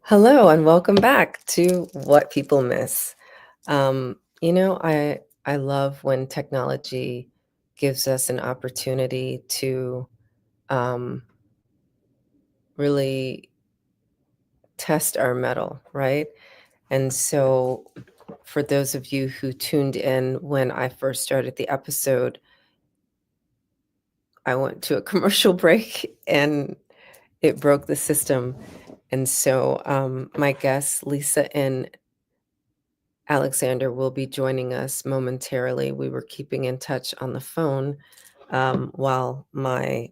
Hello and welcome back to What People Miss. I love when technology gives us an opportunity to um, really test our mettle, right? And so, for those of you who tuned in when I first started the episode, I went to a commercial break and it broke the system. And so, my guests, Lisa and Alexander will be joining us momentarily. We were keeping in touch on the phone while my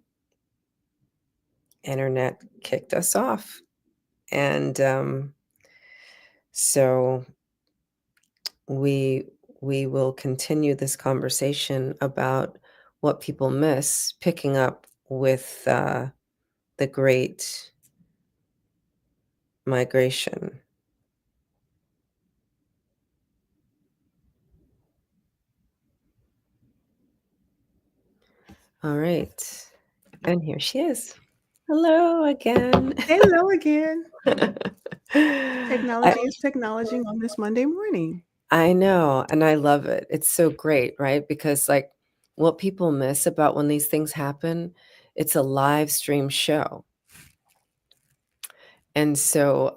internet kicked us off. And so we we will continue this conversation about what people miss, picking up with the Great Migration. All right. And here she is. Hello again. Hello again. I, Technology is technology on this Monday morning. I know, and I love it. It's so great, right? Because like what people miss about when these things happen, it's a live stream show. And so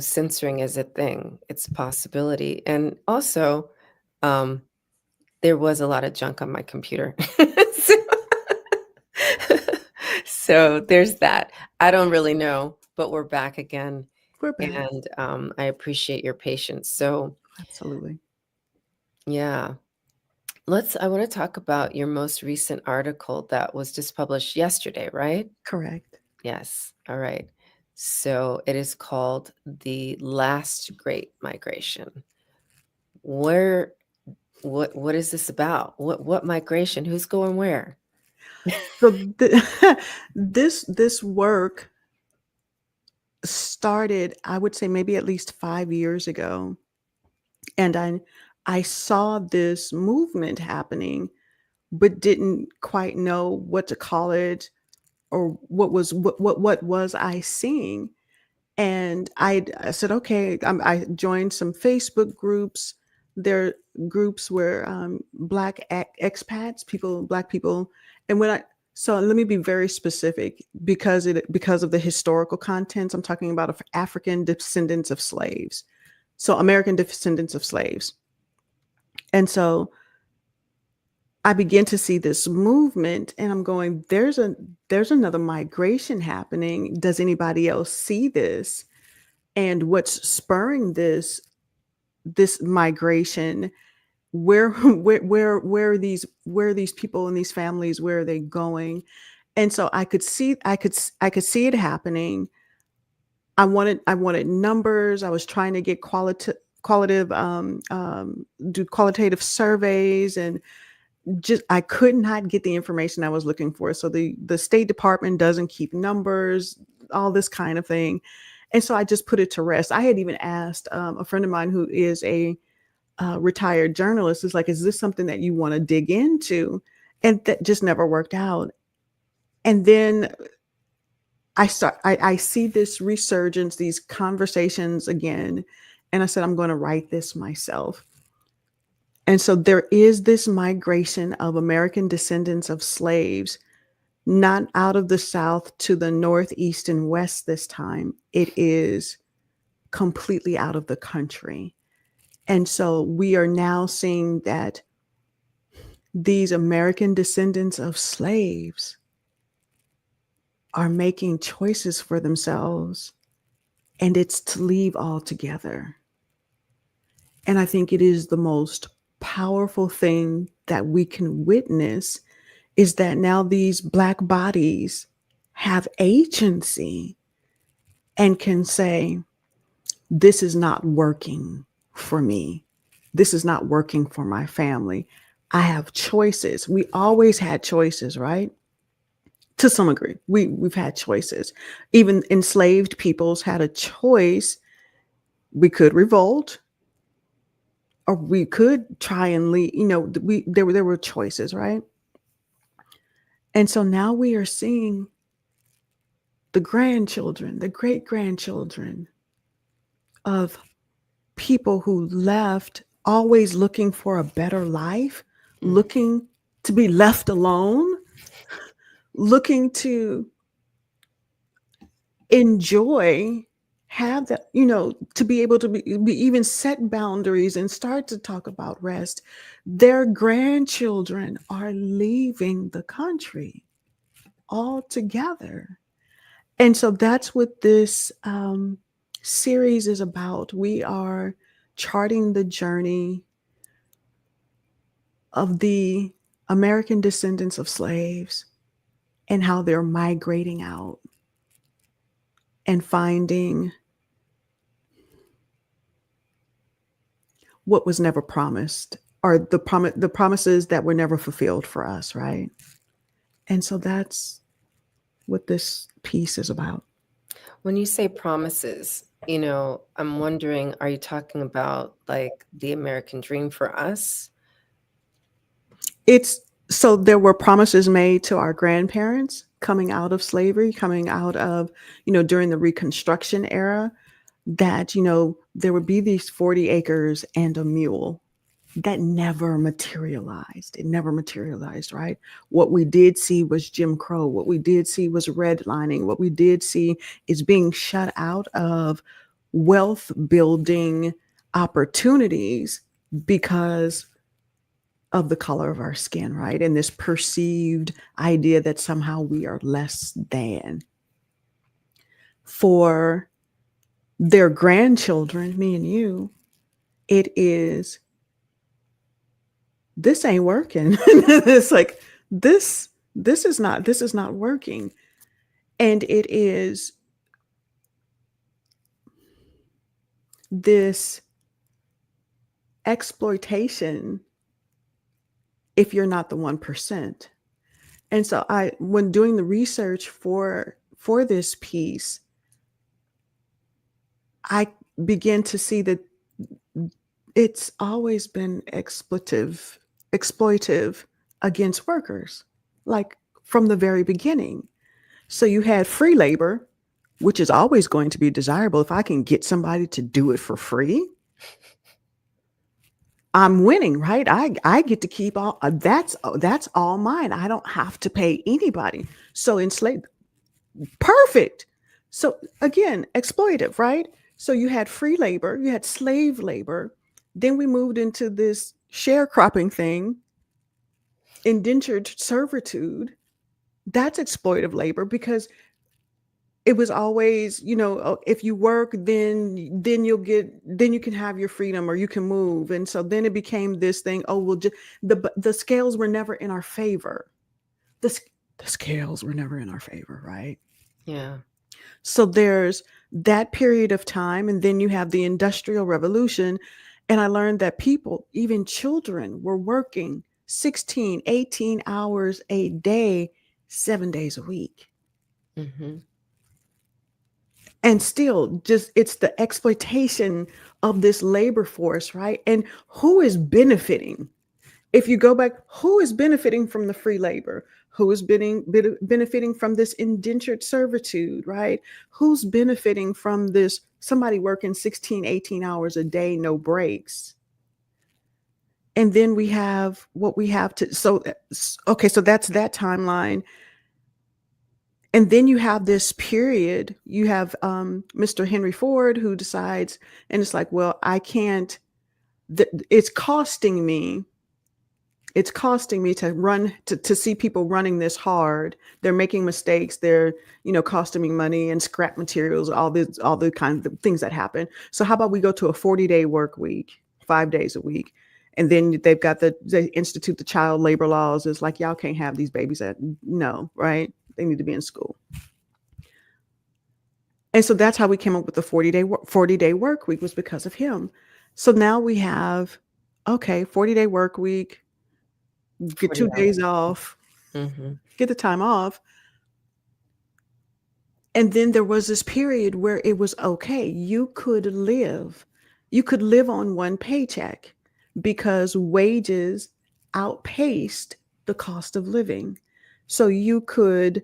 censoring is a thing. It's a possibility. And also, um, there was a lot of junk on my computer. so, so there's that. I don't really know, but we're back again. We're back. And I appreciate your patience. So Absolutely. yeah. I want to talk about your most recent article that was just published yesterday, right? Correct. Yes. All right. So it is called The Last Great Migration. Where what is this about? What migration? Who's going where? So this work started, I would say maybe at least 5 years ago, and I saw this movement happening, but didn't quite know what to call it or what was I seeing. And I said, okay, I joined some Facebook groups. There are groups where Black expats, Black people, and so let me be very specific because of the historical contents. I'm talking about African descendants of slaves, so American descendants of slaves, and so I began to see this movement, and I'm going, there's another migration happening. Does anybody else see this? And what's spurring this migration? Where where are these people and these families? Where are they going? And so I could see it happening. I wanted numbers. I was trying to get qualitative do qualitative surveys, and just I could not get the information I was looking for. So the State Department doesn't keep numbers, all this kind of thing. And so I just put it to rest. I had even asked a friend of mine who is a retired journalist, is like, is this something that you want to dig into? And that just never worked out. And then I see this resurgence, these conversations again. And I said, I'm going to write this myself. And so there is this migration of American descendants of slaves, not out of the South to the North, East, and West this time. It is completely out of the country. And so we are now seeing that these American descendants of slaves are making choices for themselves, and it's to leave altogether. And I think it is the most powerful thing that we can witness, is that now these Black bodies have agency and can say, this is not working for me. This is not working for my family. I have choices. We always had choices, right? To some degree, we've had choices. Even enslaved peoples had a choice. We could revolt, or we could try and leave. There were choices, right? And so now we are seeing the grandchildren, the great grandchildren of people who left always looking for a better life, Mm. looking to be left alone, looking to enjoy, have that, to be able to be even set boundaries and start to talk about rest. Their grandchildren are leaving the country altogether. And so that's what this series is about. We are charting the journey of the American descendants of slaves and how they're migrating out and finding what was never promised, or the promises that were never fulfilled for us, right? And so that's what this piece is about. When you say promises, I'm wondering, are you talking about like the American dream for us? It's so there were promises made to our grandparents coming out of slavery, coming out of, during the Reconstruction era, that, there would be these 40 acres and a mule. That never materialized. It never materialized, right? What we did see was Jim Crow. What we did see was redlining. What we did see is being shut out of wealth building opportunities because of the color of our skin, right? And this perceived idea that somehow we are less than. For their grandchildren, me and you, it is, this ain't working. It's like, this is not working. And it is this exploitation if you're not the 1%. And so when doing the research for this piece, I began to see that it's always been exploitive against workers, like from the very beginning. So you had free labor, which is always going to be desirable. If I can get somebody to do it for free, I'm winning, right? I get to keep all that's all mine. I don't have to pay anybody. So enslaved, perfect. So again, exploitive, right? So you had free labor, you had slave labor. Then we moved into this sharecropping thing, indentured servitude. That's exploitive labor because it was always, if you work, then you can have your freedom or you can move. And so then it became this thing. Oh, well, just the scales were never in our favor. The, the scales were never in our favor, right? Yeah. So there's that period of time. And then you have the Industrial Revolution. And I learned that people, even children, were working 16, 18 hours a day, 7 days a week. Mm-hmm. And still, just it's the exploitation of this labor force, right? And who is benefiting? If you go back, who is benefiting from the free labor? Who is benefiting from this indentured servitude, right? Who's benefiting from this somebody working 16, 18 hours a day, no breaks? And then we have what we have to, so, okay, so that's that timeline. And then you have this period, you have Mr. Henry Ford who decides, and it's like, well, I can't, it's costing me to run, to see people running this hard. They're making mistakes. They're, costing me money and scrap materials, all the kinds of things that happen. So how about we go to a 40-day work week, 5 days a week? And then they've got they institute the child labor laws. It's like, y'all can't have these babies no, right? They need to be in school. And so that's how we came up with the 40-day work week, was because of him. So now we have, okay, 40-day work week, get 40 2 hours. days off, Mm-hmm. get the time off. And then there was this period where it was okay. You could live on one paycheck because wages outpaced the cost of living. So you could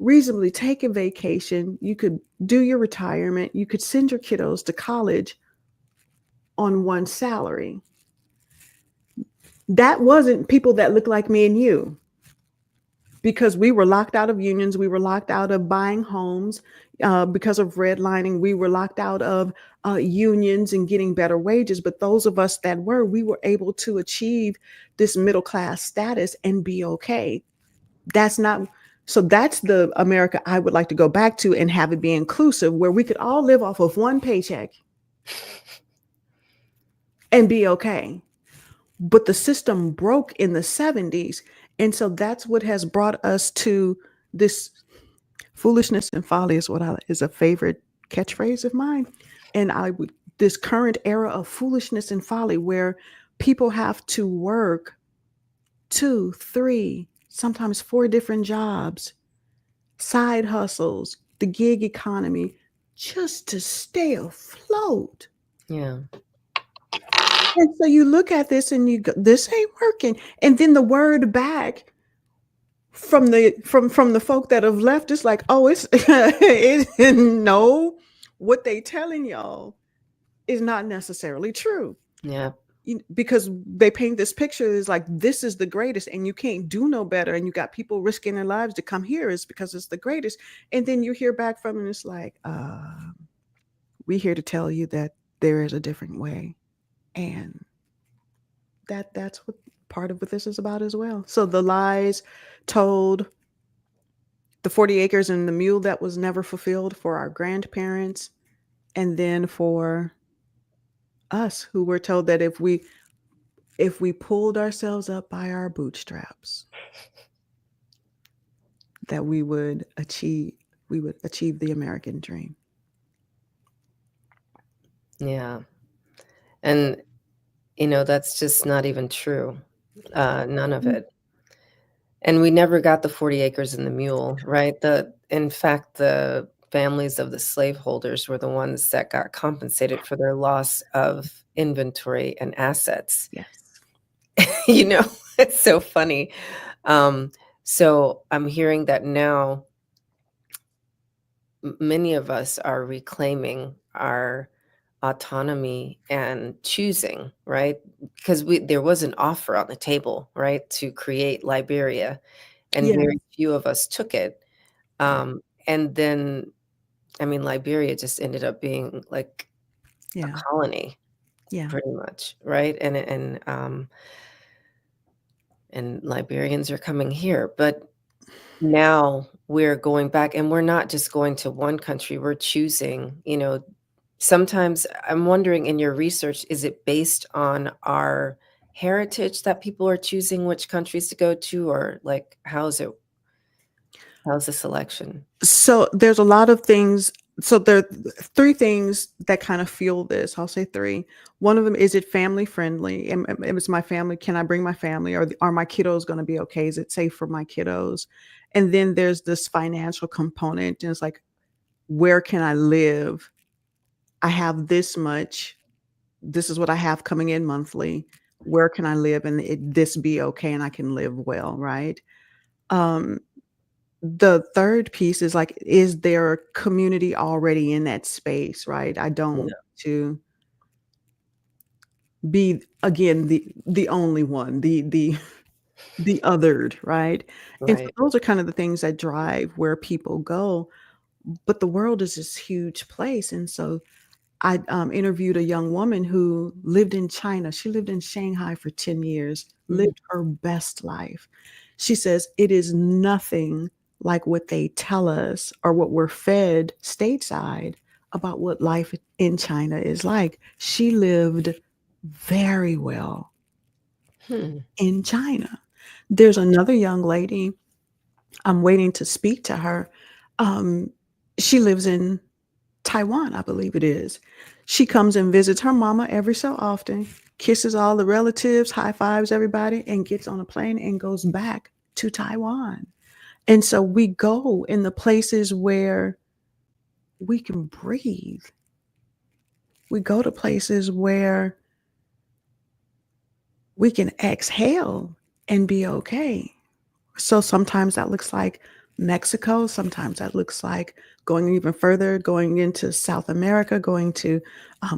reasonably take a vacation. You could do your retirement. You could send your kiddos to college on one salary. That wasn't people that look like me and you, because we were locked out of unions. We were locked out of buying homes because of redlining. We were locked out of unions and getting better wages. But those of us that were, we were able to achieve this middle class status and be okay. That's not, so that's the America I would like to go back to and have it be inclusive, where we could all live off of one paycheck and be okay. But the system broke in the 70s. And so that's what has brought us to this foolishness and folly is a favorite catchphrase of mine. And I would, this current era of foolishness and folly where people have to work 2, 3, sometimes 4 different jobs, side hustles, the gig economy, just to stay afloat. Yeah. And so you look at this and you go, this ain't working. And then the word back from the folk that have left is like, oh, no, what they telling y'all is not necessarily true. Yeah. Because they paint this picture is like, this is the greatest and you can't do no better, and you got people risking their lives to come here is because it's the greatest. And then you hear back from them, it's like, we here to tell you that there is a different way. And that's what part of what this is about as well. So the lies told, the 40 acres and the mule that was never fulfilled for our grandparents, and then for us who were told that if we pulled ourselves up by our bootstraps, that we would achieve the American dream. Yeah. And that's just not even true. None of it. And we never got the 40 acres and the mule, right? In fact, the families of the slaveholders were the ones that got compensated for their loss of inventory and assets. Yes. It's so funny. So I'm hearing that now many of us are reclaiming our autonomy and choosing, right? Because there was an offer on the table, right, to create Liberia, and Yeah. very few of us took it. And then, Liberia just ended up being like a Yeah. colony, Yeah. pretty much, right? And Liberians are coming here, but now we're going back, and we're not just going to one country. We're choosing, sometimes I'm wondering, in your research, is it based on our heritage that people are choosing which countries to go to, or like how's the selection? So there's a lot of things. So there are 3 things that kind of fuel this. I'll say 3. One of them, is it family friendly? And it was my family. Can I bring my family? Or are my kiddos going to be okay? Is it safe for my kiddos? And then there's this financial component. And it's like, where can I live? I have this much. This is what I have coming in monthly. Where can I live and this be okay and I can live well, right? The third piece is like, is there a community already in that space, right? I don't want to be, again, the only one, the othered, right? And so Right. those are kind of the things that drive where people go. But the world is this huge place. And so I interviewed a young woman who lived in China. She lived in Shanghai for 10 years, lived her best life. She says it is nothing like what they tell us or what we're fed stateside about what life in China is like. She lived very well in China. There's another young lady, I'm waiting to speak to her. She lives in Taiwan, I believe it is. She comes and visits her mama every so often, kisses all the relatives, high fives everybody, and gets on a plane and goes back to Taiwan. And so we go in the places where we can breathe. We go to places where we can exhale and be okay. So sometimes that looks like Mexico. Sometimes that looks like going even further, going into South America, going to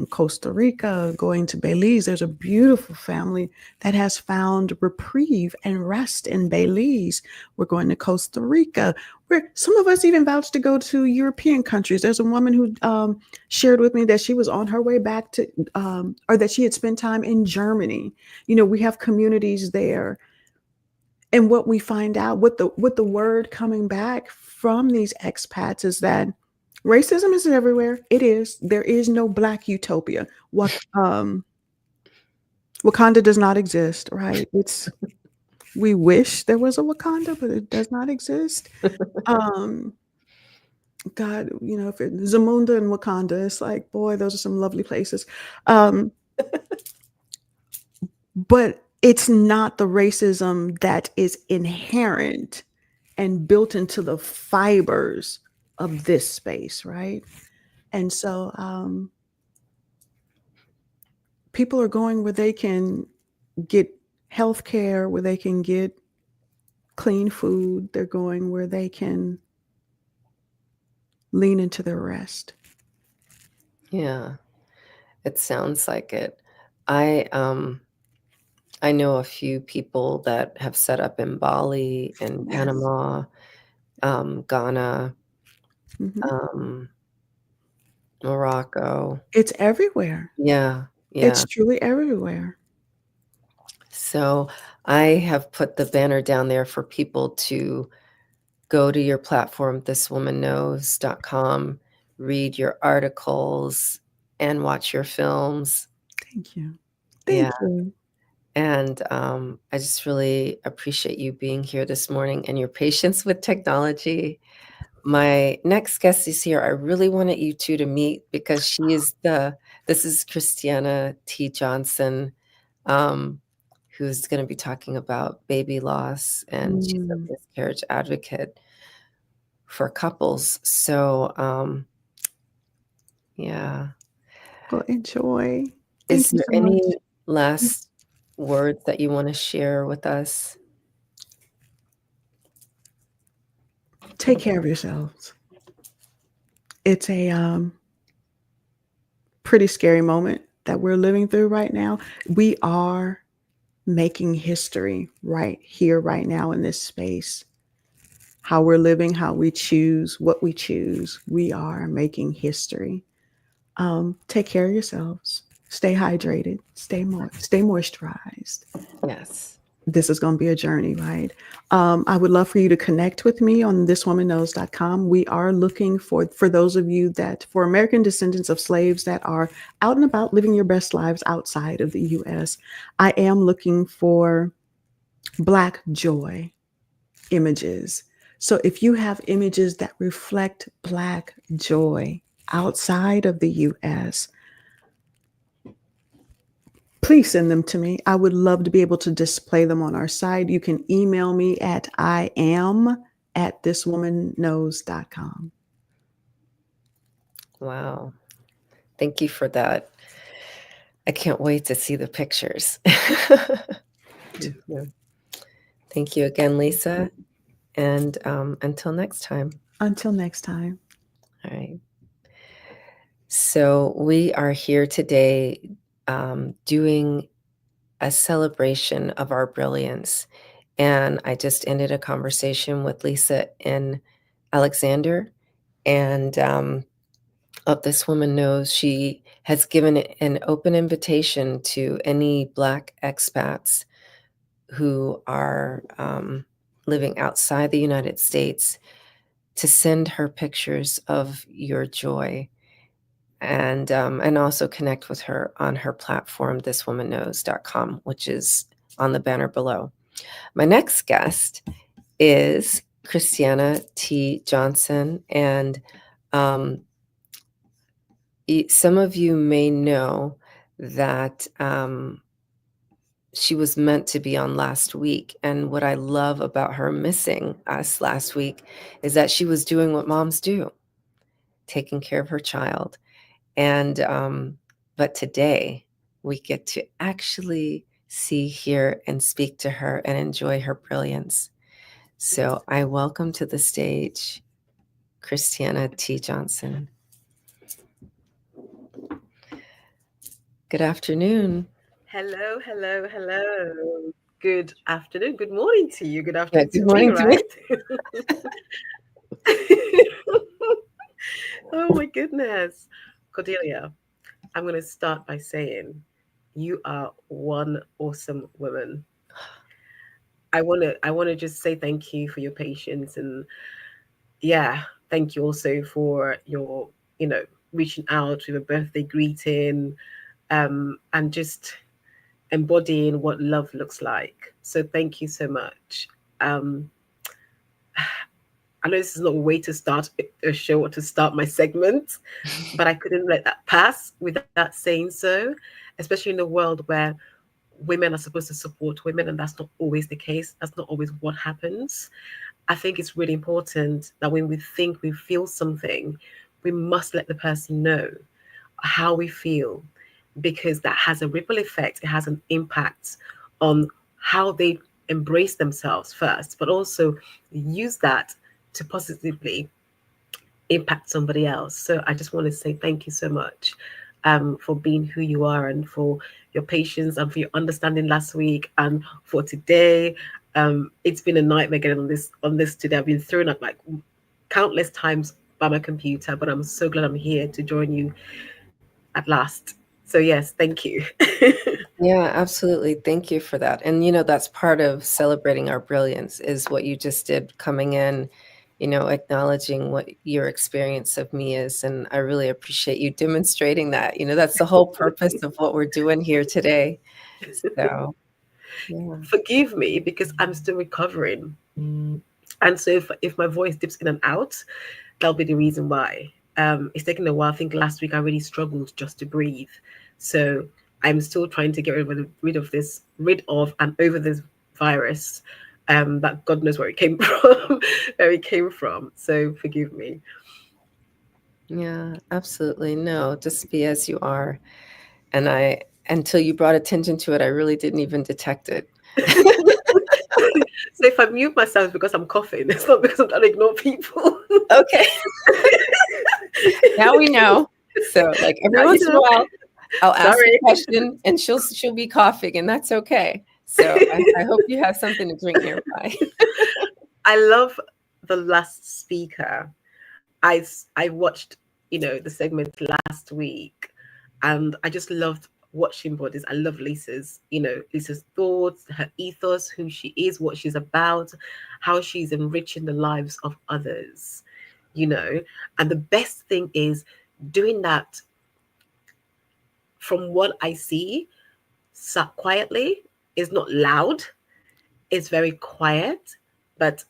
Costa Rica, going to Belize. There's a beautiful family that has found reprieve and rest in Belize. We're going to Costa Rica. Some of us even vouched to go to European countries. There's a woman who shared with me that she was on her way back to, or that she had spent time in Germany. We have communities there. And what we find out, what the word coming back from these expats is that racism is everywhere. It is. There is no Black utopia. Wakanda does not exist, right? We wish there was a Wakanda, but it does not exist. Um, God, if Zamunda and Wakanda, it's like, boy, those are some lovely places. Um, but it's not the racism that is inherent and built into the fibers of this space, right? And so people are going where they can get health care, where they can get clean food. They're going where they can lean into their rest. Yeah, it sounds like it. I know a few people that have set up in Bali and Yes. Panama, Ghana, Mhm. um, Morocco. It's everywhere. Yeah, yeah. It's truly everywhere. So I have put the banner down there for people to go to your platform, thiswomanknows.com, read your articles, and watch your films. Thank you. Yeah. Thank you. And I just really appreciate you being here this morning and your patience with technology. My next guest is here. I really wanted you two to meet because this is Christiana T. Johnson, um, who's going to be talking about baby loss, and she's a Mm. miscarriage advocate for couples. So, yeah. Well, enjoy. Thank Is you there so much. any last words that you want to share with us? Take care of yourselves. It's a pretty scary moment that we're living through right now. We are making history right here, right now in this space. How we're living, how we choose, what we choose. We are making history. Take care of yourselves. Stay hydrated. Stay moisturized. Yes. This is going to be a journey, right? I would love for you to connect with me on thiswomanknows.com. We are looking for those of you for American descendants of slaves that are out and about living your best lives outside of the US. I am looking for Black joy images. So if you have images that reflect Black joy outside of the US, please send them to me. I would love to be able to display them on our site. You can email me at iam@thiswomanknows.com. Wow. Thank you for that. I can't wait to see the pictures. Mhm. Thank you again, Lisa, and, until next time. Until next time. All right. So we are here today, doing a celebration of our brilliance, and I just ended a conversation with Lisa in Alexander, and, This Woman Knows, she has given an open invitation to any Black expats who are living outside the United States to send her pictures of your joy, and also connect with her on her platform, thiswomanknows.com, which is on the banner below. My next guest is Christiana T. Johnson, and some of you may know that she was meant to be on last week. And what I love about her missing us last week is that she was doing what moms do, taking care of her child. And, but today we get to actually see, hear, and speak to her and enjoy her brilliance. So I welcome to the stage Christiana T. Johnson. Good afternoon. Hello, hello, hello. Good afternoon. Good morning to you. Good Yeah, afternoon to good me, morning to me. right? Oh my goodness. Cordelia, I'm going to start by saying you are one awesome woman. I want to just say thank you for your patience, and yeah, thank you also for your, you know, reaching out with a birthday greeting, and just embodying what love looks like. So thank you so much. Um, I know this is not a way to start a show or to start my segment, but I couldn't let that pass without saying so, especially in a world where women are supposed to support women, and that's not always the case. That's not always what happens. I think it's really important that when we think we feel something, we must let the person know how we feel, because that has a ripple effect. It has an impact on how they embrace themselves first, but also use that to positively impact somebody else. So I just want to say thank you so much, for being who you are, and for your patience, and for your understanding last week, and for today. It's been a nightmare getting on this today. I've been thrown up like countless times by my computer, but I'm so glad I'm here to join you at last. So yes, thank you. Yeah, absolutely. Thank you for that. And that's part of celebrating our brilliance is what you just did coming in, acknowledging what your experience of me is. And I really appreciate you demonstrating that. That's the whole purpose of what we're doing here today. So, yeah. Forgive me because I'm still recovering. And so if my voice dips in and out, that'll be the reason why. It's taken a while. I think last week I really struggled just to breathe. So I'm still trying to get rid of and over this virus. That God knows where it came from, where it came from. So forgive me. Yeah, absolutely. No, just be as you are. And until you brought attention to it, I really didn't even detect it. So if I mute myself, it's because I'm coughing. It's not because I'm trying to ignore people. Okay. Now we know. So, like, every Now you once in a know. while, I'll ask a Sorry. question and she'll be coughing, and that's okay. So I hope you have something to drink nearby. I love the last speaker. I watched, the segment last week, and I just loved watching bodies. I love Lisa's thoughts, her ethos, who she is, what she's about, how she's enriching the lives of others, you know. And the best thing is doing that, from what I see, sat quietly, is not loud, it's very quiet, but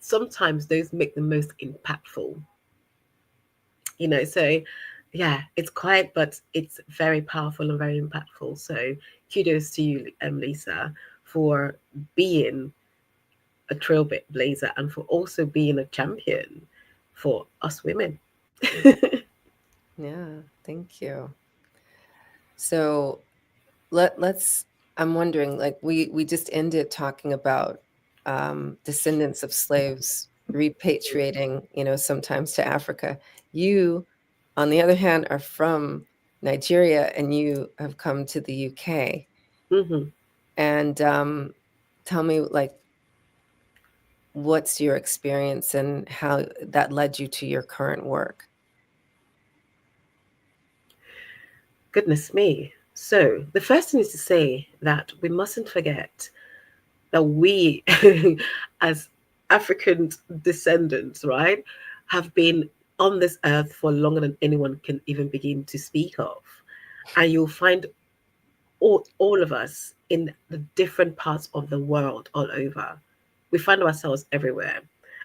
sometimes those make the most impactful. So yeah, it's quiet, but it's very powerful and very impactful. So kudos to you, Lisa, for being a trailblazer, and for also being a champion for us women. Yeah, thank you. So let's I'm wondering, like, we just ended talking about descendants of slaves repatriating, sometimes to Africa. You, on the other hand, are from Nigeria and you have come to the UK. Hmm. And tell me, like, what's your experience and how that led you to your current work? Goodness me. So the first thing is to say that we mustn't forget that we, as African descendants, right, have been on this earth for longer than anyone can even begin to speak of. And you'll find all of us in the different parts of the world all over. We find ourselves everywhere.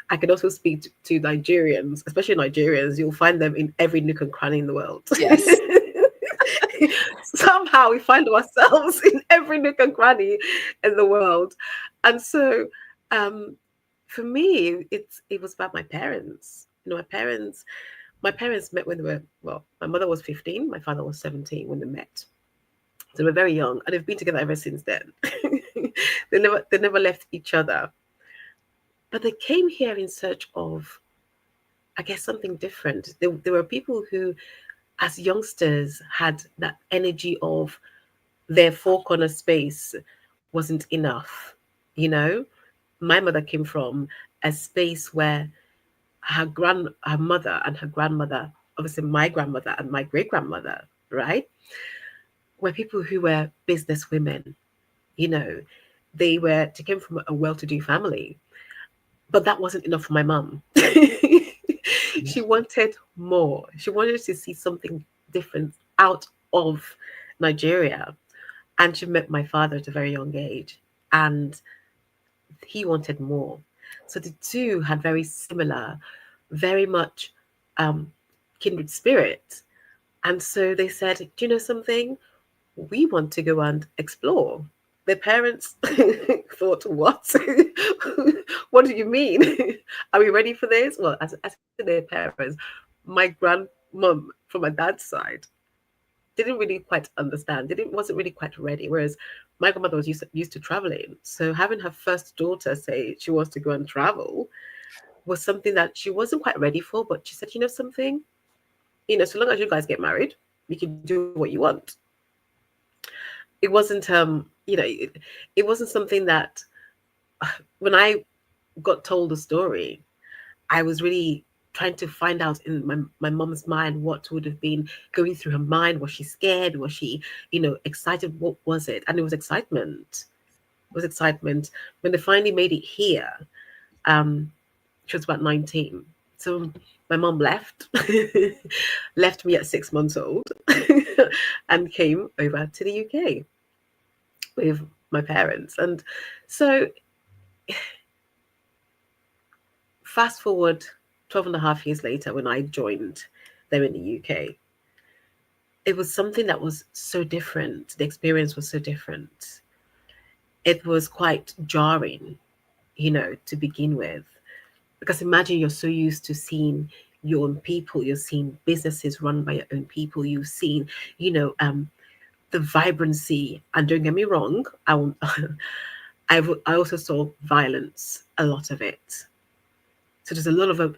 I can also speak to Nigerians, especially Nigerians. You'll find them in every nook and cranny in the world. Yes. Somehow we find ourselves in every nook and cranny in the world. And so, um, for me, it was about my parents. My parents met when they were, well, my mother was 15, my father was 17 when they met. So we're very young, and they've been together ever since then. They never left each other. But they came here in search of, I guess, something different. There were people who, as youngsters, had that energy of their four corner space wasn't enough. You know, my mother came from a space where her mother and her grandmother, obviously my grandmother and my great grandmother, right, were people who were business women. You know, they came from a well-to-do family, but that wasn't enough for my mum. She wanted more. She wanted to see something different out of Nigeria. And she met my father at a very young age, and he wanted more. So the two had very similar, very much um, kindred spirit. And so they said, do you know something? We want to go and explore. Their parents thought, what? What do you mean? Are we ready for this? Well, as their parents, my grandmom from my dad's side didn't really quite understand, didn't wasn't really quite ready. Whereas my grandmother was used to traveling. So having her first daughter say she wants to go and travel was something that she wasn't quite ready for. But she said, you know something? So long as you guys get married, you can do what you want. It wasn't it wasn't something that when I got told the story, I was really trying to find out in my mom's mind what would have been going through her mind. Was she scared? Was she, excited? What was it? And it was excitement. It was excitement. When they finally made it here, she was about 19. So my mom left, left me at 6 months old, and came over to the UK with my parents. And so fast forward 12 and a half years later, when I joined them in the UK, it was something that was so different. The experience was so different. It was quite jarring, to begin with. Because imagine you're so used to seeing your own people, you're seeing businesses run by your own people, you've seen, the vibrancy. And don't get me wrong, I also saw violence, a lot of it. So there's a lot of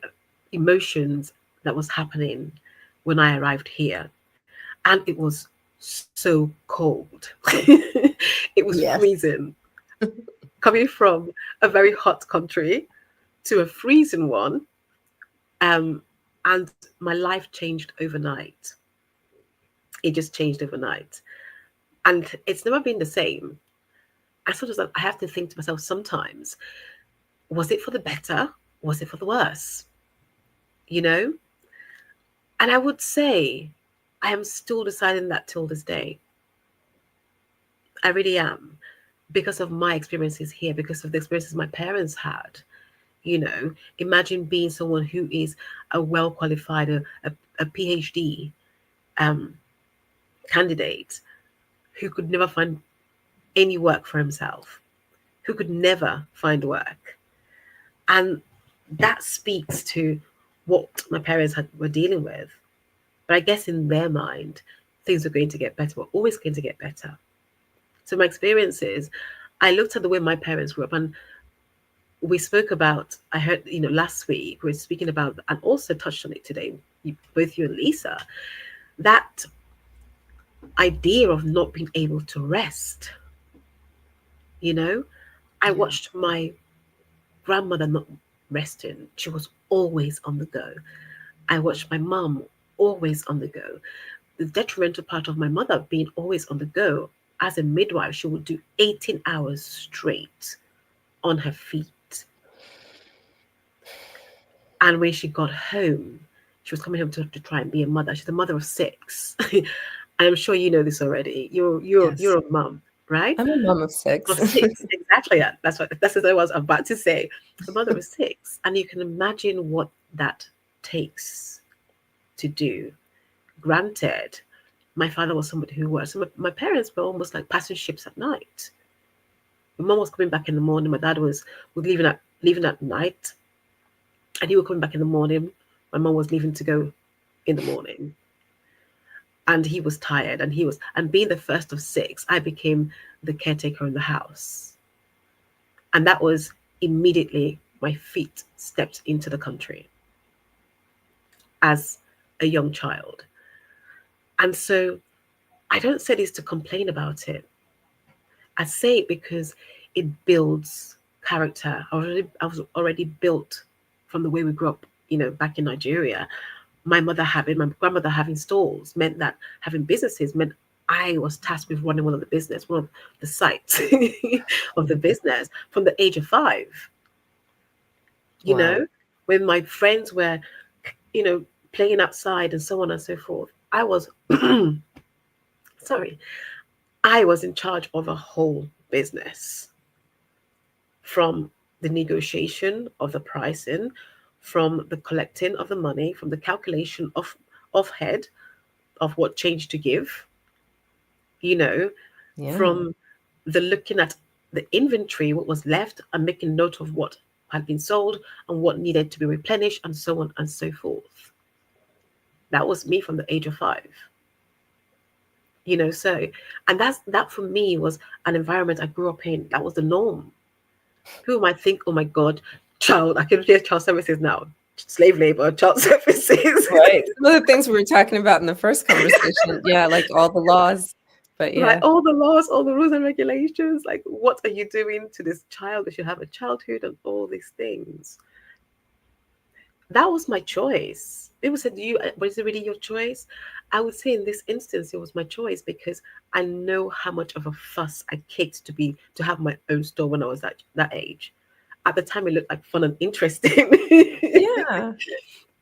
emotions that was happening when I arrived here. And it was so cold. It was Yes. freezing. Coming from a very hot country to a freezing one. And my life changed overnight. It just changed overnight. And it's never been the same. I have to think to myself sometimes, was it for the better? Was it for the worse? You know? And I would say I am still deciding that till this day. I really am. Because of my experiences here, because of the experiences my parents had. Imagine being someone who is a well qualified, a PhD candidate who could never find any work for himself, who could never find work. And that speaks to what my parents were dealing with. But I guess in their mind, things were going to get better, were always going to get better. So my experiences, I looked at the way my parents grew up, and we spoke about, I heard, last week, we were speaking about, and also touched on it today, both you and Lisa, that idea of not being able to rest. I watched my grandmother not resting. She was always on the go. I watched my mom always on the go. The detrimental part of my mother being always on the go, as a midwife, she would do 18 hours straight on her feet. And when she got home, she was coming home to try and be a mother. She's a mother of 6. I'm sure you know this already. Yes. You're a mom, right? I'm a mom of 6. Of 6, exactly. That's what I was about to say. A mother of 6, and you can imagine what that takes to do. Granted, my father was somebody who worked. So my parents were almost like passing ships at night. My mom was coming back in the morning. My dad was leaving at night, and he was coming back in the morning. My mom was leaving to go in the morning. And he was tired, and being the first of 6, I became the caretaker in the house. And that was immediately my feet stepped into the country as a young child. And so I don't say this to complain about it. I say it because it builds character. I was already built from the way we grew up, back in Nigeria. My grandmother having stores meant that having businesses meant I was tasked with running one of the sites of the business from the age of 5. You Wow. know, when my friends were, you know, playing outside and so on and so forth, I was, sorry, I was in charge of a whole business, from the negotiation of the pricing, from the collecting of the money, from the calculation of head of what change to give, you know, Yeah. from the looking at the inventory, what was left, and making note of what had been sold and what needed to be replenished, and so on and so forth. That was me from the age of 5. So, and that for me was an environment I grew up in. That was the norm. Who might think, oh my God, I can hear child services now, slave labor, child services. Right. Some of the things we were talking about in the first conversation, yeah, like all the laws, but Right, yeah. all the laws, all the rules and regulations. Like, what are you doing to this child? They should have a childhood and all these things. That was my choice. People said, was it really your choice? I would say in this instance, it was my choice because I know how much of a fuss I kicked to have my own store when I was that age. At the time, it looked like fun and interesting. Yeah.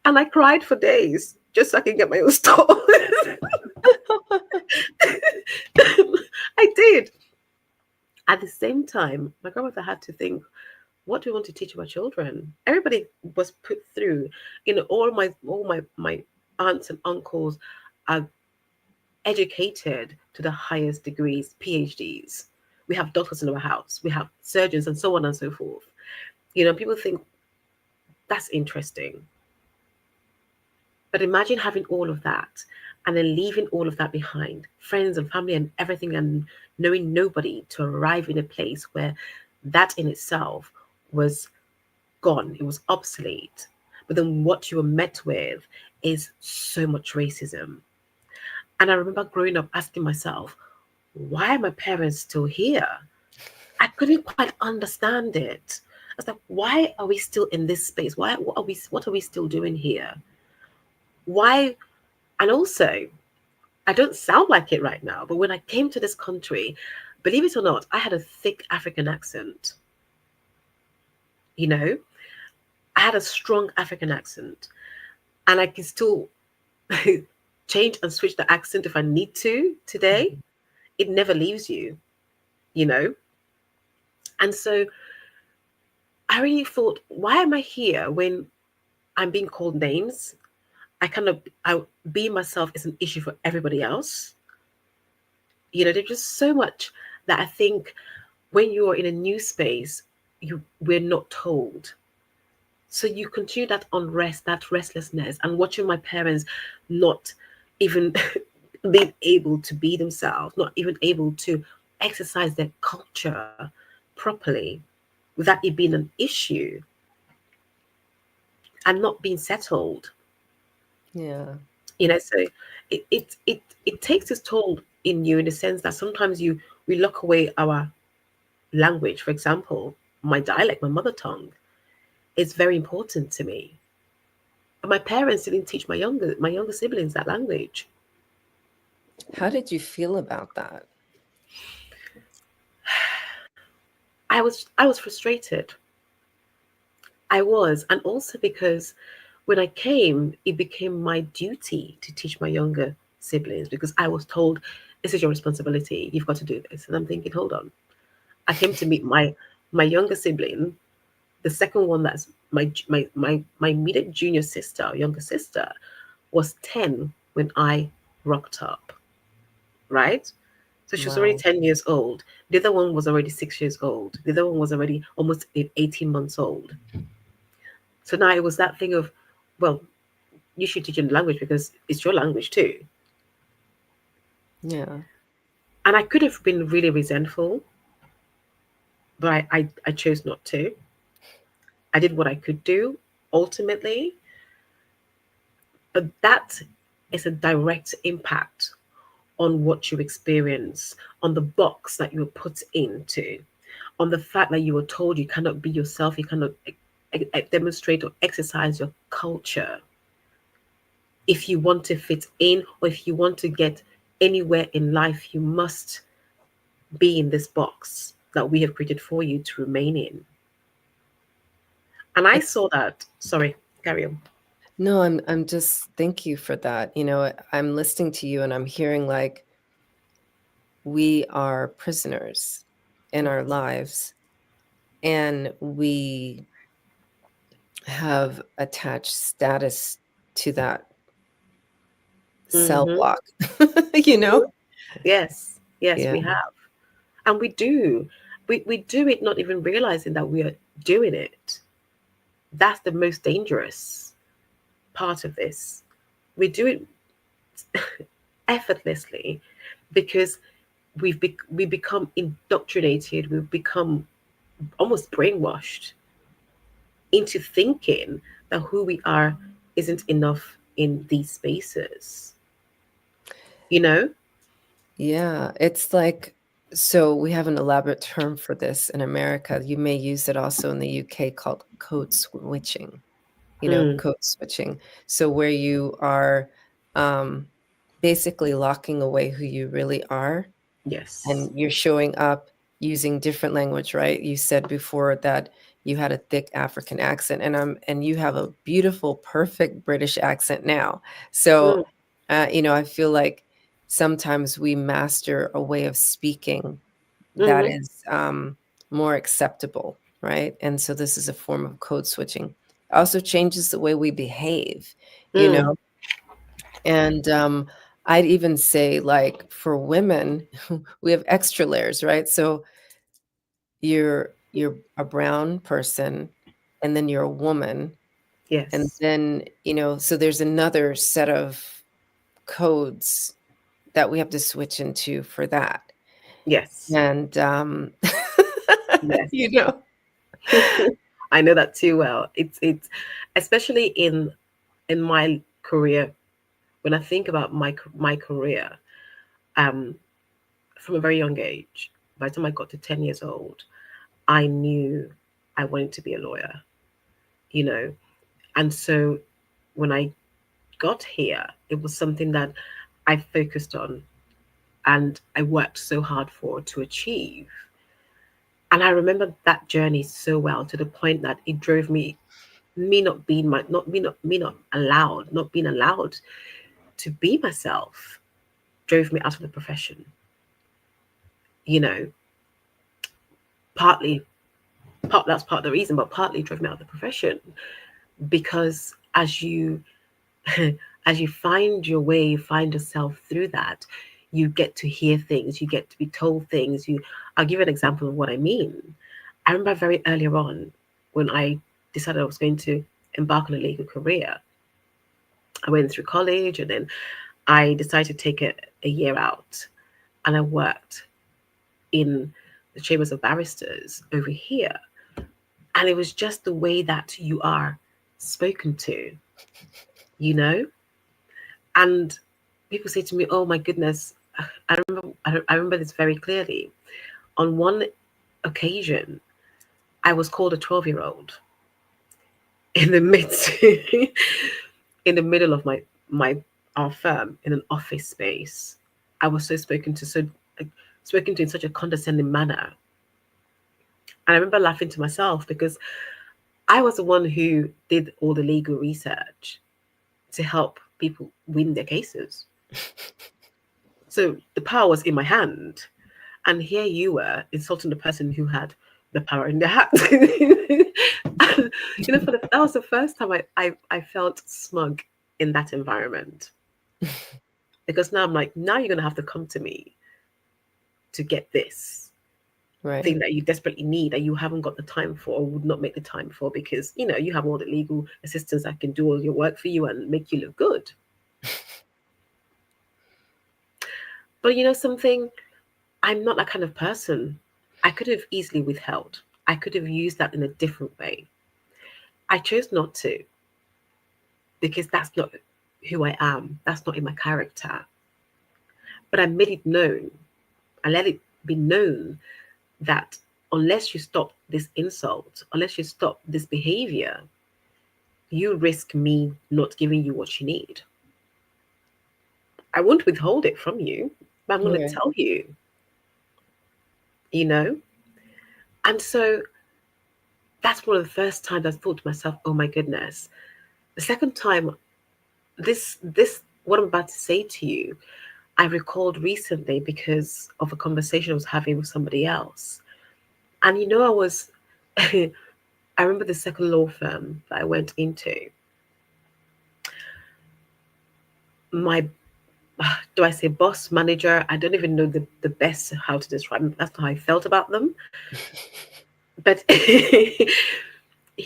And I cried for days just so I could get my own store. I did. At the same time, my grandmother had to think, what do we want to teach our children? Everybody was put through, all my aunts and uncles are educated to the highest degrees, PhDs. We have doctors in our house, we have surgeons, and so on and so forth. People think that's interesting. But imagine having all of that and then leaving all of that behind, friends and family and everything, and knowing nobody, to arrive in a place where that in itself was gone, it was obsolete. But then what you were met with is so much racism. And I remember growing up asking myself, why are my parents still here? I couldn't quite understand it. I was like, why are we still in this space? What are we still doing here? Why? And also, I don't sound like it right now, but when I came to this country, believe it or not, I had a thick African accent. You know, I had a strong African accent, and I can still change and switch the accent if I need to today. It never leaves you, you know? And so I really thought, why am I here when I'm being called names? Being myself is an issue for everybody else. There's just so much that I think when you're in a new space, we're not told. So you continue that unrest, that restlessness, and watching my parents not even being able to be themselves, not even able to exercise their culture properly without it being an issue and not being settled. Yeah. So it takes its toll in you, in the sense that sometimes we lock away our language. For example, my dialect, my mother tongue, is very important to me. But my parents didn't teach my younger siblings that language. How did you feel about that? I was frustrated. I was, and also because when I came, it became my duty to teach my younger siblings, because I was told, this is your responsibility. You've got to do this. And I'm thinking, hold on. I came to meet my younger sibling, the second one, that's my immediate junior sister, younger sister, was 10 when I rocked up, right? So she was already Wow. 10 years old. The other one was already 6 years old. The other one was already almost 18 months old. So now it was that thing of, well, you should teach them the language because it's your language too. Yeah. And I could have been really resentful, but I chose not to. I did what I could do ultimately, but that is a direct impact on what you experience, on the box that you were put into, on the fact that you were told you cannot be yourself, you cannot demonstrate or exercise your culture. If you want to fit in or if you want to get anywhere in life, you must be in this box that we have created for you to remain in. And I It's saw that. Sorry, carry on. no, I'm just thank you for that. I'm listening to you and I'm hearing like we are prisoners in our lives and we have attached status to that cell Mm-hmm. block, you know? Yes, yes, Yeah. we have. And we do. We do it not even realizing that we are doing it. That's the most dangerous part of this. We do it effortlessly because we become indoctrinated, we've become almost brainwashed into thinking that who we are isn't enough in these spaces, you know? Yeah. It's like, so we have an elaborate term for this in America. You may use it also in the UK called code switching, Mm, code switching. So where you are um, basically locking away who you really are yes. and you're showing up using different language, right? You said before that you had a thick African accent, and you have a beautiful, perfect British accent now. Mm, So, I feel like sometimes we master a way of speaking that mm-hmm, is more acceptable, right? And so this is a form of code switching. It also changes the way we behave, you mm, know. And I'd even say, like, for women, we have extra layers, right? So you're a brown person, and then you're a woman, and yes. then, so there's another set of codes that we have to switch into for that. Yes. And Yes. you know, I know that too well. It's especially in my career. When I think about my career, um, from a very young age, by the time I got to 10 years old, I knew I wanted to be a lawyer. You know, and so when I got here, it was something that I focused on and I worked so hard for to achieve. And I remember that journey so well to the point that it drove me not being my not me not allowed not being allowed to be myself drove me out of the profession, you know. partly that's part of the reason, but partly drove me out of the profession because as you as you find your way, find yourself through that, you get to hear things, you get to be told things. I'll give you an example of what I mean. I remember very earlier on when I decided I was going to embark on a legal career. I went through college and then I decided to take a year out, and I worked in the chambers of barristers over here. And it was just the way that you are spoken to, you know? And people say to me, "Oh my goodness." I remember this very clearly. On one occasion, I was called a 12-year-old in the midst in the middle of my our firm in an office space. I was spoken to in such a condescending manner. And I remember laughing to myself because I was the one who did all the legal research to help people win their cases. So the power was in my hand. And here you were insulting the person who had the power in their hand. And, that was the first time I felt smug in that environment. Because now I'm like, now you're going to have to come to me to get this right. thing that you desperately need that you haven't got the time for or would not make the time for because you have all the legal assistants that can do all your work for you and make you look good. But something, I'm not that kind of person. I could have easily withheld. I could have used that in a different way. I chose not to, because that's not who I am. That's not in my character. But I made it known. I let it be known that unless you stop this insult, unless you stop this behavior, you risk me not giving you what you need. I won't withhold it from you, but I'm going to Right. tell you, you know? And so that's one of the first times I thought to myself, oh my goodness. The second time, what I'm about to say to you, I recalled recently because of a conversation I was having with somebody else. And I remember the second law firm that I went into. My, do I say boss, manager? I don't even know the best how to describe them. That's how I felt about them. But he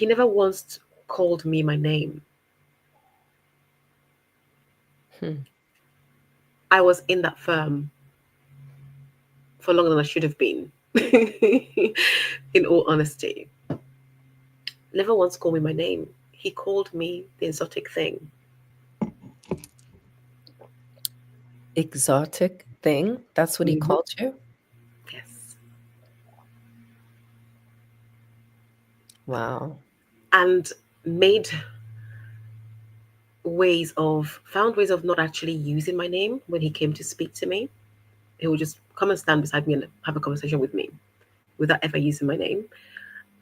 never once called me my name. Hmm. I was in that firm for longer than I should have been, in all honesty. Never once called me my name. He called me the exotic thing. Exotic thing? That's what he Mhm. called you? Yes. Wow. And made found ways of not actually using my name when he came to speak to me. He would just come and stand beside me and have a conversation with me without ever using my name.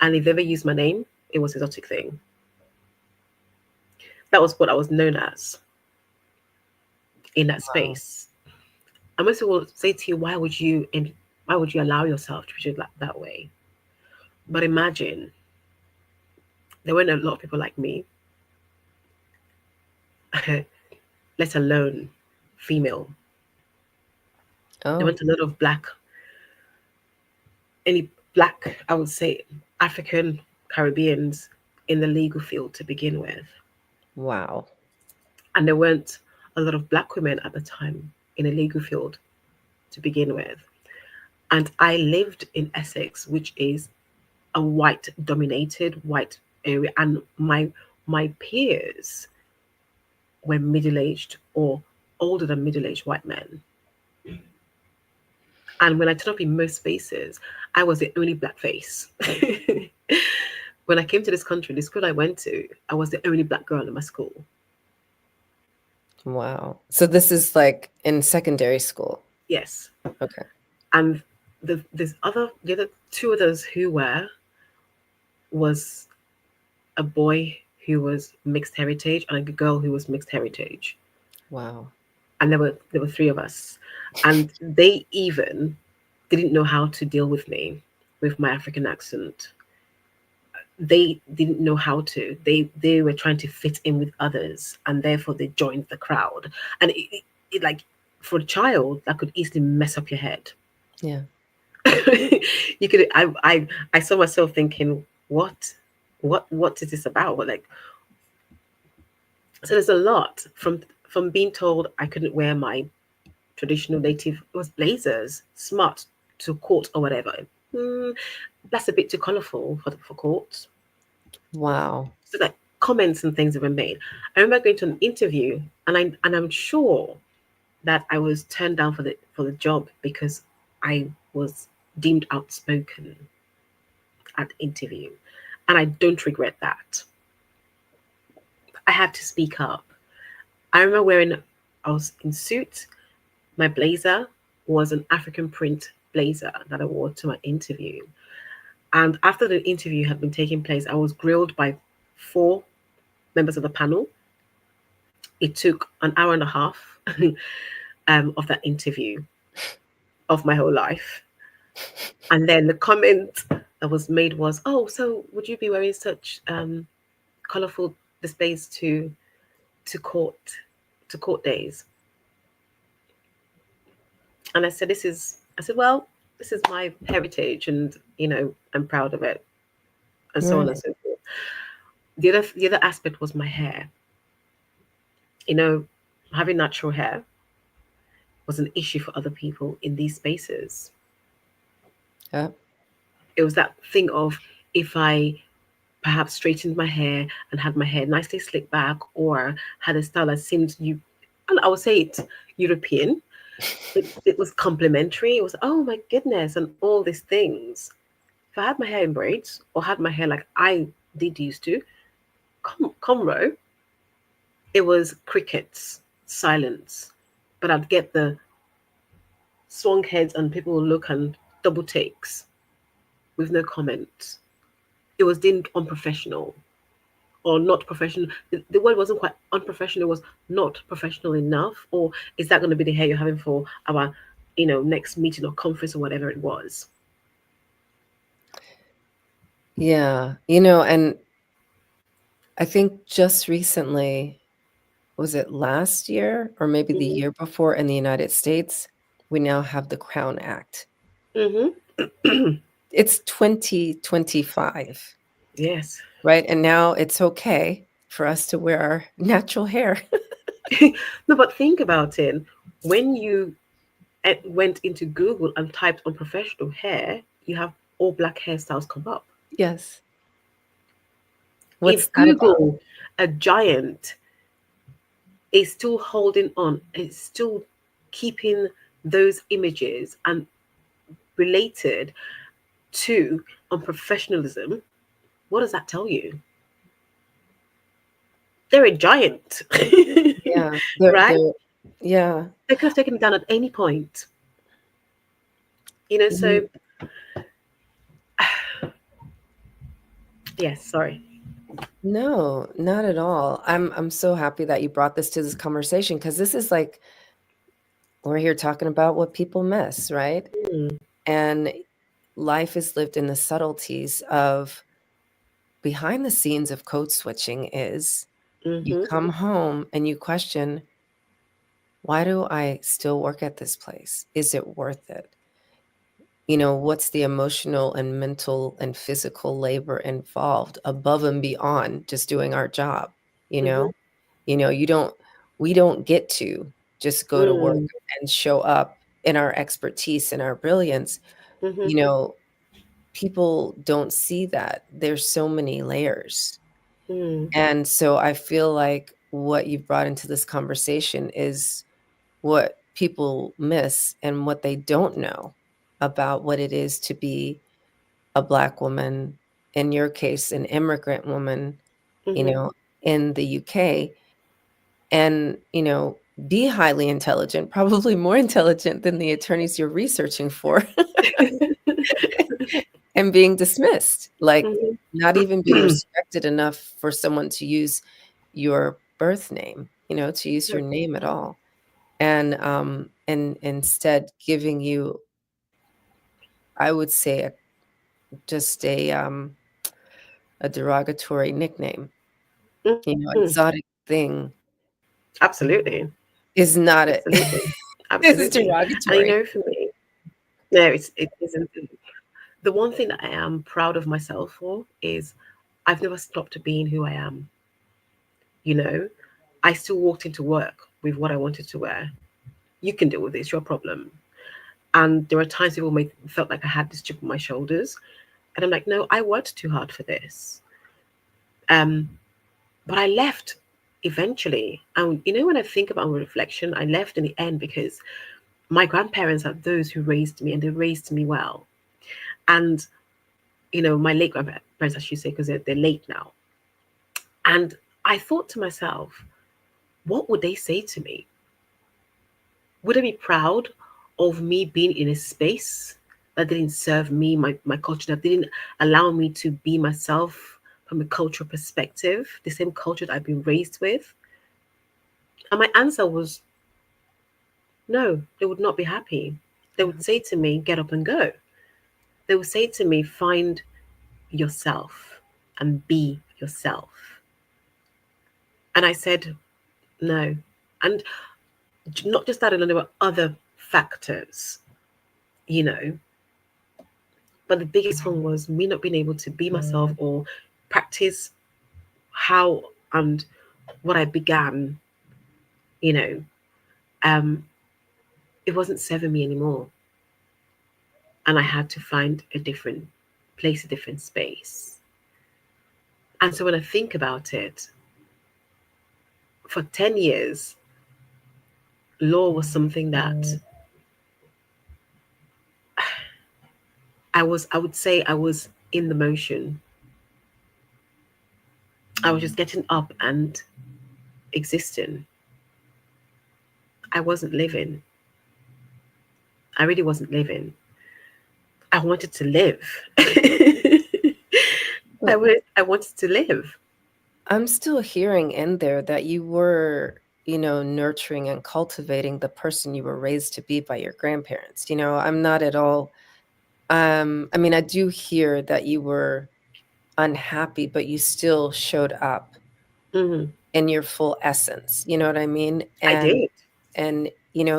And if they ever used my name, it was exotic thing. That was what I was known as in that Wow. space. And most people will say to you, why would you allow yourself to be treated that way? But imagine there weren't a lot of people like me, let alone female. There Oh, weren't a lot of any black, I would say, African Caribbeans in the legal field to begin with. wow. And there weren't a lot of black women at the time in the legal field to begin with. And I lived in Essex, which is a white dominated white area. And my peers were middle aged or older than middle aged white men. And when I turned up in most spaces, I was the only black face. When I came to this country, the school I went to, I was the only black girl in my school. Wow. So this is like in secondary school. Yes. Okay. And the other two others who were was a boy who was mixed heritage and a girl who was mixed heritage. Wow. And there were three of us. And they even didn't know how to deal with me with my African accent. They didn't know how to. They were trying to fit in with others, and therefore they joined the crowd. And it like, for a child, that could easily mess up your head. Yeah. You could I saw myself thinking, what is this about? Like, so there's a lot from being told I couldn't wear my traditional native, it was blazers, smart, to court or whatever. Mm, that's a bit too colourful for court. Wow. So like comments and things that were made. I remember going to an interview, and I'm sure that I was turned down for the job because I was deemed outspoken at the interview. And I don't regret that. I had to speak up. I remember I was in suit. My blazer was an African print blazer that I wore to my interview. And after the interview had been taking place, I was grilled by four members of the panel. It took an hour and a half of that interview of my whole life. And then the comment that was made was, "Oh, so would you be wearing such colorful displays to court to court days?" And I said, "Well, this is my heritage, and I'm proud of it," and so on and Right. so forth. The other aspect was my hair. You know, having natural hair was an issue for other people in these spaces. Yeah. It was that thing of, if I perhaps straightened my hair and had my hair nicely slicked back, or had a style that seemed you, and I would say it's European. It was complimentary. It was, oh my goodness, and all these things. If I had my hair in braids or had my hair like I did used to, cornrow, it was crickets, silence. But I'd get the swung heads and people would look and double takes with no comment. It was deemed unprofessional or not professional. The word wasn't quite unprofessional, it was not professional enough. Or is that going to be the hair you're having for our, next meeting or conference or whatever it was? Yeah, and I think just recently, was it last year or maybe the Mm-hmm. year before in the United States, we now have the Crown Act. Mm-hmm. It's 2025, Yes. right? And now it's okay for us to wear our natural hair. No, but think about it. When you went into Google and typed unprofessional hair, you have all black hairstyles come up. Yes. What's If that about? Google, a giant, is still holding on, is still keeping those images and related to unprofessionalism, what does that tell you? They're a giant, Yeah, they're right? yeah. They could have taken it down at any point, you know. Mm, So, yes, sorry. no, not at all. I'm so happy that you brought this to this conversation because this is like we're here talking about what people miss, right? Mm, And life is lived in the subtleties of behind the scenes of code switching is you mm-hmm, come home and you question, why do I still work at this place? Is it worth it? What's the emotional and mental and physical labor involved above and beyond just doing our job? You mm-hmm, know, you don't, we don't get to just go to work mm, and show up in our expertise and our brilliance. mm-hmm, You know, people don't see that. There's so many layers. mm, And so I feel like what you've brought into this conversation is what people miss and what they don't know about what it is to be a Black woman, in your case, an immigrant woman, you mm-hmm. know, in the UK, and, be highly intelligent, probably more intelligent than the attorneys you're researching for, and being dismissed, like Mhm. not even being respected enough for someone to use your birth name, to use your name at all. And instead giving you, I would say, just a derogatory nickname. Mhm. Exotic thing Absolutely, is not a absolutely, is absolutely. And derogatory. for me, no, it isn't. The one thing that I am proud of myself for is I've never stopped being who I am. You know, I still walked into work with what I wanted to wear. You can deal with this, your problem. And there are times people may felt like I had this chip on my shoulders, and I'm like, no, I worked too hard for this. Um, but I left eventually. And when I think about reflection, I left in the end because my grandparents are those who raised me, and they raised me well. And my late grandparents, I should say, because they're late now. And I thought to myself, what would they say to me? Would they be proud of me being in a space that didn't serve me, my culture, that didn't allow me to be myself from a cultural perspective, the same culture that I've been raised with? And my answer was no, they would not be happy. They would say to me, get up and go. They would say to me, find yourself and be yourself. And I said, no. And not just that, and there were other factors, you know. But the biggest one was me not being able to be myself or practice how and what I began, you know. Um, it wasn't serving me anymore. And I had to find a different place, a different space. And so when I think about it, for 10 years, law was something that I would say I was in the motion. I was just getting up and existing. I wasn't living. I really wasn't living. I wanted to live. But I wanted to live. I'm still hearing in there that you were, nurturing and cultivating the person you were raised to be by your grandparents. I'm not at all, I mean, I do hear that you were unhappy, but you still showed up Hmm. in your full essence. You know what I mean? I did. And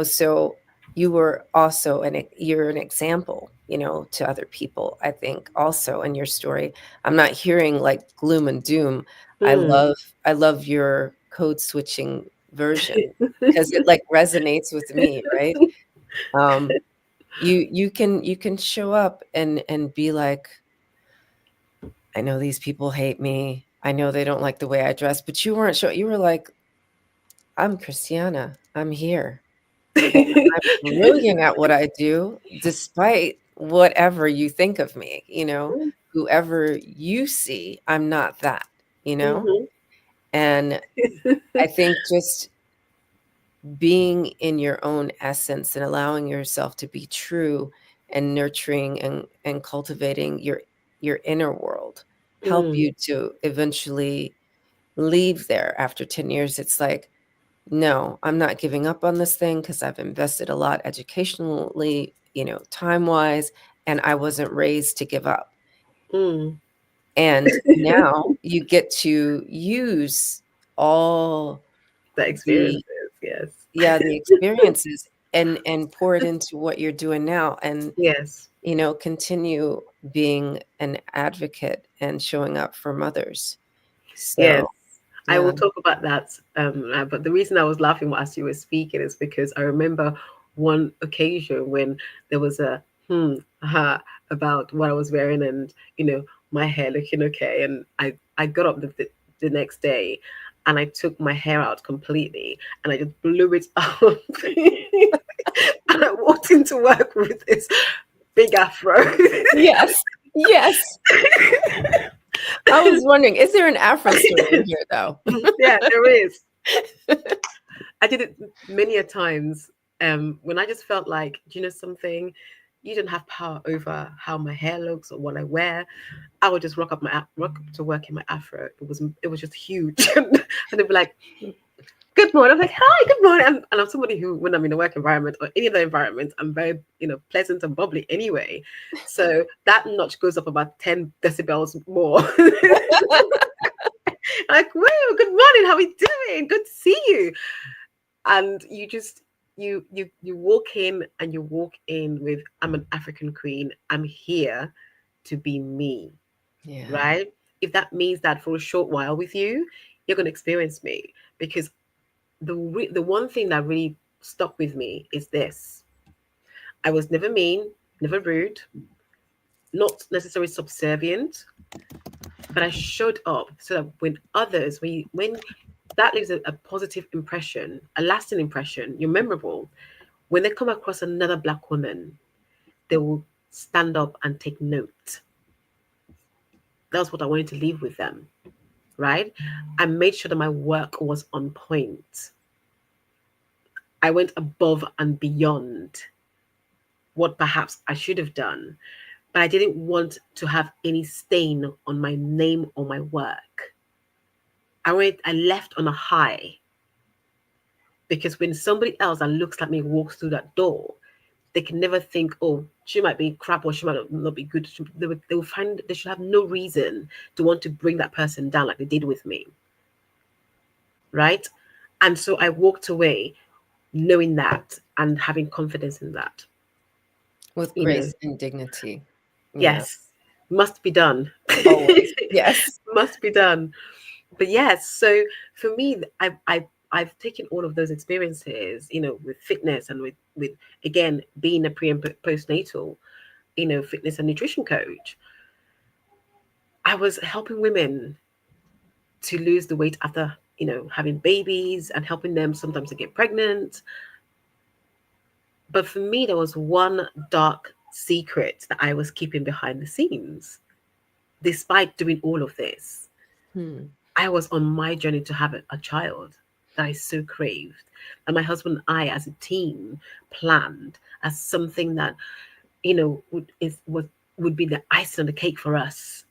so you were also you're an example, to other people, I think, also in your story. I'm not hearing like gloom and doom. I Mm. love your code switching version because it like resonates with me, right? Um you can show up and be like, I know these people hate me. I know they don't like the way I dress, but you weren't sure. You were like, I'm Christiana. I'm here. And I'm brilliant at what I do, despite whatever you think of me, whoever you see, I'm not that, you know? Mhm. And I think just being in your own essence and allowing yourself to be true and nurturing and cultivating your inner world help Mm, you to eventually leave there after 10 years. It's like, no, I'm not giving up on this thing because I've invested a lot educationally, time-wise, and I wasn't raised to give up. mm. And now you get to use all The the experiences, yes. the experiences and pour it into what you're doing now and, Yes. continue being an advocate and showing up for mothers. Yes. So, I yeah. will talk about that. But the reason I was laughing as you were speaking is because I remember one occasion when there was a aha about what I was wearing and my hair looking okay, and I got up the next day and I took my hair out completely and I just blew it up and I walked into work with this big afro. Yes. Yes. I was wondering, is there an Afro story in here, though? Yeah, there is. I did it many a times when I just felt like, do you know something? You don't have power over how my hair looks or what I wear. I would just rock up to work in my afro. It was just huge, and they'd be like, "Good morning." I'm like, "Hi, good morning." And I'm somebody who, when I'm in a work environment or any other environment, I'm very pleasant and bubbly anyway. So that notch goes up about 10 decibels more. Like, whoa, good morning. How are we doing? Good to see you. And you just you walk in and you walk in with, I'm an African queen, I'm here to be me, Yeah. right? If that means that for a short while with you, you're going to experience me, because the one thing that really stuck with me is this: I was never mean, never rude, not necessarily subservient, but I showed up so that when others, when that leaves a positive impression, a lasting impression, you're memorable. When they come across another black woman, they will stand up and take note. That's what I wanted to leave with them, right? I made sure that my work was on point. I went above and beyond what perhaps I should have done, but I didn't want to have any stain on my name or my work. I left on a high, because when somebody else that looks like me walks through that door, they can never think, oh, she might be crap or she might not be good. They will find they should have no reason to want to bring that person down like they did with me, right? And so I walked away knowing that and having confidence in that. With You know, grace and dignity. Yeah. yes, must be done. Always. Yes. Must be done. But yes, so for me, I've taken all of those experiences, with fitness and with again being a pre and postnatal, fitness and nutrition coach. I was helping women to lose the weight after, having babies and helping them sometimes to get pregnant. But for me, there was one dark secret that I was keeping behind the scenes. Despite doing all of this, Hmm. I was on my journey to have a child that I so craved. And my husband and I, as a team, planned as something that, would be the icing on the cake for us.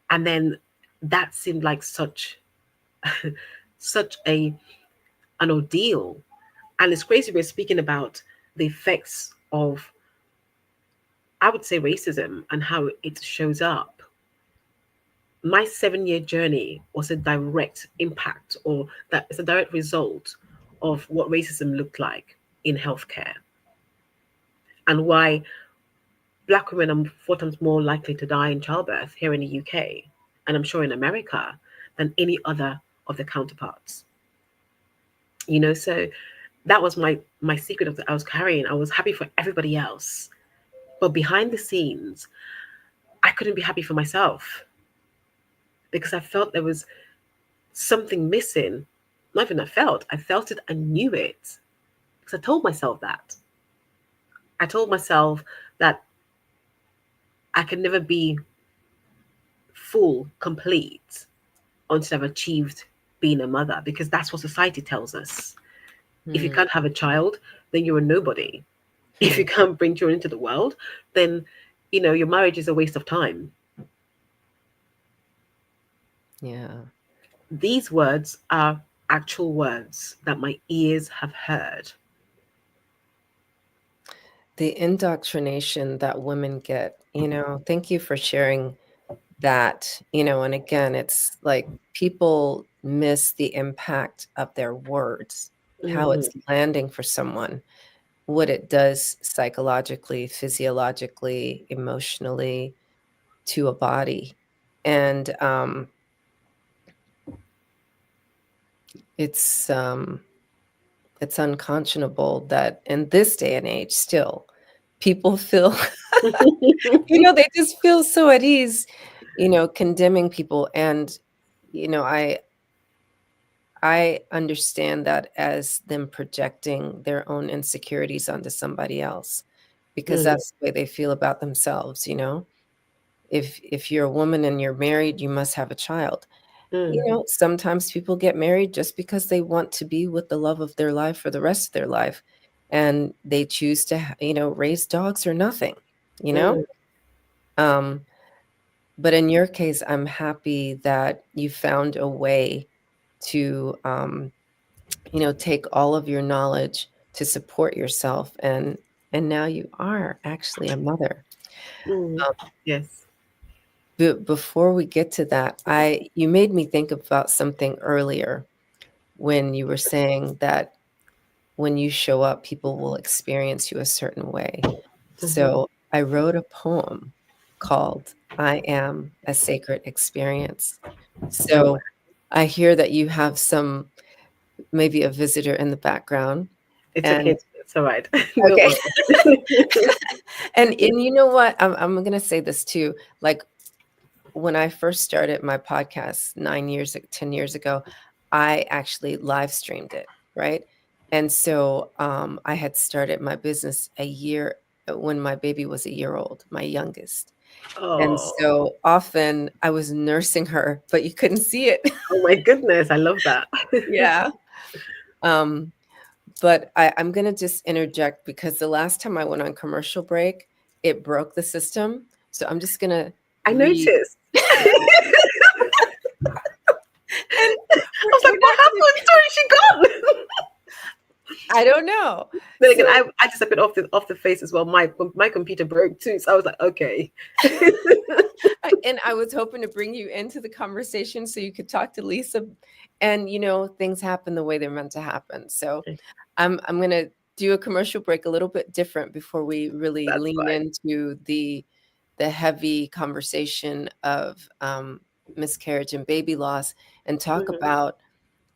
And then that seemed like such an ordeal. And it's crazy we're speaking about the effects of, I would say, racism and how it shows up. My 7-year journey was a direct impact, or that is a direct result of what racism looked like in healthcare, and why Black women are 4 times more likely to die in childbirth here in the UK, and I'm sure in America, than any other of their counterparts. So that was my secret of that I was carrying. I was happy for everybody else, but behind the scenes, I couldn't be happy for myself because I felt there was something missing. Not even I felt it, I knew it. Because I told myself that. I told myself that I could never be full, complete until I've achieved being a mother, because that's what society tells us. If you Hmm. can't have a child, then you're a nobody. If Hmm. you can't bring children into the world, then your marriage is a waste of time. Yeah. These words are actual words that my ears have heard. The indoctrination that women get, thank you for sharing that, and again, it's like people miss the impact of their words, how it's Mm, landing for someone, what it does psychologically, physiologically, emotionally to a body. And it's it's unconscionable that in this day and age still people feel they just feel so at ease, condemning people. And I understand that as them projecting their own insecurities onto somebody else, because mm, that's the way they feel about themselves. If you're a woman and you're married, you must have a child. mm, Sometimes people get married just because they want to be with the love of their life for the rest of their life, and they choose to, raise dogs or nothing, you know? mm, Um, but in your case, I'm happy that you found a way to, take all of your knowledge to support yourself, and now you are actually a mother. mm. Um, Yes. before we get to that, you made me think about something earlier when you were saying that when you show up, people will experience you a certain way. Mhm. So I wrote a poem called I Am a Sacred Experience. Oh, wow. So I hear that you have maybe a visitor in the background. It's okay. And It's all right. Don't okay. worry. And you know what? I'm gonna say this too. Like when I first started my podcast 10 years ago, I actually live streamed it, right? And so I had started my business a year when my baby was a year old, my youngest. And Oh, so often I was nursing her, but you couldn't see it. oh my goodness. I love that. Yeah. Um, but I'm going to just interject because the last time I went on commercial break, it broke the system. So I'm just going to I read. noticed. And I was like, we're what not going to, happened? Where is she gone? I don't know. Then again, So, I just a bit off the face as well. My computer broke too, so I was like, okay. and I was hoping to bring you into the conversation so you could talk to Lisa. And, things happen the way they're meant to happen. So I'm going to do a commercial break a little bit different before we really That's lean fine. into the heavy conversation of miscarriage and baby loss, and talk Mhm. about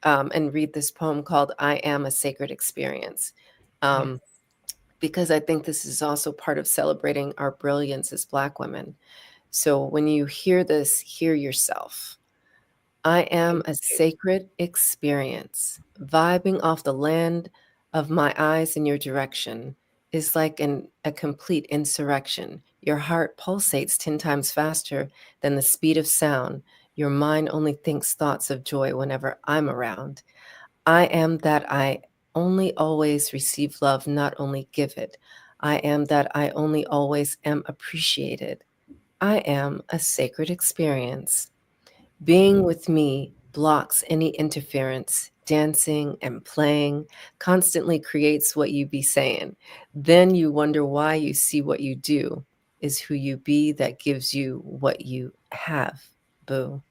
and read this poem called I Am a Sacred Experience. Yes. Um, because I think this is also part of celebrating our brilliance as Black women. So when you hear this, hear yourself. I am a sacred experience. Vibing off the land of my eyes in your direction is like a complete insurrection. Your heart pulsates 10 times faster than the speed of sound. Your mind only thinks thoughts of joy whenever I'm around. I am that I only always receive love, not only give it. I am that I only always am appreciated. I am a sacred experience. Being with me blocks any interference. Dancing and playing constantly creates what you be saying. Then you wonder why you see what you do is who you be that gives you what you have. Boo.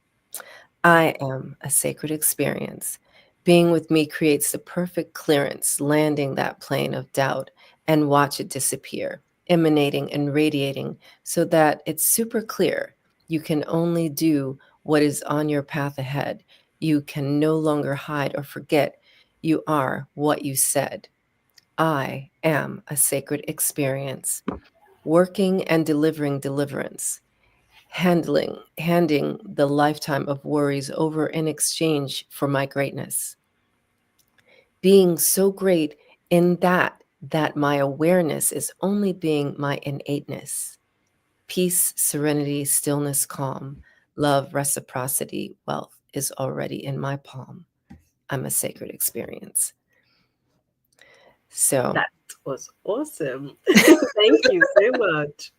I am a sacred experience. Being with me creates the perfect clearance, landing that plane of doubt and watch it disappear, emanating and radiating so that it's super clear. You can only do what is on your path ahead. You can no longer hide or forget. You are what you said. I am a sacred experience, working and delivering deliverance, handing the lifetime of worries over in exchange for my greatness. Being so great in that my awareness is only being my innateness. Peace, serenity, stillness, calm, love, reciprocity, wealth is already in my palm. I'm a sacred experience. So That was awesome. Thank you so much.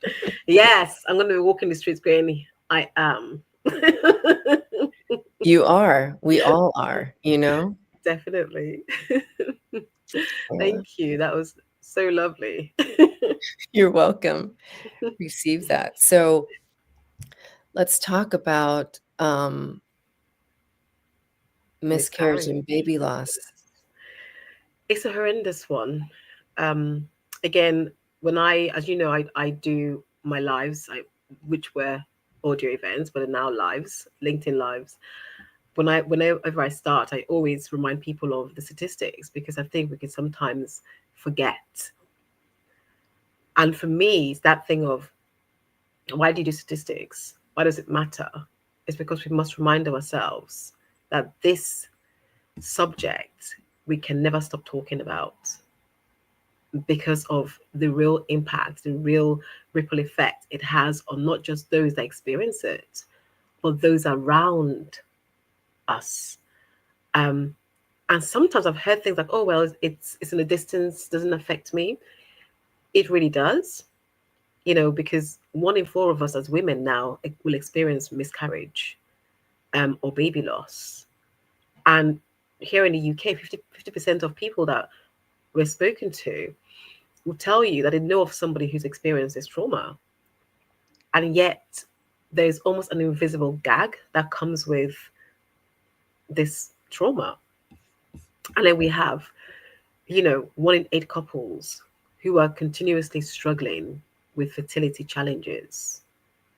Yes, I'm going to be walking the streets going, I am. you are, we all are, you know? Definitely. Yeah. Thank you. That was so lovely. You're welcome. Receive that. So let's talk about miscarriage Miscarriage. and baby loss. It's a horrendous one. Um, Again, when as you know, I do my lives, which were audio events, but are now lives, LinkedIn lives. Whenever I start, I always remind people of the statistics because I think we can sometimes forget. And for me, it's that thing of why do you do statistics? Why does it matter? It's because we must remind ourselves that this subject we can never stop talking about because of the real impact, the real ripple effect it has on not just those that experience it, but those around us. Um, and sometimes I've heard things like, "Oh well, it's in a distance, doesn't affect me." It really does, because 1 in 4 of us as women now will experience miscarriage, or baby loss. And here in the UK, 50% of people that we're spoken to will tell you that they know of somebody who's experienced this trauma. And yet there's almost an invisible gag that comes with this trauma. And then we have, 1 in 8 couples who are continuously struggling with fertility challenges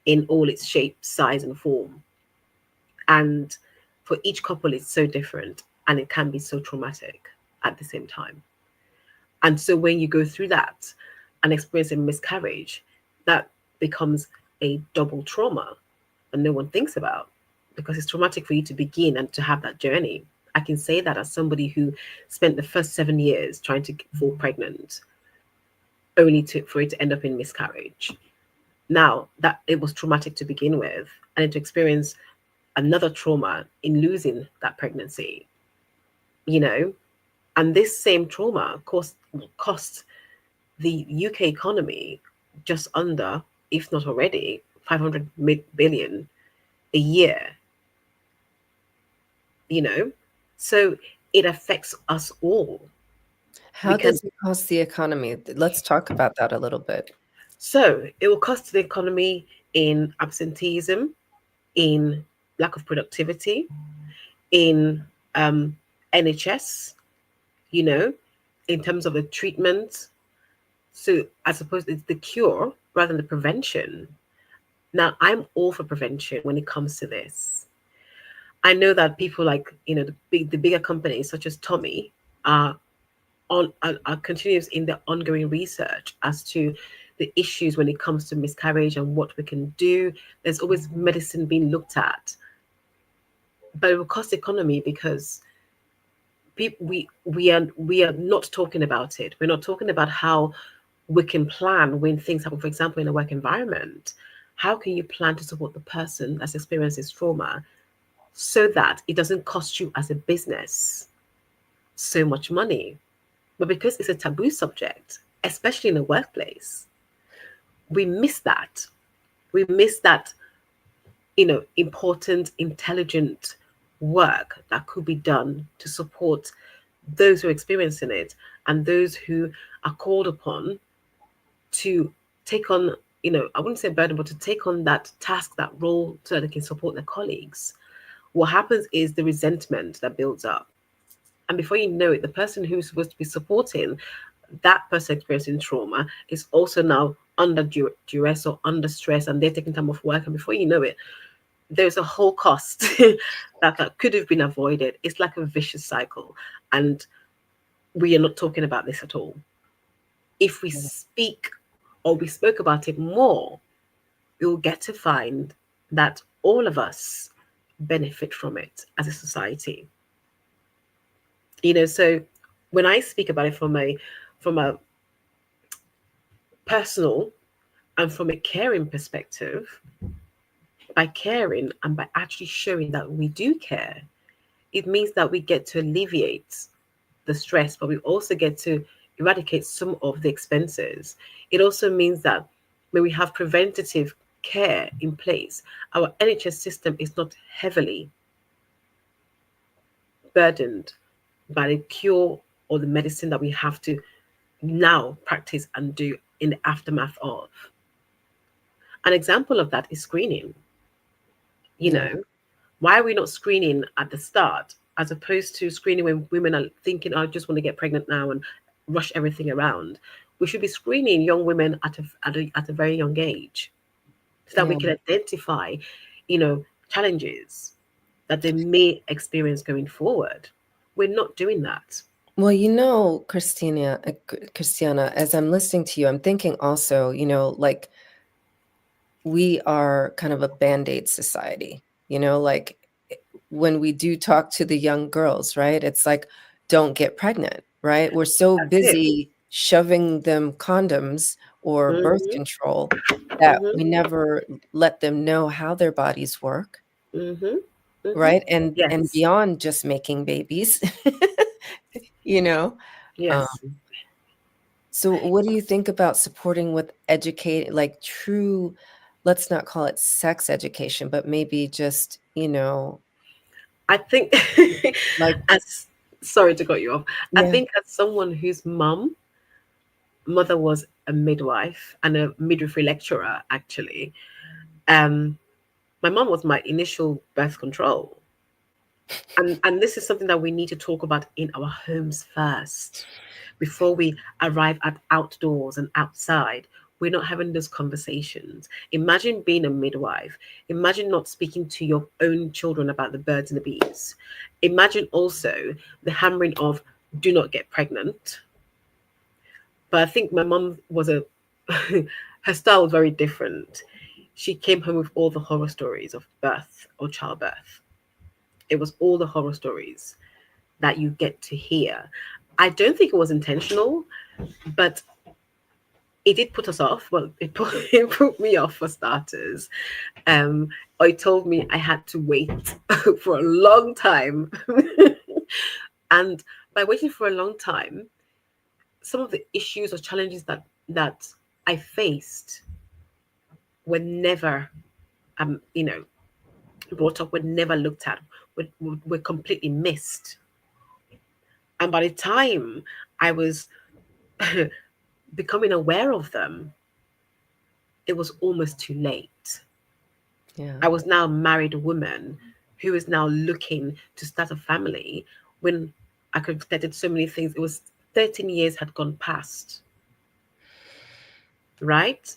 in all its shape, size, and form. And for each couple, it's so different and it can be so traumatic at the same time. And so when you go through that and experience a miscarriage, that becomes a double trauma that no one thinks about because it's traumatic for you to begin and to have that journey. I can say that as somebody who spent the first 7 years trying to fall pregnant, only for it to end up in miscarriage. Now that it was traumatic to begin with, and to experience another trauma in losing that pregnancy, you know, and this same trauma cost the UK economy just under, if not already, 500 billion a year, you know? So it affects us all. We How can, does it cost the economy? Let's talk about that a little bit. so it will cost the economy in absenteeism, in lack of productivity, in NHS, you know, in terms of the treatment. So I suppose it's the cure rather than the prevention. Now, I'm all for prevention when it comes to this. I know that people like, the bigger companies such as Tommy are are continuous in their ongoing research as to the issues when it comes to miscarriage and what we can do. There's always medicine being looked at but it will cost economy because we are not talking about it. We're not talking about how we can plan when things happen. For example, in a work environment, how can you plan to support the person that's experienced this trauma so that it doesn't cost you as a business so much money? But because it's a taboo subject, especially in a workplace, we miss that. We miss that, important, intelligent work that could be done to support those who are experiencing it and those who are called upon to take on, I wouldn't say burden, but to take on that task, that role, so that they can support their colleagues. What happens is the resentment that builds up. And before you know it, the person who's supposed to be supporting that person experiencing trauma is also now under duress or under stress, and they're taking time off work. And before you know it, there's a whole cost that could have been avoided. It's like a vicious cycle. And we are not talking about this at all. If we speak or we spoke about it more, we'll get to find that all of us benefit from it as a society. So when I speak about it from a personal and from a caring perspective, by caring and by actually showing that we do care, it means that we get to alleviate the stress, but we also get to eradicate some of the expenses. It also means that when we have preventative care in place, our NHS system is not heavily burdened by the cure or the medicine that we have to now practice and do in the aftermath of. An example of that is screening. You Yeah. know, why are we not screening at the start as opposed to screening when women are thinking, "Oh, I just want to get pregnant now," and rush everything around? We should be screening young women at a very young age so that we Yeah. can identify, challenges that they may experience going forward. We're not doing that. Well, Christiana, as I'm listening to you, I'm thinking also, like we are kind of a band-aid society, like when we do talk to the young girls, right? It's like, don't get pregnant, right? We're so That's it. busy shoving them condoms or birth Mm-hmm. control that we Mm-hmm. never let them know how their bodies work, Mm-hmm. Mm-hmm. right? And Yes. beyond just making babies, you know. Um, Yes. so what do you think about supporting with educate, like true, let's not call it sex education, but maybe just, I think like, as sorry to cut you off. I yeah. think as someone whose mother was a midwife and a midwifery lecturer, actually, um, my mom was my initial birth control. And this is something that we need to talk about in our homes first before we arrive at outdoors and outside. We're not having those conversations. Imagine being a midwife. Imagine not speaking to your own children about the birds and the bees. Imagine also the hammering of do not get pregnant. But I think my mom was her style was very different. She came home with all the horror stories of birth or childbirth. It was all the horror stories that you get to hear. I don't think it was intentional, but it did put us off. Well, it put me off for starters. Um, it told me I had to wait for a long time. And by waiting for a long time, some of the issues or challenges that I faced were never, um, you know, brought up, were never looked at, were completely missed. And by the time I was becoming aware of them, it was almost too late. Yeah. I was now a married woman who is now looking to start a family when I could have started so many things. It was 13 years had gone past, right?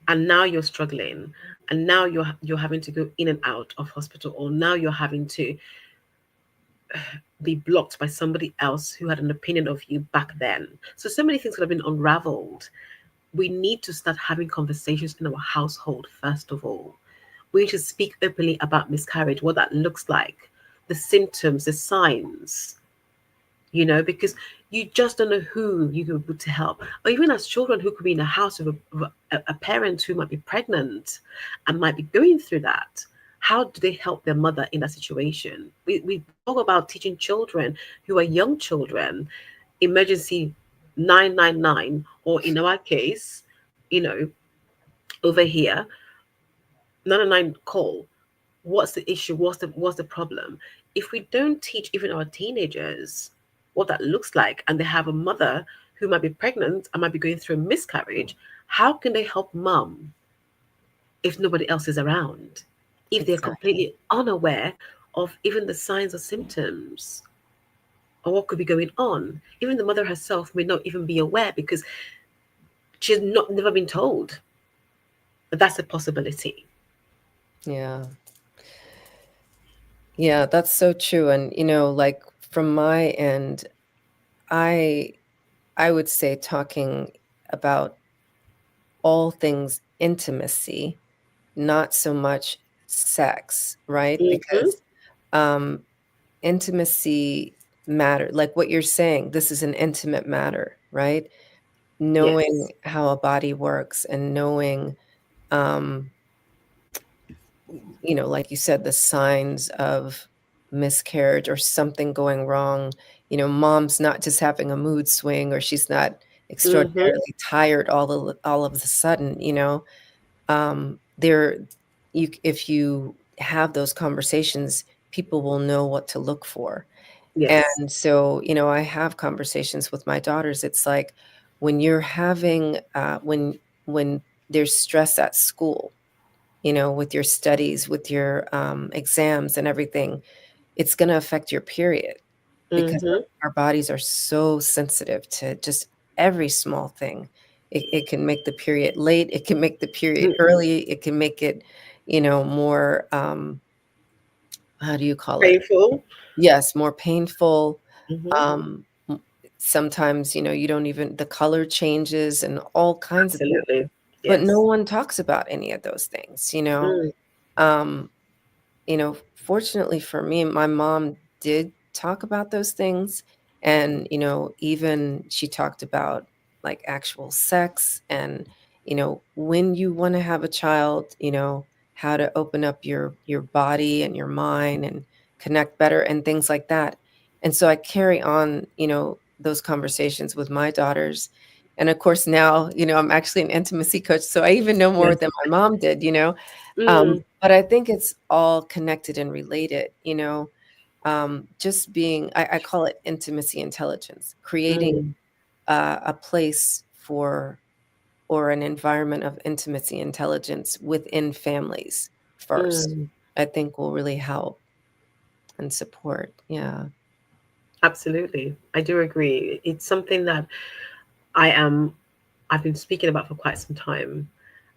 And now you're struggling. And now you're having to go in and out of hospital, or now you're having to be blocked by somebody else who had an opinion of you back then. So many things could have been unraveled. We need to start having conversations in our household, first of all. We need to speak openly about miscarriage, what that looks like, the symptoms, the signs, because you just don't know who you could put to help. Or even as children who could be in a house with a parent who might be pregnant and might be going through that. How do they help their mother in that situation? We talk about teaching children who are young children emergency 999, or in our case, you know, over here, 999 call. What's the issue? What's the problem? If we don't teach even our teenagers what that looks like, and they have a mother who might be pregnant and might be going through a miscarriage, how can they help mom if nobody else is around? If they're Exactly. completely unaware of even the signs or symptoms or what could be going on, even the mother herself may not even be aware because she's not never been told that that's a possibility. Yeah. Yeah, that's so true. And, like from my end, I I would say talking about all things intimacy, not so much sex, right? Mm-hmm. Because um intimacy matter, like what you're saying, this is an intimate matter, right? Knowing Yes. how a body works and knowing um like you said, the signs of miscarriage or something going wrong. Mom's not just having a mood swing, or she's not Mm-hmm. extraordinarily tired all of the sudden. There, if you have those conversations, people will know what to look for. Yes. And so, I have conversations with my daughters. It's like when you're having when there's stress at school, with your studies, with your exams and everything, it's going to affect your period because Mm-hmm. our bodies are so sensitive to just every small thing. It can make the period late. It can make the period early. It can make it, more, how do you call it? Painful. Yes, more painful. Mm-hmm. M Sometimes, you don't even the color changes and all kinds of things, Absolutely. but no Yes. one talks about any of those things. Mm. Um, Fortunately for me, my mom did talk about those things. And, even she talked about like actual sex and, when you want to have a child, how to open up your body and your mind and connect better and things like that. And so I carry on, those conversations with my daughters. And of course now, I'm actually an intimacy coach. So I even know more Yes. than my mom did. Mm. But I think it's all connected and related. Just being, I call it intimacy intelligence, creating Mm. a place for or an environment of intimacy intelligence within families first, Mm. I think will really help and support. Yeah. Absolutely. I do agree. It's something that I am I've been speaking about for quite some time,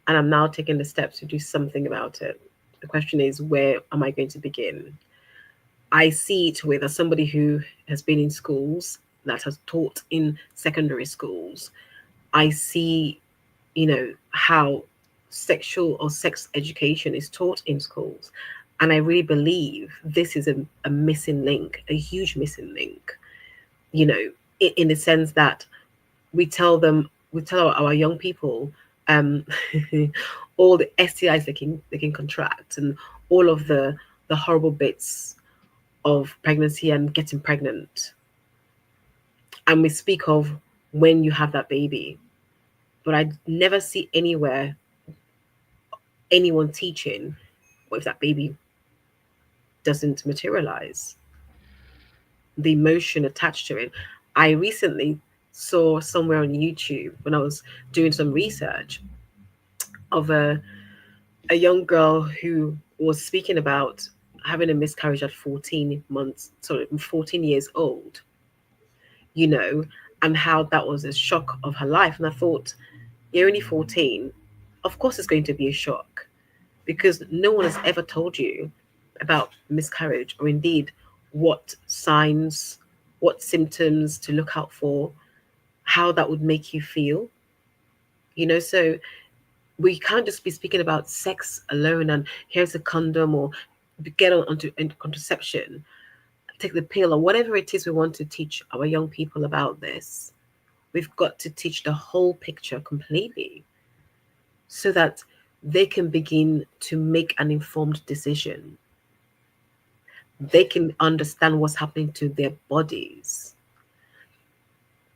and I'm now taking the steps to do something about it. The question is, where am I going to begin? I see it with as somebody who has been in schools, that has taught in secondary schools. I see, how sexual or sex education is taught in schools. And I really believe this is a missing link, a huge missing link, you know, in the sense that we tell our young people um, all the STIs they can contract, and all of the horrible bits of pregnancy and getting pregnant. And we speak of when you have that baby, but I never see anywhere anyone teaching what if that baby doesn't materialize, the emotion attached to it. I recently saw somewhere on YouTube when I was doing some research of a young girl who was speaking about having a miscarriage at 14 months, sorry, 14 years old, you know, and how that was a shock of her life. And I thought, you're only 14. Of course, it's going to be a shock because no one has ever told you about miscarriage, or indeed what signs, what symptoms to look out for, how that would make you feel. So we can't just be speaking about sex alone and here's a condom or get onto contraception. take the pill, or whatever it is we want to teach our young people about this. We've got to teach the whole picture completely so that they can begin to make an informed decision. They can understand what's happening to their bodies.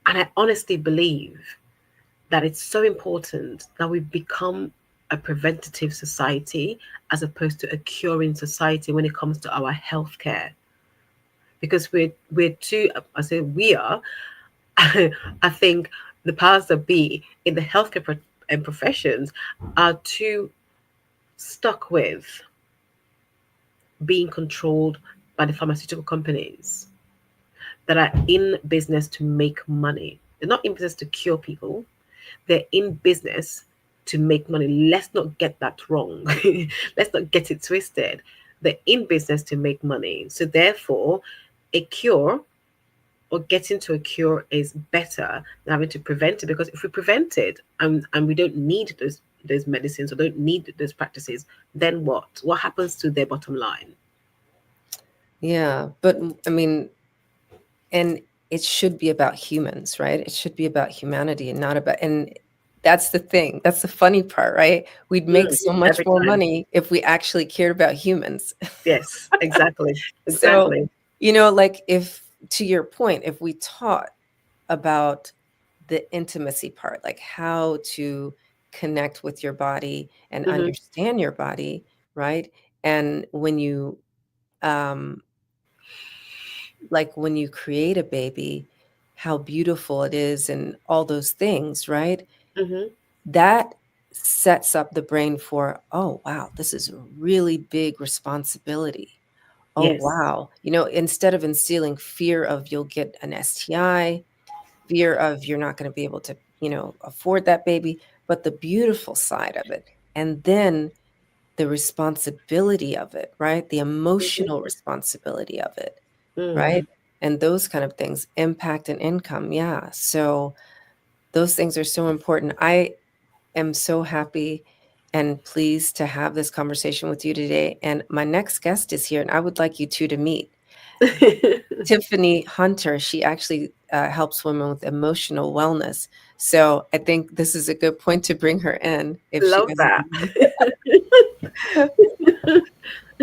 And I honestly believe that it's so important that we become a preventative society as opposed to a curing society when it comes to our healthcare. Because we're too, I say we are, I think the powers that be in the healthcare and professions are too stuck with being controlled by the pharmaceutical companies that are in business to make money. They're not in business to cure people. They're in business to make money. Let's not get that wrong. Let's not get it twisted. They're in business to make money. So therefore, a cure or getting to a cure is better than having to prevent it, because if we prevent it and we don't need those medicines or don't need those practices, then what happens to their bottom line? Yeah, but I mean, and it should be about humans, right? It should be about humanity and not about, and that's the thing. That's the funny part, right? We'd make so much Every more time. money if we actually cared about humans. Yes, exactly. So, Exactly. like, if, to your point, if we taught about the intimacy part, like how to connect with your body and Hmm. understand your body, right? And when you um like when you create a baby, how beautiful it is and all those things, right? Hmm. That sets up the brain for, oh, wow, this is a really big responsibility. Oh, Yes. wow. Instead of instilling fear of you'll get an STI, fear of you're not going to be able to, afford that baby, but the beautiful side of it. And then the responsibility of it, right? The Hmm. emotional responsibility of it, Mm. right? And those kind of things, impact and income. Yeah. So those things are so important. I am so happy and pleased to have this conversation with you today. And my next guest is here, and I would like you two to meet. Tiffany Hunter. She actually helps women with emotional wellness. So I think this is a good point to bring her in if she Love doesn't that. mind.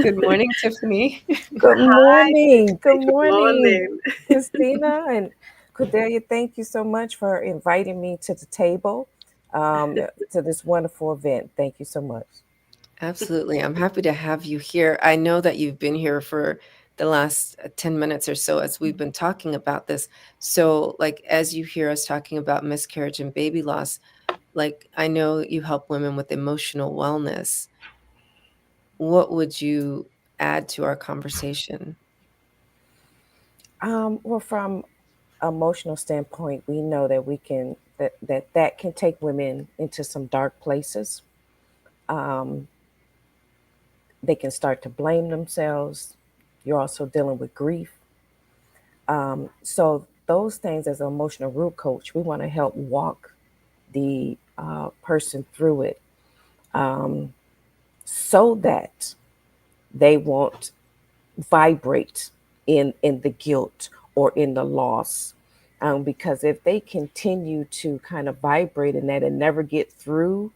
Good morning, Tiffany. Good Hi. morning. Good Good morning, morning. Christina and Cordelia. Thank you so much for inviting me to the table, to this wonderful event. Thank you so much. Absolutely. I'm happy to have you here. I know that you've been here for the last 10 minutes or so as we've been talking about this. So, like, as you hear us talking about miscarriage and baby loss, like, I know you help women with emotional wellness. What would you add to our conversation? Well, from emotional standpoint, we know that that can take women into some dark places. Um, they can start to blame themselves. You're also dealing with grief. So those things, as an emotional root coach, we want to help walk the person through it, um, so that they won't vibrate in the guilt or in the loss. Because if they continue to kind of vibrate in that and never get through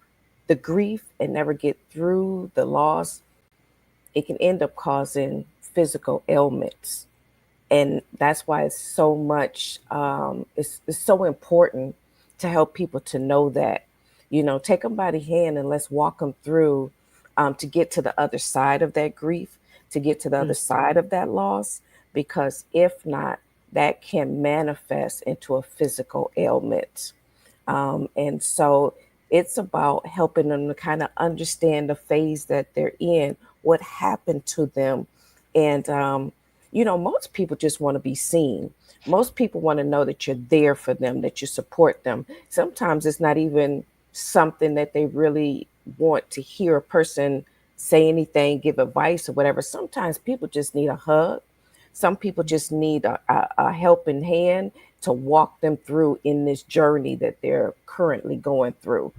the grief and never get through the loss, it can end up causing physical ailments. And that's why it's so much, it's so important to help people to know that, take them by the hand and let's walk them through, to get to the other side of that grief, to get to the other side of that loss. Because if not, that can manifest into a physical ailment. And so it's about helping them to kind of understand the phase that they're in, what happened to them. And, most people just want to be seen. Most people want to know that you're there for them, that you support them. Sometimes it's not even something that they really want to hear a person say anything, give advice or whatever. Sometimes people just need a hug. Some people just need a helping hand to walk them through in this journey that they're currently going through.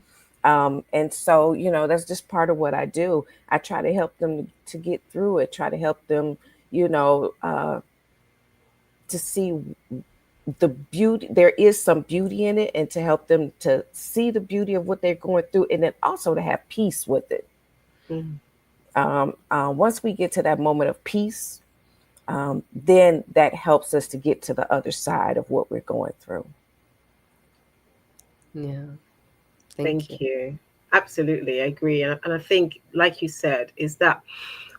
And so, that's just part of what I do. I try to help them to get through it, try to help them, you know, uh, to see the beauty. There is some beauty in it, and to help them to see the beauty of what they're going through, and then also to have peace with it. Mm. Once we get to that moment of peace, then that helps us to get to the other side of what we're going through. Yeah. Thank you. Absolutely, I agree. And I think, like you said, is that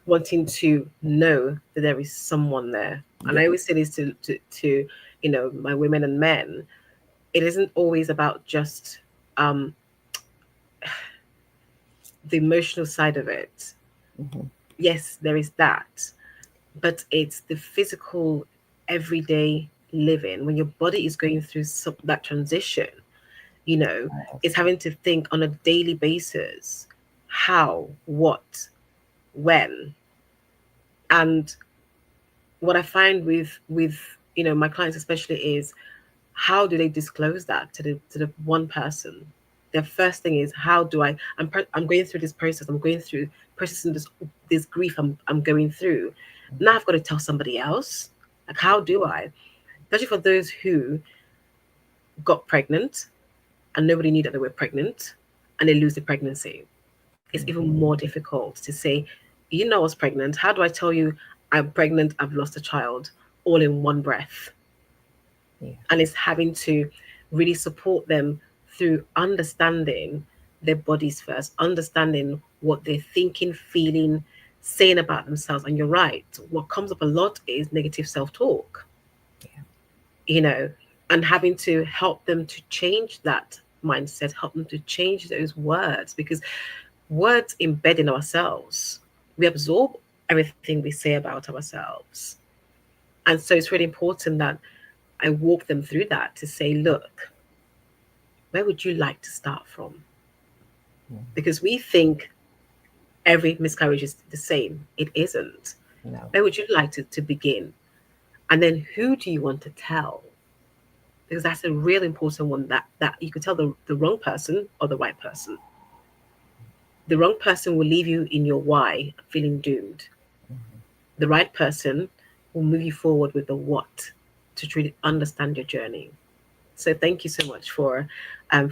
wanting to know that there is someone there. And I always say this to my women and men. It isn't always about just um, the emotional side of it. Mm-hmm. Yes, there is that, but it's the physical, everyday living when your body is going through that transition. It's having to think on a daily basis how, what, when. And what I find with my clients especially is, how do they disclose that to the one person? Their first thing is, how do I'm going through this process, I'm going through processing this grief I'm going through. Now I've got to tell somebody else. Like, how do I? Especially for those who got pregnant and nobody knew that they were pregnant, and they lose the pregnancy. It's even more difficult to say, I was pregnant. How do I tell you I'm pregnant, I've lost a child, all in one breath? Yeah. And it's having to really support them through understanding their bodies first, understanding what they're thinking, feeling, saying about themselves. And you're right, what comes up a lot is negative self-talk. Yeah. And having to help them to change that mindset, help them to change those words, because words embed in ourselves. We absorb everything we say about ourselves. And so it's really important that I walk them through that to say, look, where would you like to start from? Because we think every miscarriage is the same. It isn't. No. Where would you like to begin? And then who do you want to tell? Because that's a real important one, that you could tell the wrong person or the right person. The wrong person will leave you in your why feeling doomed. The right person will move you forward with the what, to truly understand your journey. So thank you so much for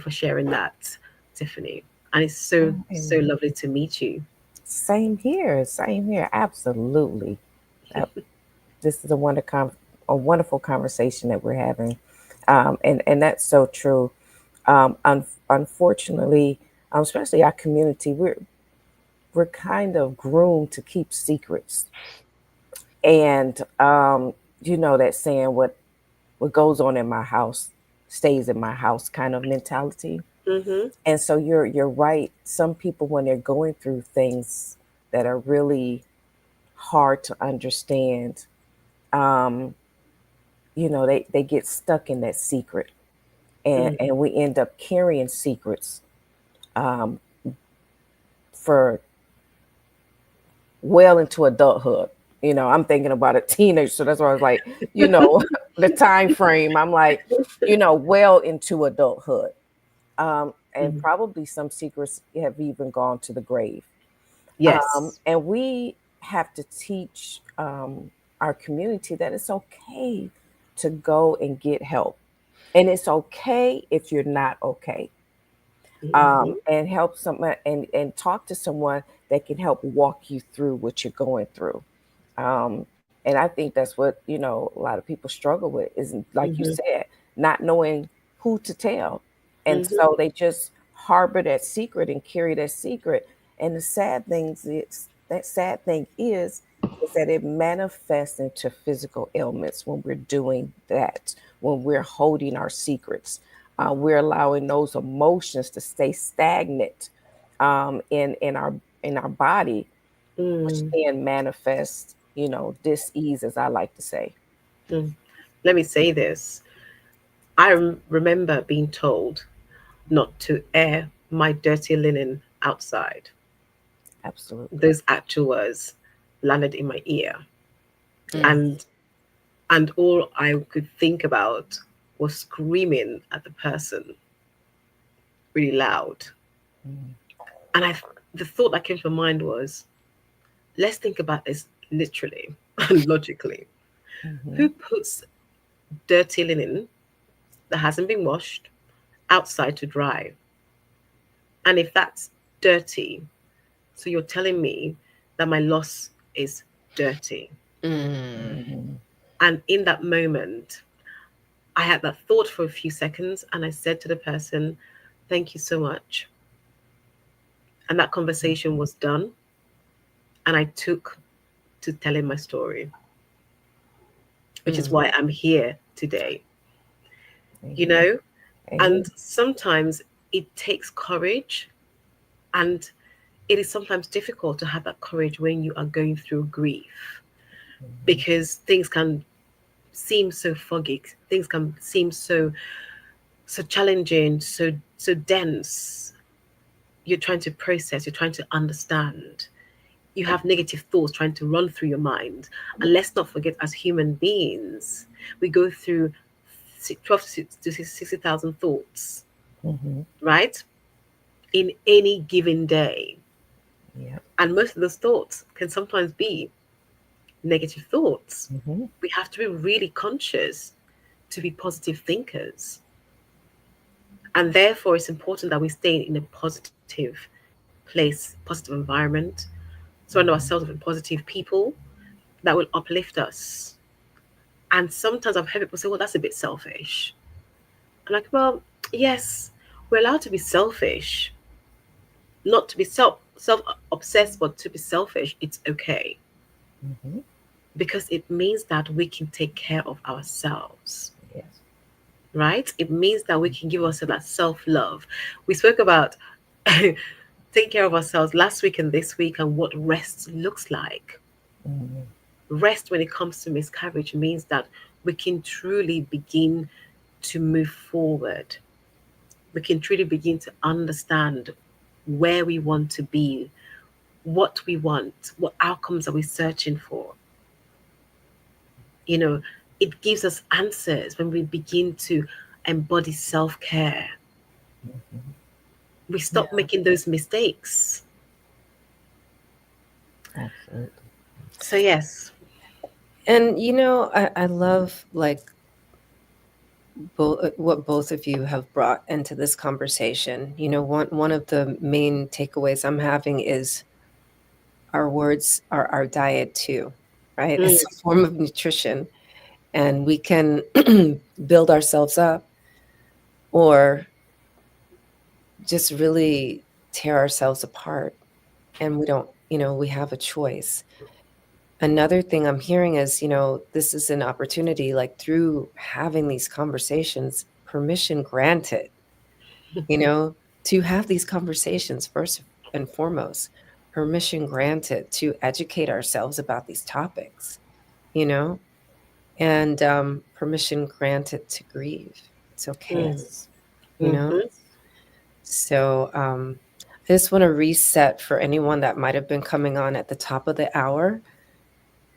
sharing that, Tiffany. And it's so lovely to meet you. Same here. Same here. Absolutely. This is a wonderful conversation that we're having, and that's so true. Unfortunately, especially our community, we're kind of groomed to keep secrets, and that saying, what goes on in my house stays in my house kind of mentality. Mm-hmm. And so you're right. Some people, when they're going through things that are really hard to understand, they get stuck in that secret, and we end up carrying secrets for well into adulthood. I'm thinking about a teenager, so that's why I was like, the time frame. I'm like, well into adulthood, and probably some secrets have even gone to the grave. Yes. And we have to teach our community that it's okay to go and get help, and it's okay if you're not okay. And help someone and talk to someone that can help walk you through what you're going through. And I think that's what, a lot of people struggle with, is, like you said, not knowing who to tell. And so they just harbor that secret and carry that secret. And the sad thing is that it manifests into physical ailments when we're doing that, when we're holding our secrets. We're allowing those emotions to stay stagnant in our body, which then manifest, dis-ease, as I like to say. Let me say this. I remember being told not to air my dirty linen outside. Absolutely. Those actual words landed in my ear. Yes. And all I could think about was screaming at the person really loud. And the thought that came to my mind was, let's think about this literally and logically. Who puts dirty linen that hasn't been washed outside to dry. And if that's dirty, so you're telling me that my loss is dirty. Mm. And in that moment, I had that thought for a few seconds and I said to the person, thank you so much. And that conversation was done. And I took to telling my story, which is why I'm here today. You know, and sometimes it takes courage, and it is sometimes difficult to have that courage when you are going through grief, because things can seem so foggy, things can seem so challenging, so dense. You're trying to process, you're trying to understand, you have negative thoughts trying to run through your mind. And let's not forget, as human beings, we go through 12 to 60,000 thoughts, right? In any given day. Yeah. And most of those thoughts can sometimes be negative thoughts. We have to be really conscious to be positive thinkers. And therefore, it's important that we stay in a positive place, positive environment, surround ourselves with positive people that will uplift us. And sometimes I've heard people say, well, that's a bit selfish. I'm like, well, yes, we're allowed to be selfish, not to be self obsessed, but to be selfish. It's okay, because it means that we can take care of ourselves. Yes. Right? It means that we can give ourselves that self love. We spoke about taking care of ourselves last week and this week, and what rest looks like. Rest, when it comes to miscarriage, means that we can truly begin to move forward. We can truly begin to understand where we want to be, what we want, what outcomes are we searching for. You know, it gives us answers when we begin to embody self care. We stop making those mistakes. Absolutely. So, yes. And I love like what both of you have brought into this conversation. One of the main takeaways I'm having is our words are our diet too, right? Mm, It's a form of nutrition, and we can build ourselves up or just really tear ourselves apart. And we don't, we have a choice. Another thing I'm hearing is, this is an opportunity, like through having these conversations, permission granted, to have these conversations first and foremost, permission granted to educate ourselves about these topics, you know, and permission granted to grieve. It's okay, mm, you know. mhm. So I just want to reset for anyone that might have been coming on at the top of the hour.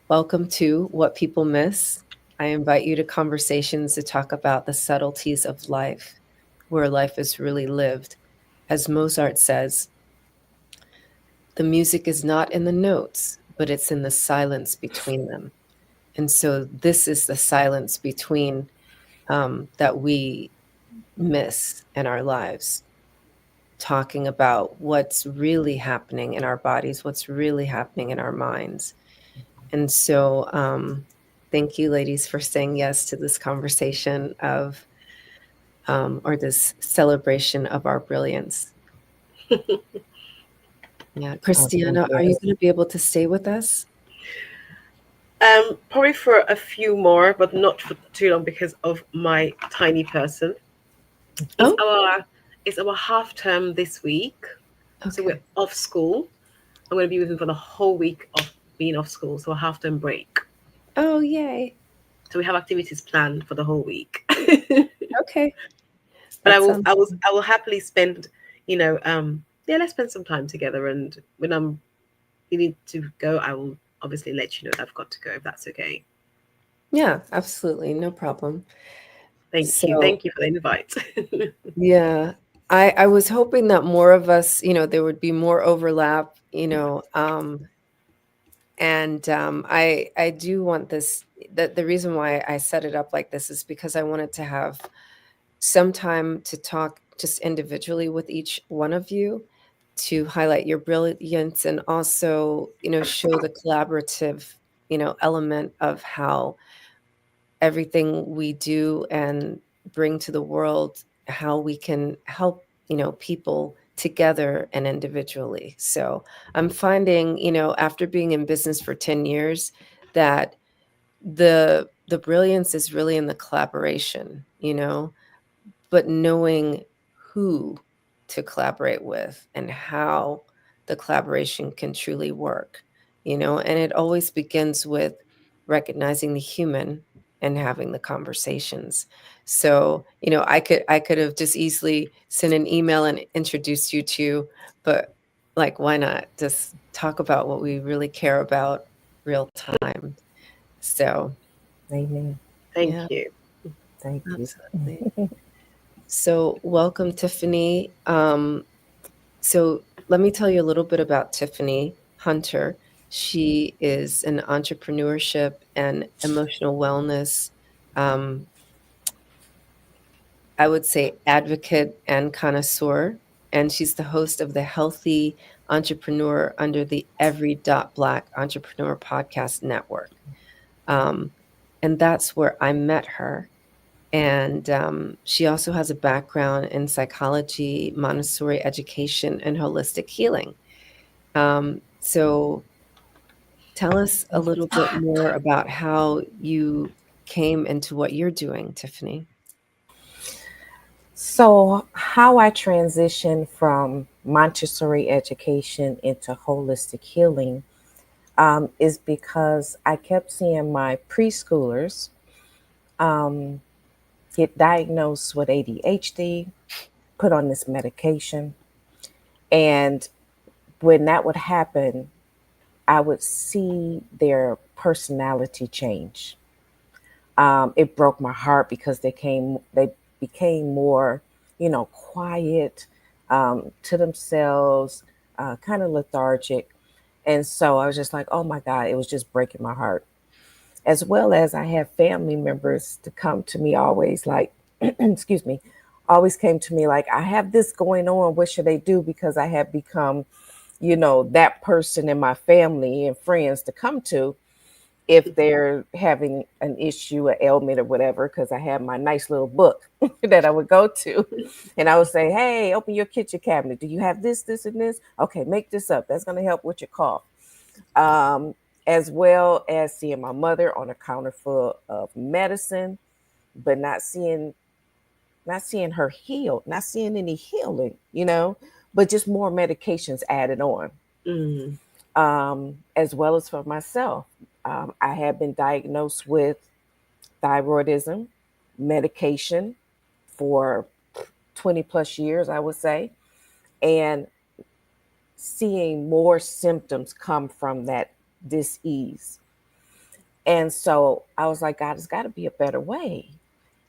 Welcome to What People Miss. I invite you to conversations to talk about the subtleties of life, where life is really lived. As Mozart says, the music is not in the notes, but it's in the silence between them. And so this is the silence between that we miss in our lives, talking about what's really happening in our bodies, what's really happening in our minds. And so thank you, ladies, for saying yes to this conversation of, or this celebration of our brilliance. Yeah. Christiana, are you going to be able to stay with us? Probably for a few more, but not for too long because of my tiny person. It's Oh, our half term this week, so okay. we're off school. I'm going to be with him for the whole week of being off school, so a half term break. Oh, yay. So we have activities planned for the whole week. Okay. But That sounds I will happily spend, yeah, let's spend some time together. And when I'm needing to go, I will obviously let you know that I've got to go, if that's okay. Yeah, absolutely. No problem. Thank you. So, Thank you for the invite. yeah, I was hoping that more of us, there would be more overlap, and I do want this, the reason why I set it up like this is because I wanted to have some time to talk just individually with each one of you to highlight your brilliance and also, show the collaborative, element of how everything we do and bring to the world, how we can help, people together and individually. So I'm finding, after being in business for 10 years, that the brilliance is really in the collaboration, but knowing who to collaborate with and how the collaboration can truly work, and it always begins with recognizing the human and having the conversations. So, I could have just easily sent an email and introduced you to, but like, why not just talk about what we really care about real time? So, Amen. Thank yeah, you. Thank you. absolutely. So, welcome, Tiffany. So, let me tell you a little bit about Tiffany Hunter. She is an entrepreneurship and emotional wellness, um, I would say, advocate and connoisseur. And she's the host of the Healthy Entrepreneur under the Every Dot Black Entrepreneur Podcast Network. Um, and that's where I met her. And she also has a background in psychology, Montessori education, and holistic healing. So tell us a little bit more about how you came into what you're doing, Tiffany. So, how I transitioned from Montessori education into holistic healing is because I kept seeing my preschoolers um, get diagnosed with ADHD, put on this medication. And when that would happen, I would see their personality change. It broke my heart because they became more, quiet, to themselves, kind of lethargic. And so I was just like, oh my God, it was just breaking my heart. As well as I have family members to come to me always like, excuse me, always came to me like, I have this going on. What should they do? Because I have become, that person in my family and friends to come to if they're having an issue, an ailment, or whatever, because I have my nice little book that I would go to. And I would say, hey, open your kitchen cabinet. Do you have this, this, and this? Okay, make this up. That's going to help with your cough. Um, as well as seeing my mother on a counter full of medicine, but not seeing her healed, not seeing any healing, but just more medications added on. Mm. As well as for myself. I have been diagnosed with thyroidism, medication for 20 plus years, I would say, and seeing more symptoms come from that dis-ease. And so I was like, God, it's got to be a better way.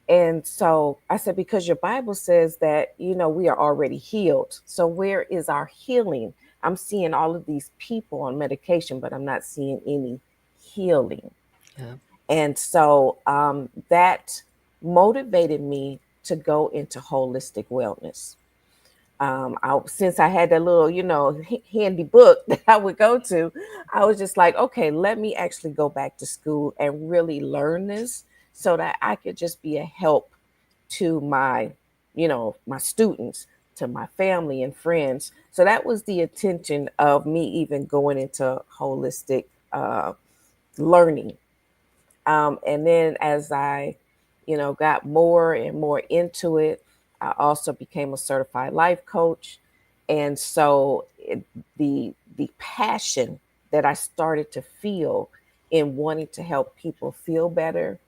And so I said, because your Bible says that, we are already healed. So where is our healing? I'm seeing all of these people on medication, but I'm not seeing any healing. Yeah. And so that motivated me to go into holistic wellness. Since I had that little, handy book that I would go to, I was just like, okay, let me actually go back to school and really learn this so that I could just be a help to my students, to my family and friends. So that was the intention of me even going into holistic learning. And then as I, got more and more into it, I also became a certified life coach. And so the passion that I started to feel in wanting to help people feel better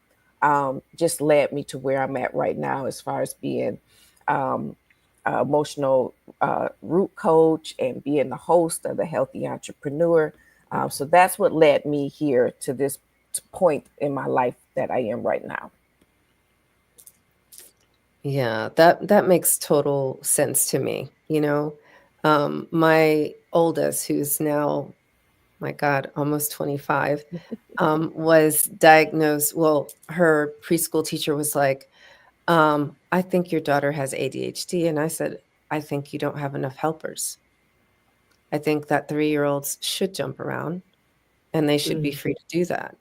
just led me to where I'm at right now, as far as being um, emotional root coach and being the host of the Healthy Entrepreneur. So that's what led me here to this point in my life that I am right now. Yeah, that makes total sense to me. My oldest, who's now my God, almost 25, was diagnosed. Well, her preschool teacher was like, I think your daughter has ADHD. And I said, I think you don't have enough helpers. I think that 3-year-olds should jump around and they should be free to do that.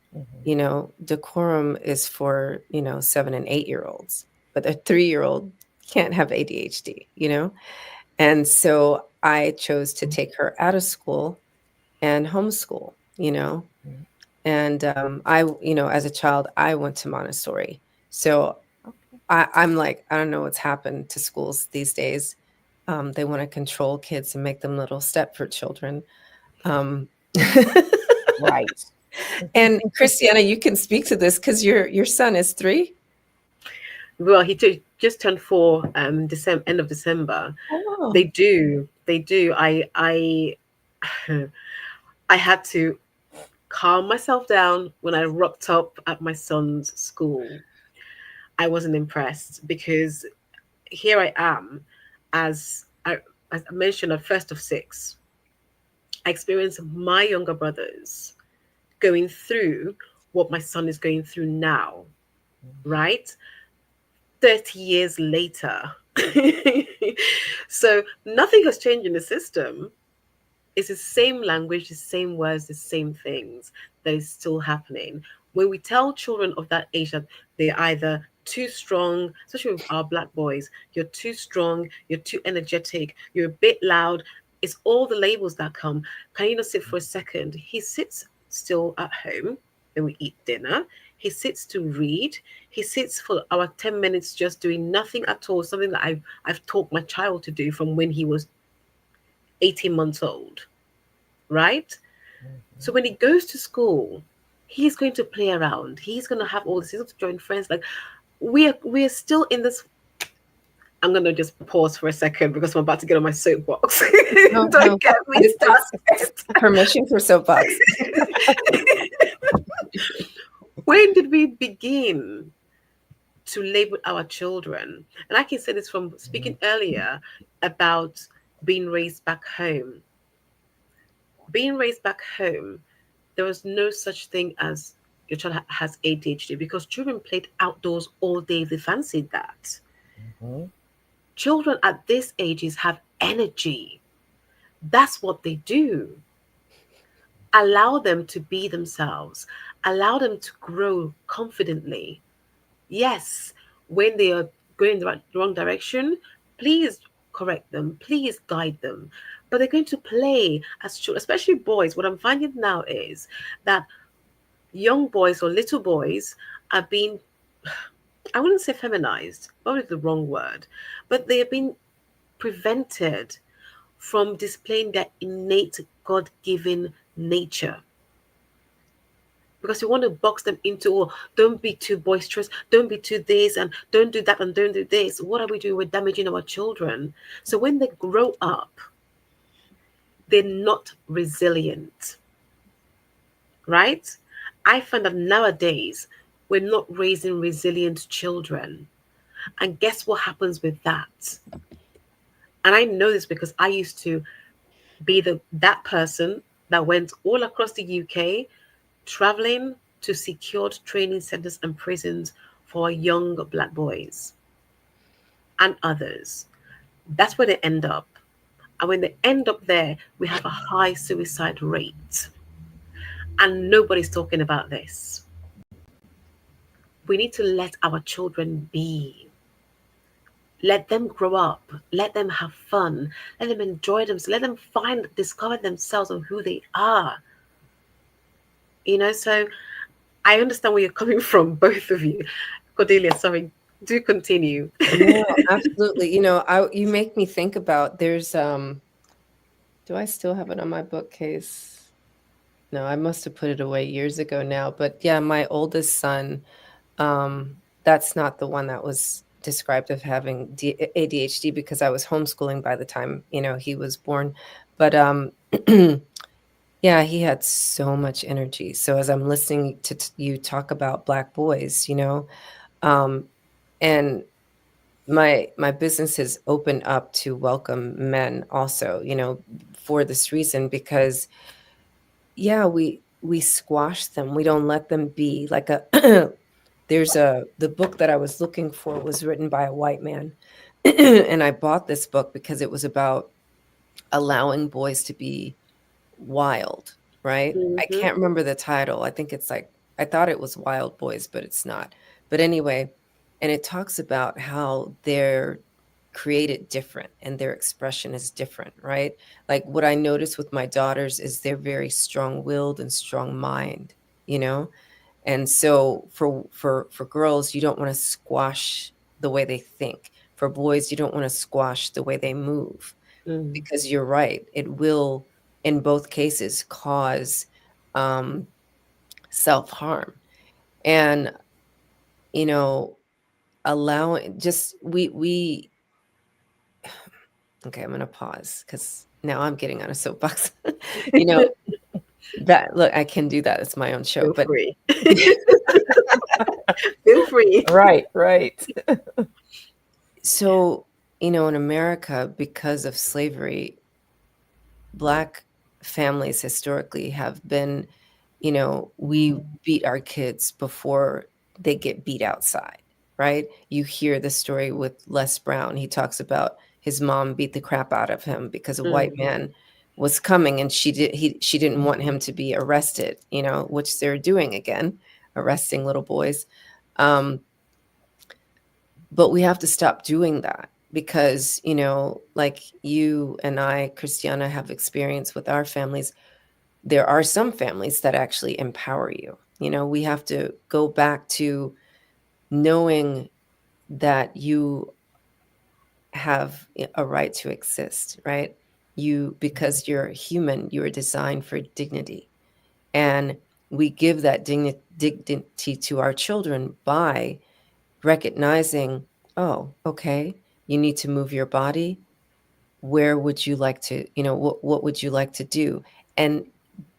Decorum is for, 7 and 8-year-olds, but a 3-year-old can't have ADHD. And so I chose to take her out of school and homeschool. And as a child, I went to Montessori. So I'm like, I don't know what's happened to schools these days. They want to control kids and make them little Stepford children. Um, Right. and Christiana, you can speak to this because your son is 3. Well, he just turned 4, end of December. Oh, They do. I I had to calm myself down when I rocked up at my son's school. I wasn't impressed because here I am, as I mentioned, a first of 6. I experienced my younger brothers going through what my son is going through now, right? 30 years later. So nothing has changed in the system. It's the same language, the same words, the same things that is still happening. When we tell children of that age that they're either too strong, especially with our black boys, you're too strong, you're too energetic, you're a bit loud, it's all the labels that come. Can you not sit for a second? He sits still at home when we eat dinner. He sits to read. He sits for our 10 minutes just doing nothing at all, something that I've taught my child to do from when he was 18 months old, right? So when he goes to school, he's going to play around. He's going to have all this. He's going to join friends. Like we're still in this. I'm going to just pause for a second because I'm about to get on my soapbox. no, Don't get me it's started. permission for soapbox. When did we begin to label our children? And I can say this from speaking earlier about being raised back home. Being raised back home, there was no such thing as your child has ADHD because children played outdoors all day. They fancied that. Mhm. Children at these ages have energy. That's what they do. Allow them to be themselves. Allow them to grow confidently. Yes, when they are going the wrong direction, please correct them. Please guide them. But they're going to play as children, especially boys. What I'm finding now is that young boys or little boys are being, I wouldn't say feminized, probably the wrong word, but they are being prevented from displaying their innate God given nature. Because we want to box them into, oh, don't be too boisterous, don't be too this, and don't do that, and don't do this. What are we doing? We're damaging our children. So when they grow up, they're not resilient, right? I find that nowadays we're not raising resilient children. And guess what happens with that? And I know this because I used to be that person that went all across the UK traveling to secured training centers and prisons for young black boys and others. That's where they end up. And when they end up there, we have a high suicide rate. And nobody's talking about this. We need to let our children be. Let them grow up. Let them have fun. Let them enjoy themselves. Let them discover themselves and who they are. So I understand where you're coming from, both of you. Cordelia, sorry, do continue. No, absolutely. You make me think about do I still have it on my bookcase? No, I must have put it away years ago now. But yeah, my oldest son, that's not the one that was described of having ADHD because I was homeschooling by the time, he was born. But yeah, he had so much energy. So as I'm listening to you talk about Black boys, and my business has opened up to welcome men also, for this reason, because yeah, we squash them. We don't let them be like a the book that I was looking for was written by a white man. And I bought this book because it was about allowing boys to be wild, right? I Mm-hmm. can't remember the title. I think it's like, I thought it was Wild Boys, but it's not. But anyway, and it talks about how they're created different and their expression is different, right? Like what I notice with my daughters is they're very strong-willed and strong mind, you know? And so for girls, you don't want to squash the way they think. For boys, you don't want to squash the way they move, Mm. because you're right. It will, in both cases, cause um, self-harm. And, you know, allowing just we okay, I'm gonna pause because now I'm getting on a soapbox. You know, that look, I can do that. It's my own show. Feel But free. Feel free. Right, right. so, you know, in America, because of slavery, Black families historically have been, you know, we beat our kids before they get beat outside, right? You hear the story with Les Brown. He talks about his mom beat the crap out of him because a white Mm. man was coming and she didn't want him to be arrested, you know, which they're doing again, arresting little boys. Um, but we have to stop doing that because, you know, like you and I, Christiana, have experience with our families. There are some families that actually empower you. You know, we have to go back to knowing that you have a right to exist, right? You, because you're human, you are designed for dignity. And we give that dignity to our children by recognizing, oh, okay, you need to move your body. Where would you like to, you know, what would you like to do? And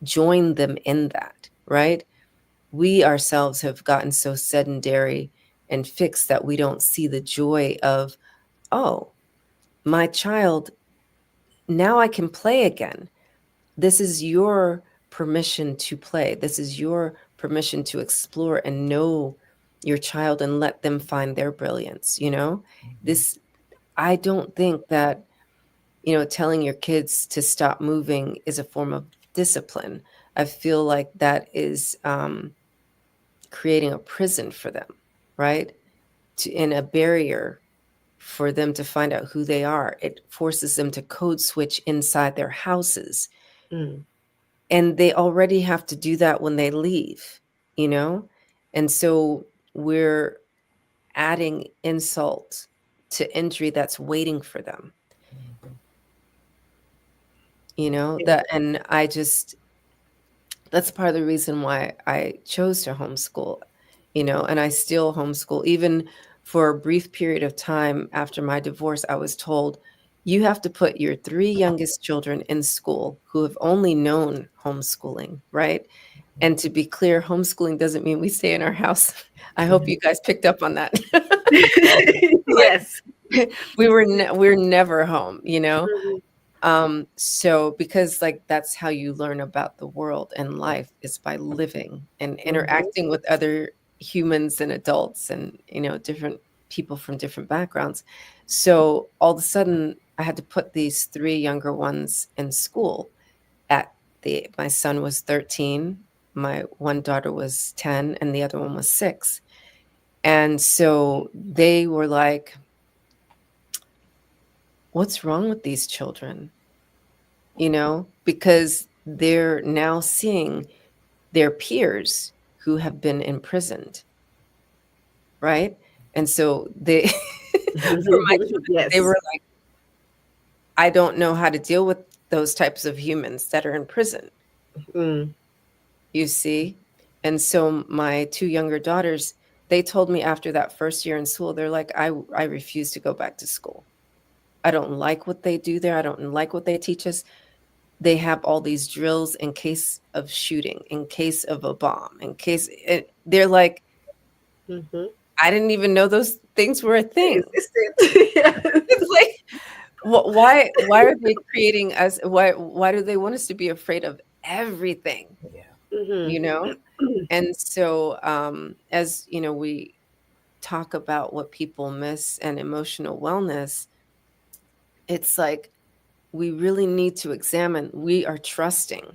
join them in that, right? We ourselves have gotten so sedentary and fixed that we don't see the joy of, oh, my child, now I can play again. This is your permission to play. This is your permission to explore and know your child and let them find their brilliance, you know? This, I don't think that, you know, telling your kids to stop moving is a form of discipline. I feel like that is creating a prison for them, right? And a barrier for them to find out who they are. It forces them to code switch inside their houses. Mm. And they already have to do that when they leave, you know? And so we're adding insult to injury that's waiting for them, you know? Yeah. That, and I just, that's part of the reason why I chose to homeschool, you know, and I still homeschool. Even for a brief period of time after my divorce, I was told, you have to put your three youngest children in school who have only known homeschooling, right? And to be clear, homeschooling doesn't mean we stay in our house. I hope you guys picked up on that. Like, Yes. we're never home, you know? Mhm. So because like that's how you learn about the world and life is by living and Mhm. interacting with other humans and adults and, you know, different people from different backgrounds. So all of a sudden I had to put these three younger ones in school at my son was 13, my one daughter was 10, and the other one was 6. And so they were like, what's wrong with these children? You know, because they're now seeing their peers who have been imprisoned, right? And so they, for my children, they Yes. were like, I don't know how to deal with those types of humans that are in prison, Mm. you see? And so my two younger daughters, they told me after that first year in school, they're like, I refuse to go back to school. I don't like what they do there. I don't like what they teach us. They have all these drills in case of shooting, in case of a bomb, in case they're like, Mhm. I didn't even know those things were a thing. Existed. Yeah. It's like, why are they creating us? Why do they want us to be afraid of everything, Yeah. you know? And so, as you know, we talk about what people miss and emotional wellness, it's like we really need to examine. We are trusting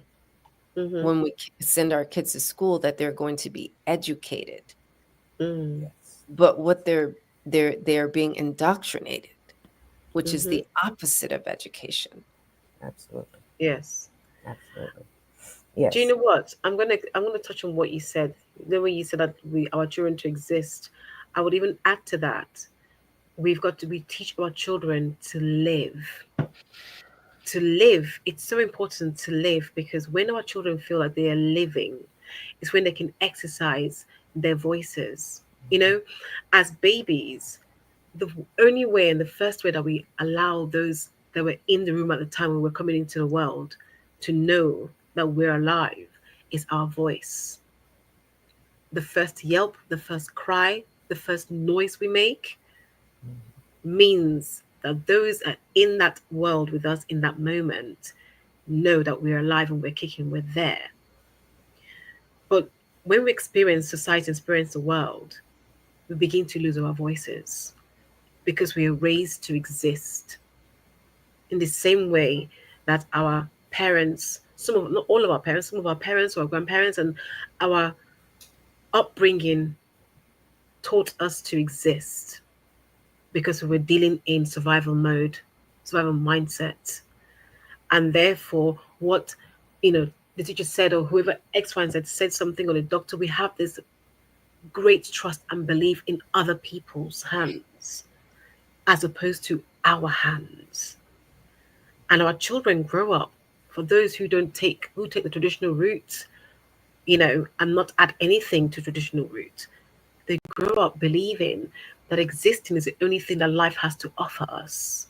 Mm-hmm. when we send our kids to school that they're going to be educated, Mm. Yes. but what they're being indoctrinated, which is Mm-hmm. the opposite of education. Absolutely. Yes. Absolutely. Do you Yes. know what? I'm gonna touch on what you said. The way you said that our children to exist. I would even add to that. We teach our children to live. To live. It's so important to live because when our children feel like they are living, it's when they can exercise their voices. You know, as babies, the only way and the first way that we allow those that were in the room at the time when we're coming into the world to know that we're alive is our voice. The first yelp, the first cry, the first noise we make means that those are in that world with us in that moment know that we're alive and we're kicking, we're there. But when we experience society, experience the world, we begin to lose our voices because we are raised to exist in the same way that our parents, some of not all of our parents, some of our parents or our grandparents and our upbringing taught us to exist because we were dealing in survival mode, survival mindset. And therefore, what the teacher said, or whoever X, Y, and Z said something, or the doctor, we have this great trust and belief in other people's hands as opposed to our hands. And our children grow up, for those who take the traditional route, and not add anything to traditional route, they grow up believing that existing is the only thing that life has to offer us,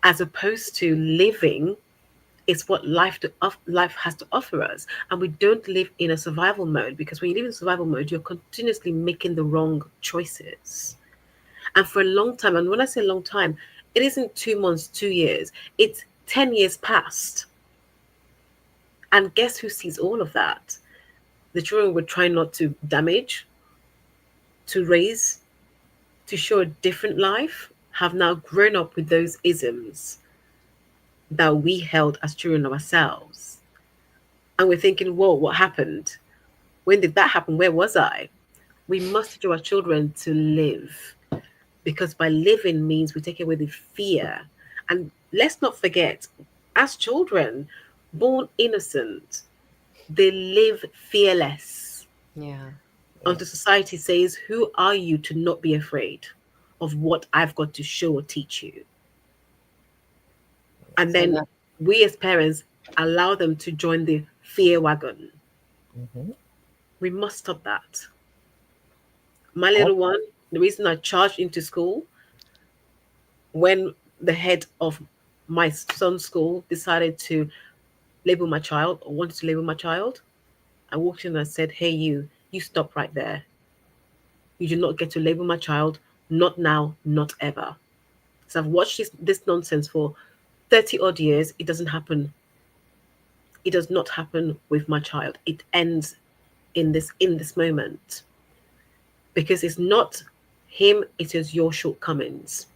as opposed to living is what life has to offer us. And we don't live in a survival mode, because when you live in survival mode, you're continuously making the wrong choices. And for a long time, and when I say long time, it isn't 2 months, 2 years, it's 10 years past. And guess who sees all of that? The children we're trying not to damage, to raise, to show a different life, have now grown up with those isms that we held as children ourselves. And we're thinking, whoa, what happened? When did that happen? Where was I? We must teach our children to live, because by living means we take away the fear. And let's not forget, as children born innocent, they live fearless. Yeah. Until society says, who are you to not be afraid of what I've got to show or teach you? And So then that, we as parents allow them to join the fear wagon. Mm-hmm. We must stop that. My little one, the reason I charged into school when the head of my son's school decided to label my child, or wanted to label my child, I walked in and I said, hey, you stop right there. You do not get to label my child, not now, not ever. So I've watched this nonsense for 30 odd years. It doesn't happen. It does not happen with my child. It ends in this moment, because it's not him, it is your shortcomings.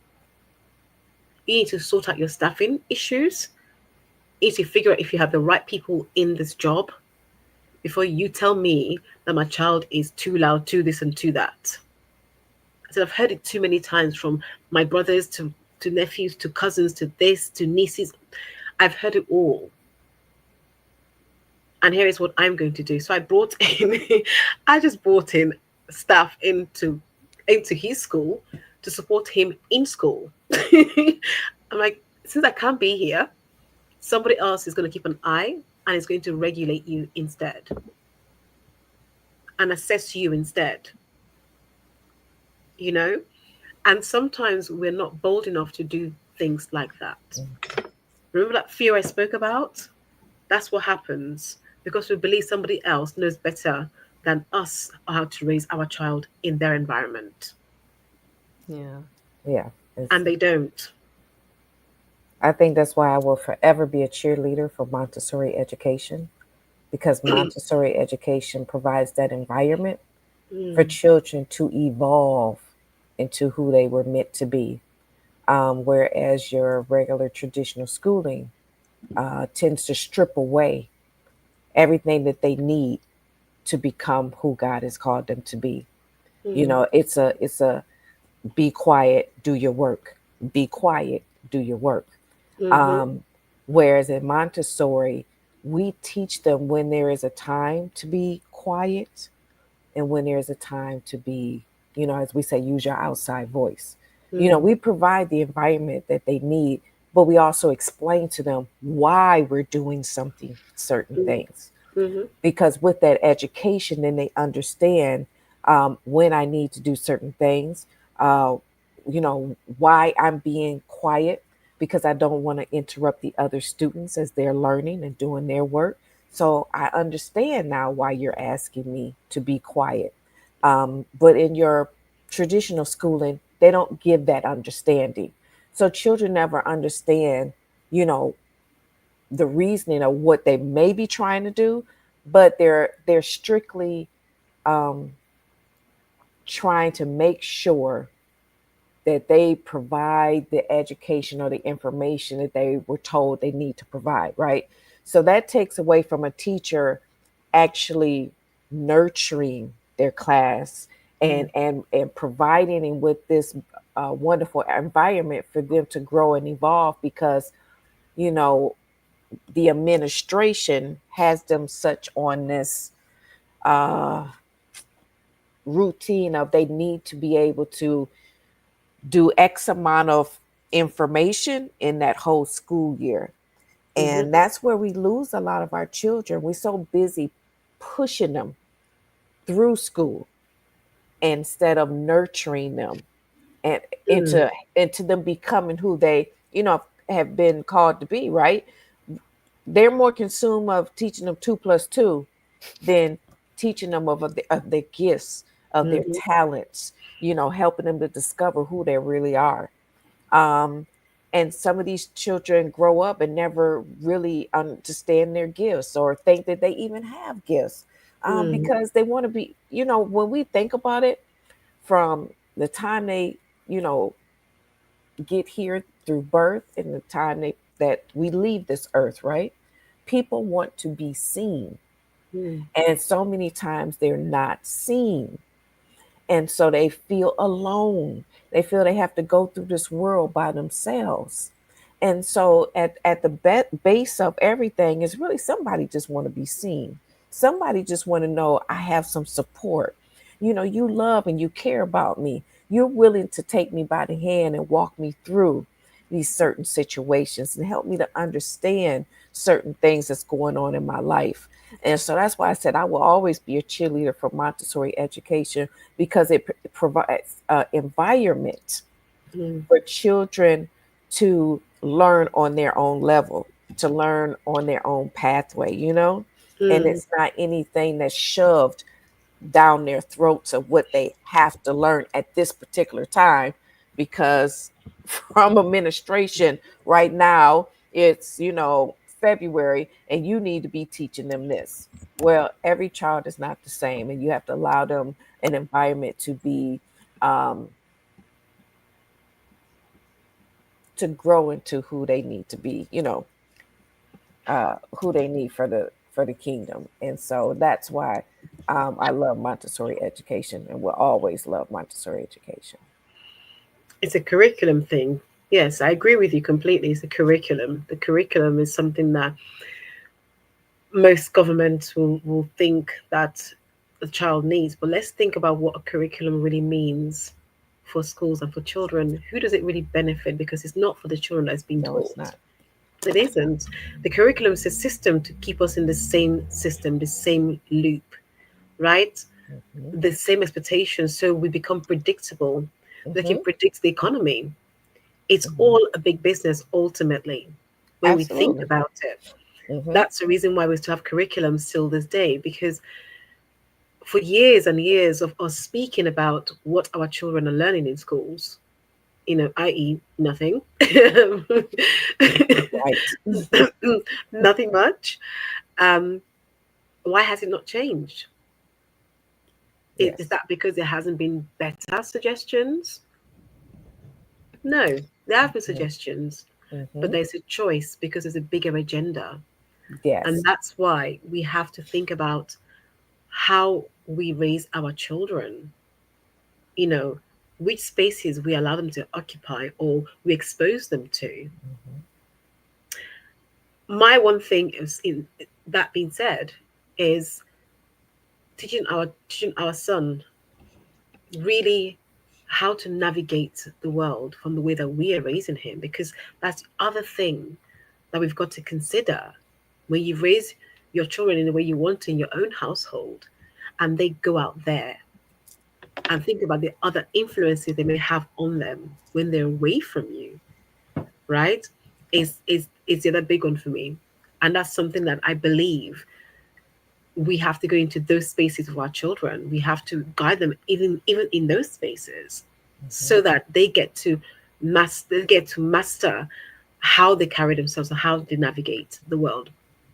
You need to sort out your staffing issues. You need to figure out if you have the right people in this job before you tell me that my child is too loud, too this and too that. I said I've heard it too many times, from my brothers to nephews to cousins to this to nieces. I've heard it all. And here is what I'm going to do. So I brought in, I just brought in staff into his school to support him in school. I'm like, since I can't be here, somebody else is going to keep an eye and is going to regulate you instead and assess you instead, you know? And sometimes we're not bold enough to do things like that. Remember that fear I spoke about? That's what happens because we believe somebody else knows better than us how to raise our child in their environment. yeah. Yeah. And they don't. I think that's why I will forever be a cheerleader for Montessori education, because Montessori education provides that environment for Mm, children to evolve into who they were meant to be. Whereas your regular traditional schooling tends to strip away everything that they need to become who God has called them to be. You mm, know, it's a be quiet, do your work. Be quiet, do your work. mhm, Um, Whereas in Montessori, we teach them when there is a time to be quiet and when there's a time to be, as we say, use your outside voice. mm, We provide the environment that they need, but we also explain to them why we're doing something, certain mm, things. mhm, Because with that education, then they understand when I need to do certain things, uh, why I'm being quiet, because I don't want to interrupt the other students as they're learning and doing their work. So I understand now why you're asking me to be quiet. But in your traditional schooling, they don't give that understanding. So children never understand, you know, the reasoning of what they may be trying to do, but they're strictly um, trying to make sure that they provide the education or the information that they were told they need to provide, right? So that takes away from a teacher actually nurturing their class mm, and providing them with this wonderful environment for them to grow and evolve, because you know the administration has them such on this uh, routine of they need to be able to do X amount of information in that whole school year. mhm, And that's where we lose a lot of our children. We're so busy pushing them through school instead of nurturing them and mm, into them becoming who they, have been called to be, right? They're more consumed of teaching them 2 plus 2 than teaching them of their gifts, of their mhm, talents, helping them to discover who they really are. Um, and some of these children grow up and never really understand their gifts or think that they even have gifts, mm, because they want to be, when we think about it, from the time they, you know, get here through birth and the time that we leave this earth, right? People want to be seen. mm, And so many times they're not seen. And so they feel alone. They feel they have to go through this world by themselves. And so at the base of everything is really somebody just want to be seen. Somebody just want to know I have some support. You love and you care about me. You're willing to take me by the hand and walk me through these certain situations and help me to understand certain things that's going on in my life. And so that's why I said I will always be a cheerleader for Montessori education, because it provides an environment mm, for children to learn on their own level, to learn on their own pathway. And mm, it's not anything that's shoved down their throats of what they have to learn at this particular time, because from administration right now it's February and you need to be teaching them this. Well, every child is not the same, and you have to allow them an environment to be um, to grow into who they need to be, who they need for the kingdom. And so that's why I love Montessori education and will always love Montessori education. it's a curriculum thing. Yes, I agree with you completely. It's a curriculum. The curriculum is something that most governments will think that a child needs. But let's think about what a curriculum really means for schools and for children. Who does it really benefit? Because it's not for the children that's being No, it's taught. not. It isn't. The curriculum is a system to keep us in the same system, the same loop, right? Hmm. The same expectations. So we become predictable. They can Hmm. predict the economy. It's Hmm. all a big business ultimately when we think Absolutely. about it. Hmm. That's the reason why we still have curriculum still this day, because for years and years of us speaking about what our children are learning in schools, i.e., nothing, Right. nothing much. Um, why has it not changed? Is Yes. that because there hasn't been better suggestions? No, there have been suggestions, but Mm-hmm. there's a choice because there's a bigger agenda. And Yes. that's why we have to think about how we raise our children, you know, which spaces we allow them to occupy or we expose them to. Mm-hmm. My one thing is, in that being said, is teaching our son really how to navigate the world from the way that we are raising him, because that's the other thing that we've got to consider. When you raise your children in the way you want in your own household, and they go out there and think about the other influences they may have on them when they're away from you, right? Is the other big one for me. And that's something that I believe we have to go into those spaces with our children. We have to guide them even in those spaces, Mm-hmm. so that they get to master how they carry themselves and how they navigate the world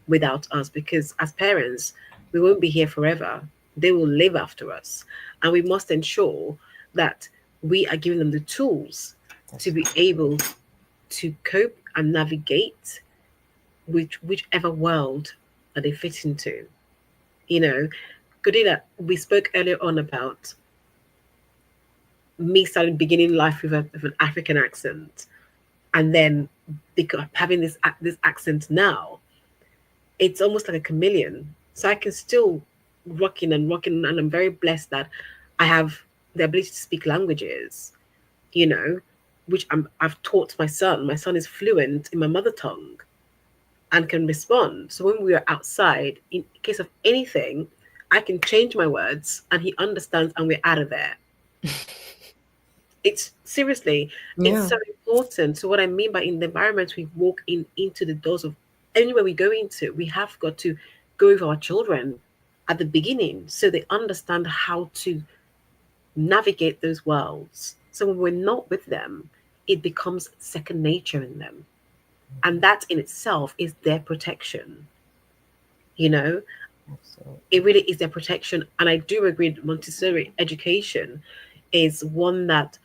without us. Because as parents, we won't be here forever. They will live after us, and we must ensure that we are giving them the tools to That's be able to cope and navigate whichever world that they fit into. You know, Godina, we spoke earlier on about me starting beginning life with an African accent, and then because having this accent now, it's almost like a chameleon. So I can still rocking, and I'm very blessed that I have the ability to speak languages. You know, which I've taught my son. My son is fluent in my mother tongue and can respond. So when we are outside, in case of anything, I can change my words and he understands, and we're out of there. It's seriously, it's Yeah. so important. So what I mean by in the environment we walk into the doors of anywhere we go into, we have got to go with our children at the beginning so they understand how to navigate those worlds. So when we're not with them, it becomes second nature in them. And that in itself is their protection. You know, absolutely. it really is their protection. And I do agree that Montessori education is one that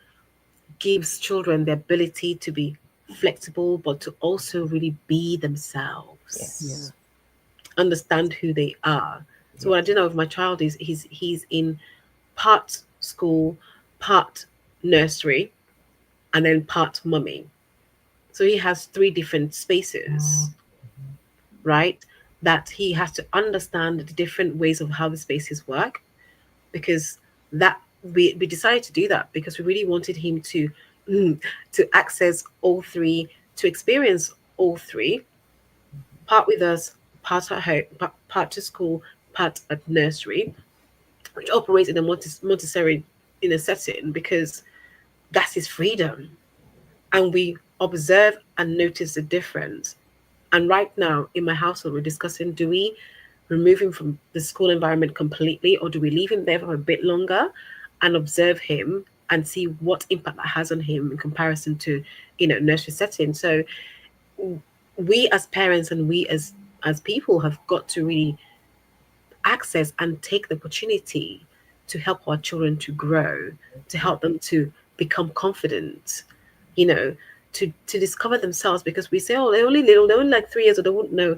gives children the ability to be flexible, but to also really be Yeah. themselves, Yes. understand who they are. So what I do Yes. know with my child is he's in part school, part nursery, and then part mummy. So he has three different spaces, right? That he has to understand the different ways of how the spaces work, because that we decided to do that because we really wanted him to access all three, to experience all three, part with us, part at home, part to school, part at nursery, which operates in a Montessori in a setting, because that's his freedom. And we observe and notice the difference. And right now in my household, we're discussing, do we remove him from the school environment completely, or do we leave him there for a bit longer and observe him and see what impact that has on him in comparison to, nursery setting? So we as parents and we as people have got to really access and take the opportunity to help our children to grow, to help them to become confident, you know, to discover themselves. Because we say, oh, they're only little, they're only like 3 years old, they won't know.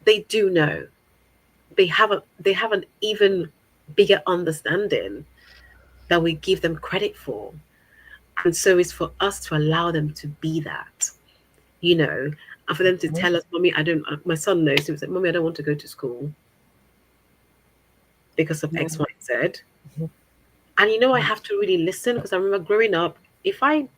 They do know. They have an even bigger understanding that we give them credit for. And so it's for us to allow them to be that, and for them to Mhm. tell us, Mommy, I don't, my son knows, he was like, Mommy, I don't want to go to school because of Yeah. X, Y, Z. Mhm. And I have to really listen, because I remember growing up, if I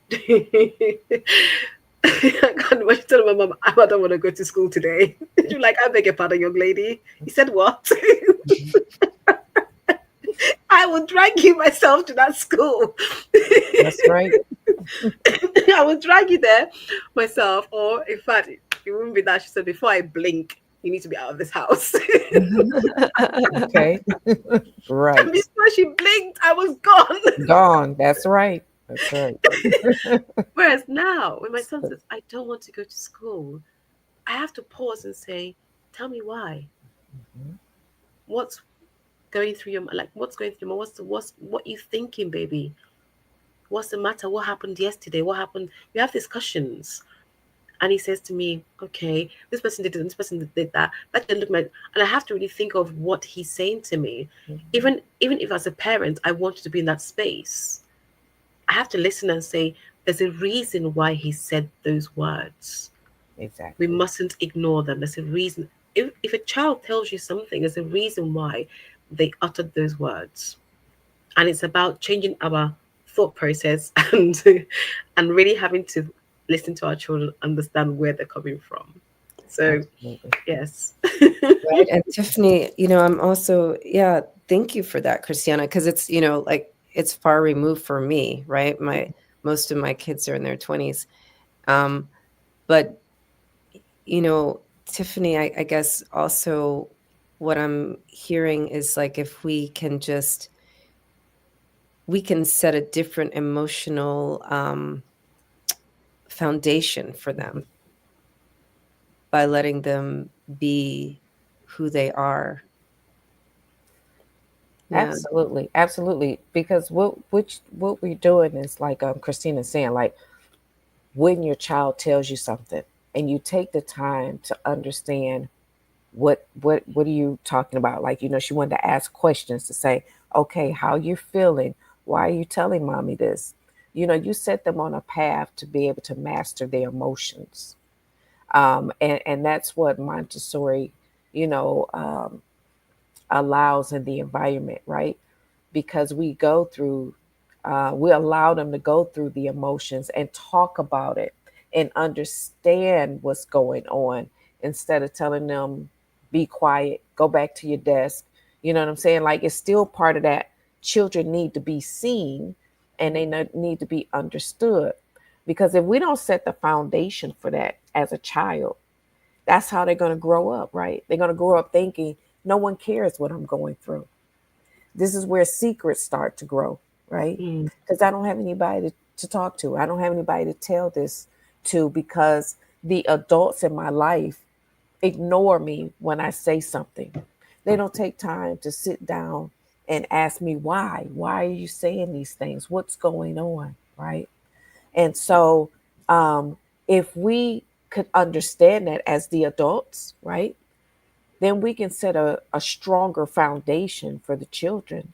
I can't imagine telling my mom, I don't want to go to school today. She's like, I beg your pardon, young lady. He said what? I will drag you myself to that school. That's right. I will drag you there myself. Or in fact, it wouldn't be that. She said, before I blink, you need to be out of this house. Okay. And Right. before she blinked, I was gone. Gone. That's right. That's right. Whereas now, when my son says, I don't want to go to school, I have to pause and say, tell me why. Mhm. What's going through your like? What's going through your mind? What you thinking, baby? What's the matter? What happened yesterday? What happened? We have discussions. And he says to me, okay, this person did this person did that. That didn't look like, and I have to really think of what he's saying to me. Mhm. Even if as a parent I want to be in that space, I have to listen and say, there's a reason why he said those words. We Exactly. mustn't ignore them. There's a reason. If a child tells you something, there's a reason why they uttered those words. And it's about changing our thought process and really having to listen to our children, understand where they're coming from. So Absolutely. yes. Right. And Tiffany, I'm also, yeah, thank you for that, Christiana, because it's, like it's far removed for me, right? Most of my kids are in their 20s. Um, but, Tiffany, I guess also what I'm hearing is like if we can set a different emotional foundation for Mhm. them by letting them be who they are. Yeah. Absolutely, absolutely. Because what we're doing is like Christina's saying, like when your child tells you something and you take the time to understand what are you talking about? Like, she wanted to ask questions to say, okay, how you feeling? Why are you telling mommy this? You set them on a path to be able to master their emotions. And that's what Montessori, you know, um, allows in the environment, right? Because we allow them to go through the emotions and talk about it and understand what's going on instead of telling them, be quiet, go back to your desk. You know what I'm saying? Like, it's still part of that. Children need to be seen and they need to be understood. Because if we don't set the foundation for that as a child, that's how they're going to grow up, right? They're going to grow up thinking no one cares what I'm going through. This is where secrets start to grow, right? Mm, Because I don't have anybody to talk to. I don't have anybody to tell this to because the adults in my life ignore me when I say something. They don't take time to sit down and ask me why. Why are you saying these things? What's going on, right? And so, if we could understand that as the adults, right, then we can set a stronger foundation for the children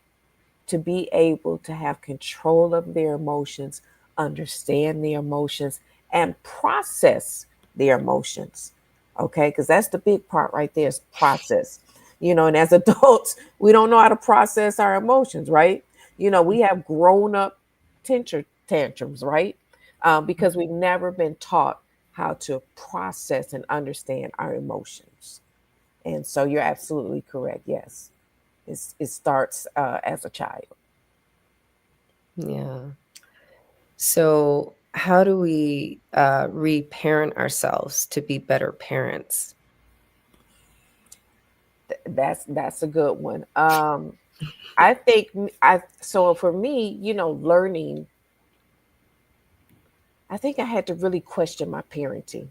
to be able to have control of their emotions, understand their emotions, and process their emotions. Okay, because that's the big part right there is process. And as adults, we don't know how to process our emotions, right? We have grown up tantrums, right? Because we've never been taught how to process and understand our emotions. And so you're absolutely correct. Yes, it starts as a child. Yeah. So, how do we reparent ourselves to be better parents? That's a good one. I think I so for me, learning, I think I had to really question my parenting,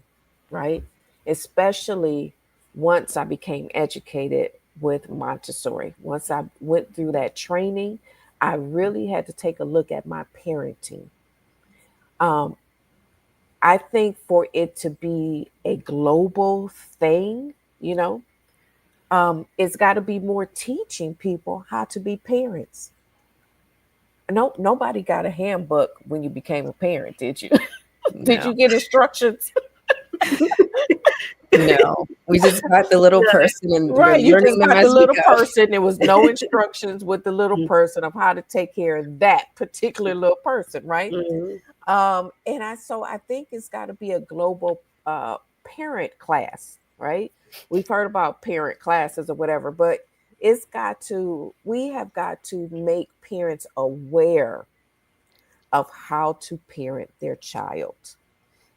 right? Especially once I became educated with Montessori. Once I went through that training, I really had to take a look at my parenting. Um, I think for it to be a global thing, it's got to be more teaching people how to be parents. No, nobody got a handbook when you became a parent, did you? Did No. you get instructions? No. We just got the little no. person and we're Right, you learning just them got the as we little go. person. There was no instructions with the little person of how to take care of that particular little person, right? Mm, And I think it's got to be a global parent class, right? We've heard about parent classes or whatever, but we have got to make parents aware of how to parent their child.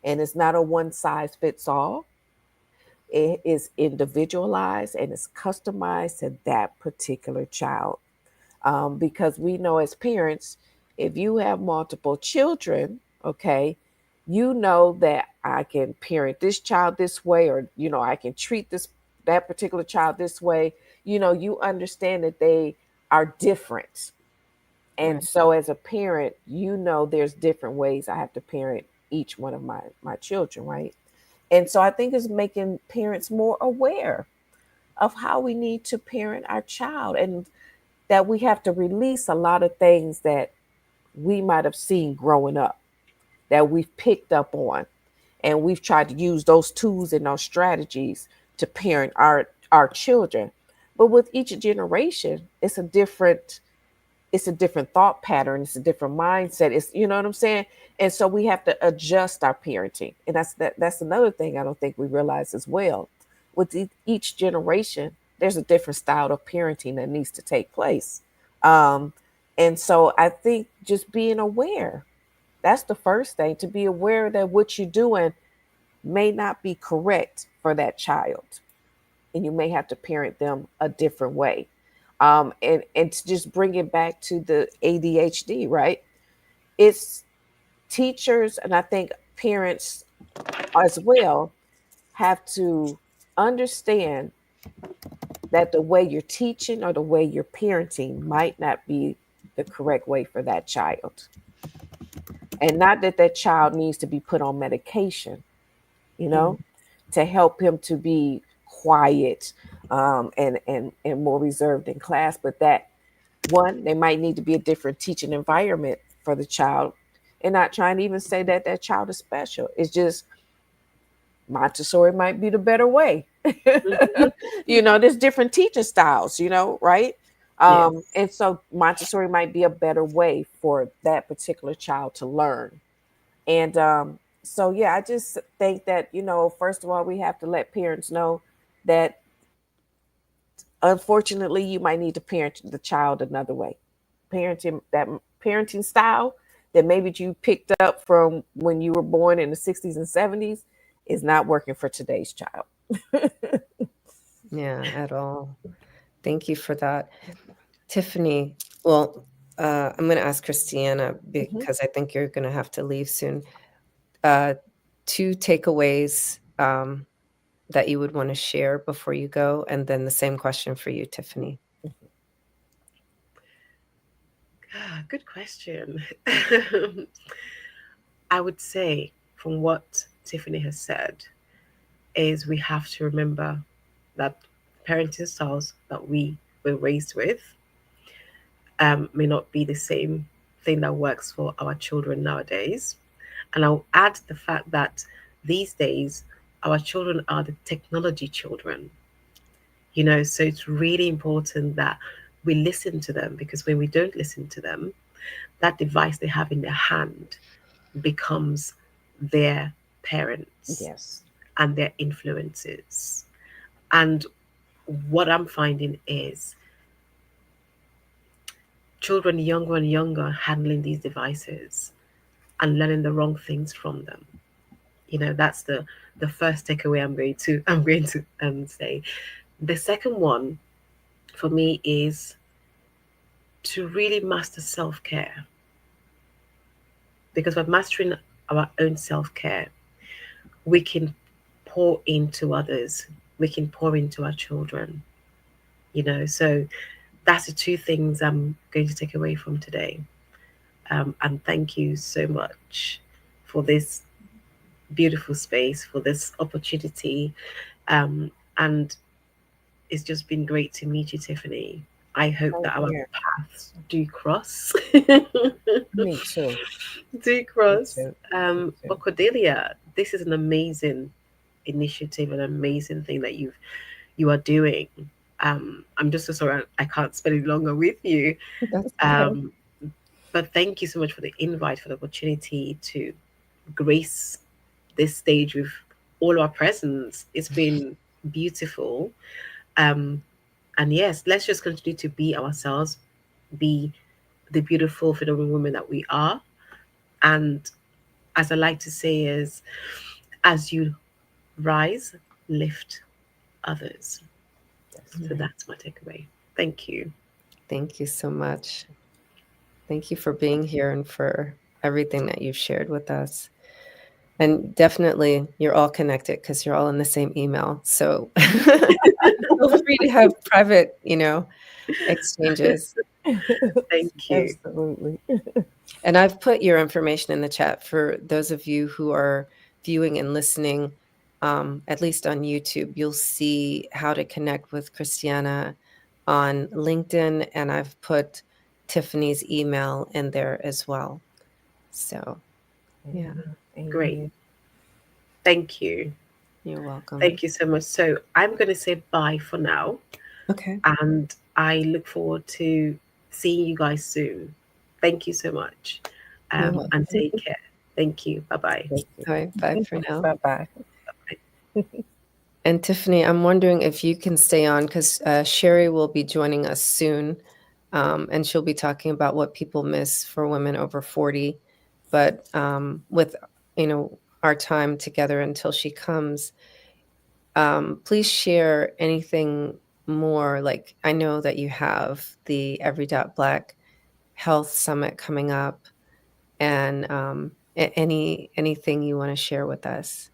And it's not a one size fits all. It is individualized and it's customized to that particular child. Because we know as parents, If you have multiple children, okay, you know that I can parent this child this way, or I can treat that particular child this way. You understand that they are different. And Right. so as a parent, there's different ways I have to parent each one of my children, right? And so I think it's making parents more aware of how we need to parent our child, and that we have to release a lot of things that we might have seen growing up, that we've picked up on, and we've tried to use those tools and those strategies to parent our children. But with each generation, it's a different thought pattern, it's a different mindset, it's, you know what I'm saying? And so we have to adjust our parenting. And that's another thing I don't think we realize as well. With each generation, there's a different style of parenting that needs to take place. um, and so I think just being aware, that's the first thing, to be aware that what you're doing may not be correct for that child, and you may have to parent them a different way. And to just bring it back to the ADHD, right? It's teachers, and I think parents as well, have to understand that the way you're teaching or the way you're parenting might not be the correct way for that child. And not that that child needs to be put on medication, you Mm. know, to help him to be quiet, and more reserved in class, but that one, they might need to be a different teaching environment for the child. And not trying to even say that that child is special. It's just Montessori might be the better way. Mhm. There's different teaching styles, right? Yes. And so Montessori might be a better way for that particular child to learn. And so, yeah, I just think that, first of all, we have to let parents know that unfortunately you might need to parent the child another way. That parenting style that maybe you picked up from when you were born in the 60s and 70s is not working for today's child. Yeah, at all. Thank you for that. Tiffany, well, I'm going to ask Christiana Mhm. because I think you're going to have to leave soon. Uh, two takeaways that you would want to share before you go, and then the same question for you, Tiffany. Good question. I would say, from what Tiffany has said, is we have to remember that parenting styles that we were raised with may not be the same thing that works for our children nowadays. And I'll add the fact that these days, our children are the technology children. So it's really important that we listen to them, because when we don't listen to them, that device they have in their hand becomes their parents Yes. and their influences. And what I'm finding is children younger and younger handling these devices and learning the wrong things from them. That's the first takeaway I'm going to say. The second one for me is to really master self-care, because by mastering our own self-care, we can pour into others, we can pour into our children. So that's the two things I'm going to take away from today. And thank you so much for this beautiful space, for this opportunity. And it's just been great to meet you, Tiffany. I hope Thank that our you. paths do cross. Me too. Do Me cross. too. Me too. But Cordelia, this is an amazing initiative, an amazing thing that you are doing. I'm just so sorry I can't spend it longer with you. That's okay. Um, but thank you so much for the invite, for the opportunity to grace this stage with all our presence. It's been beautiful. Um, and yes, let's just continue to be ourselves, be the beautiful, phenomenal women that we are. And as I like to say, is as you rise, lift others. Yes. So Right. that's my takeaway. Thank you. Thank you so much. Thank you for being here and for everything that you've shared with us. And definitely, you're all connected because you're all in the same email. So feel free to have private, exchanges. Thank you. Absolutely. And I've put your information in the chat for those of you who are viewing and listening, at least on YouTube. You'll see how to connect with Christiana on LinkedIn, and I've put Tiffany's email in there as well. So, yeah, Great. Amen. Thank you. you're welcome. Thank you so much. So I'm going to say bye for now. Okay. And I look forward to seeing you guys soon. Thank you so much. You're welcome. And take care. Thank you. Bye-bye. Thank you. All right. Bye for now. Bye-bye. And Tiffany, I'm wondering if you can stay on because Sherry will be joining us soon. And she'll be talking about what people miss for women over 40. But with, our time together until she comes, please share anything more. Like, I know that you have the Every Dot Black Health Summit coming up, and anything you want to share with us.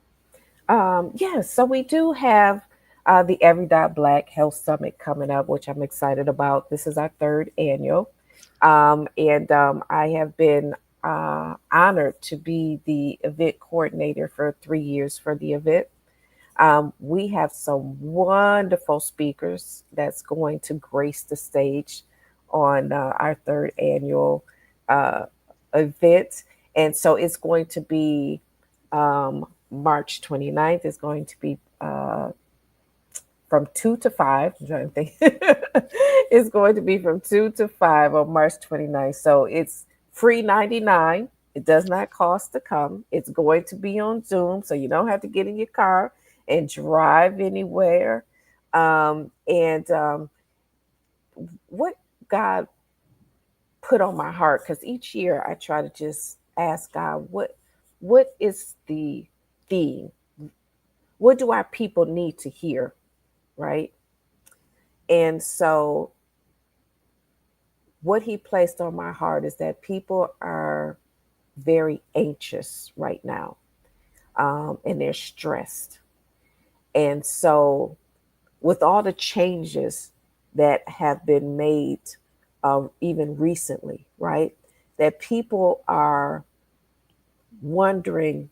Yes, so we do have the Every Dot Black Health Summit coming up, which I'm excited about. This is our third annual. And I have been honored to be the event coordinator for 3 years for the event. We have some wonderful speakers that's going to grace the stage on our third annual event. And so it's going to be March 29th. It's going to be from 2 to 5. I'm trying to think. It's going to be from 2 to 5 on March 29th. So it's free 99. It does not cost to come. It's going to be on Zoom, so you don't have to get in your car and drive anywhere. And what God put on my heart, because each year I try to just ask God, what is the theme? What do our people need to hear? Right? And so what he placed on my heart is that people are very anxious right now, and they're stressed. And so with all the changes that have been made even recently, right, that people are wondering,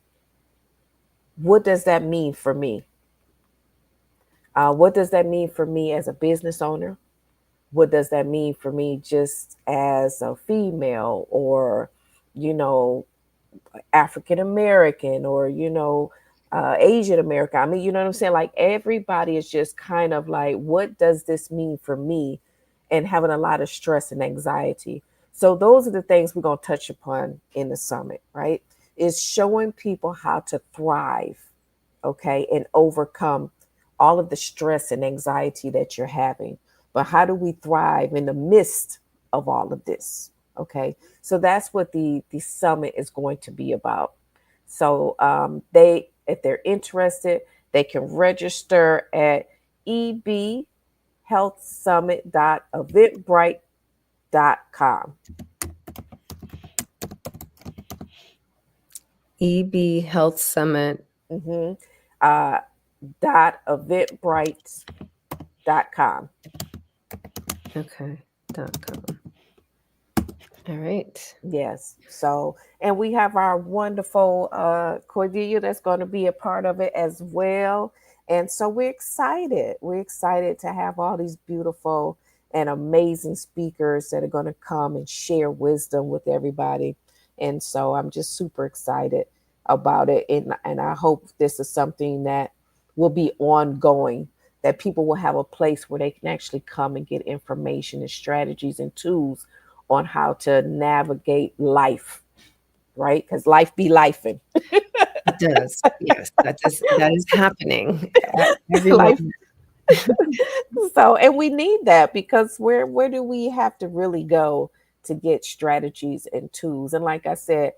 what does that mean for me? What does that mean for me as a business owner? What does that mean for me just as a female, or, African American, or, Asian American? I mean, you know what I'm saying? Like, everybody is just kind of like, what does this mean for me? And having a lot of stress and anxiety. So those are the things we're going to touch upon in the summit, right? Is showing people how to thrive, okay, and overcome all of the stress and anxiety that you're having. But how do we thrive in the midst of all of this? Okay, so that's what the summit is going to be about. So if they're interested, they can register at ebhealthsummit.eventbrite.com. EB Health Summit. Mm-hmm. .eventbrite.com. Okay. .com. All right. Yes. So, and we have our wonderful Cordelia that's going to be a part of it as well. And so we're excited. We're excited to have all these beautiful and amazing speakers that are going to come and share wisdom with everybody. And so I'm just super excited about it. And I hope this is something that will be ongoing, that people will have a place where they can actually come and get information and strategies and tools on how to navigate life, right? Because life be lifing. It does. Yes, that is happening. Every Life. moment. So, and we need that, because where do we have to really go to get strategies and tools? And like I said,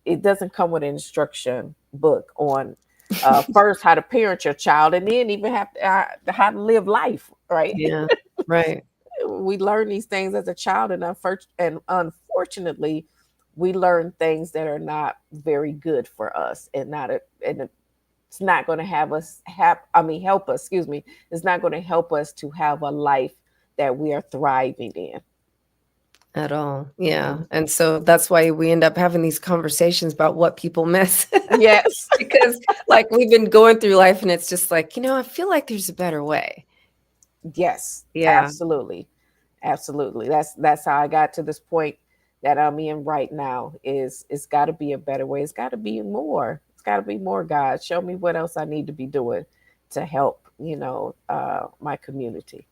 it doesn't come with an instruction book on first how to parent your child, and then even have to, how to live life, right? Yeah, right. we learn these things as a child, and unfortunately, we learn things that are not very good for us, and it's not going to help us. Excuse me, it's not going to help us to have a life that we are thriving in. At all. Yeah. And so that's why we end up having these conversations about what people miss. Yes. Because like we've been going through life and it's just like, I feel like there's a better way. Yes. Yeah. Absolutely. Absolutely. That's how I got to this point that I'm in right now. Is it's got to be a better way. It's got to be more. It's got to be more. God, show me what else I need to be doing to help, my community.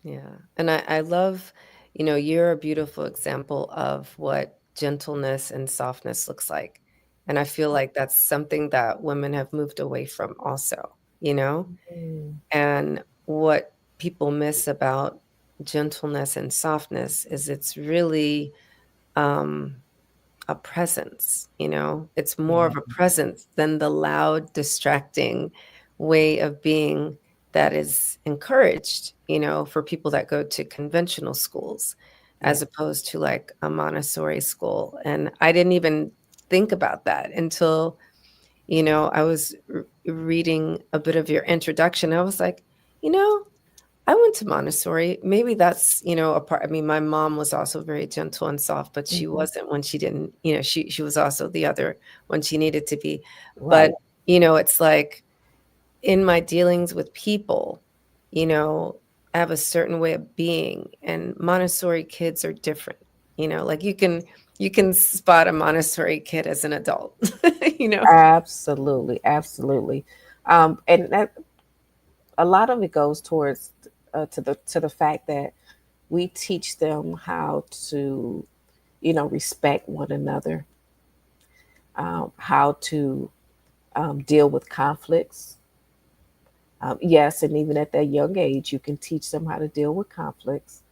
Yeah. And I love, you're a beautiful example of what gentleness and softness looks like. And I feel like that's something that women have moved away from also, Mm, And what people miss about gentleness and softness is it's really um, a presence, It's more yeah. of a presence than the loud, distracting way of being that is encouraged, for people that go to conventional schools Yeah. as opposed to like a Montessori school. And I didn't even think about that until, I was reading a bit of your introduction. I was like, you know, I went to Montessori. Maybe that's, a part. I mean, my mom was also very gentle and soft, but she Mhm. wasn't when she didn't, she was also the other when she needed to be. Right. But, it's like in my dealings with people, I have a certain way of being, and Montessori kids are different. Like you can spot a Montessori kid as an adult, Absolutely. Absolutely. And that a lot of it goes towards to the fact that we teach them how to, respect one another, how to deal with conflicts. Yes, and even at that young age, you can teach them how to deal with conflicts.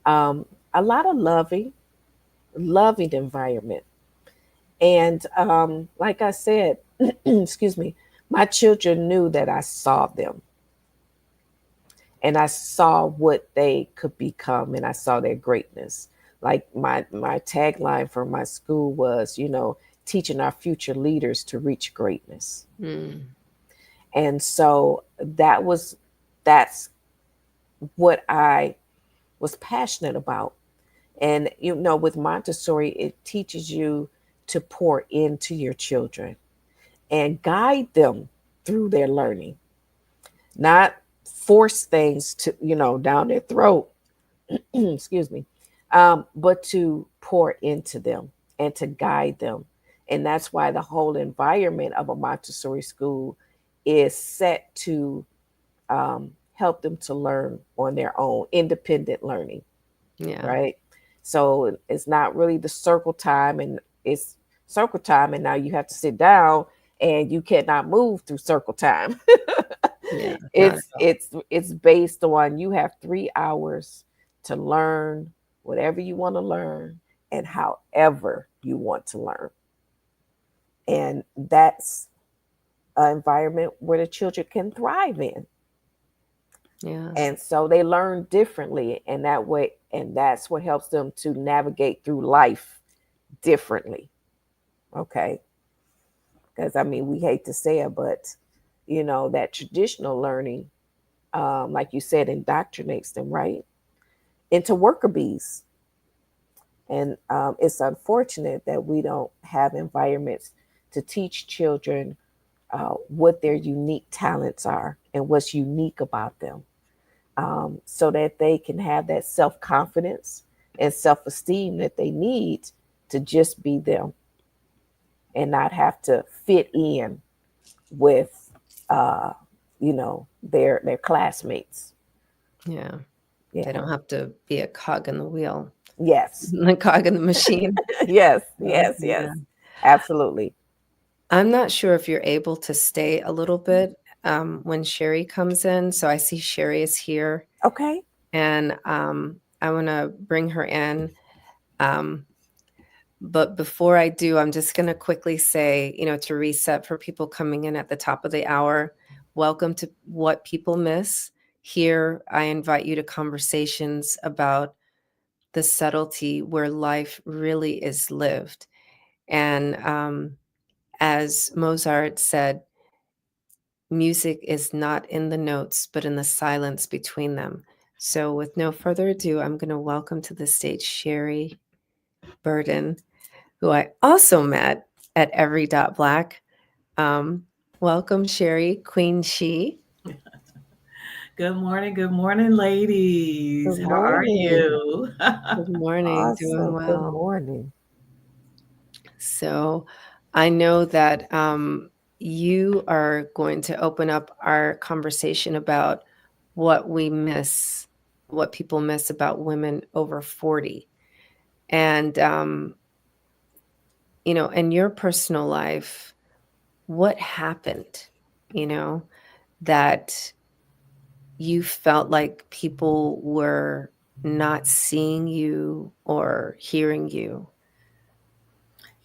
Um, a lot of loving environment. And like I said, excuse me, my children knew that I saw them and I saw what they could become and I saw their greatness. Like my tagline for my school was, teaching our future leaders to reach greatness. Mm, And so that's what I was passionate about. And with Montessori, it teaches you to pour into your children and guide them through their learning, not force things to, down their throat, excuse me, but to pour into them and to guide them. And that's why the whole environment of a Montessori school is set to help them to learn on their own, independent learning, yeah. right? So it's not really the circle time, and it's circle time, and now you have to sit down and you cannot move through circle time. Yeah. Not at it's all. it's it's based on you have 3 hours to learn whatever you want to learn and however you want to learn. And that's an environment where the children can thrive in. Yeah. And so they learn differently, and that way, and that's what helps them to navigate through life differently. Okay. Because I mean, we hate to say it, but that traditional learning, like you said, indoctrinates them right into worker bees. And it's unfortunate that we don't have environments to teach children what their unique talents are and what's unique about them, so that they can have that self confidence and self esteem that they need to just be them and not have to fit in with, their classmates. Yeah. They Yeah. don't have to be a cog in the wheel, Yes. a cog in the machine. Yes. So, Yes. Yes. yeah. Absolutely. I'm not sure if you're able to stay a little bit when Sherry comes in. So I see Sherry is here, Okay. and I want to bring her in. Um, but before I do, I'm just going to quickly say, to reset for people coming in at the top of the hour, welcome to What People Miss. Here, I invite you to conversations about the subtlety where life really is lived. And as Mozart said, music is not in the notes, but in the silence between them. So, with no further ado, I'm going to welcome to the stage Sherry Burden, who I also met at Every Dot Black. Welcome, Sherry, Queen She. Good morning, ladies. Good How are morning. you? Good morning, doing Awesome. Good well. morning. So, I know that you are going to open up our conversation about what we miss, what people miss about women over 40. And, in your personal life, what happened, you know, that you felt like people were not seeing you or hearing you?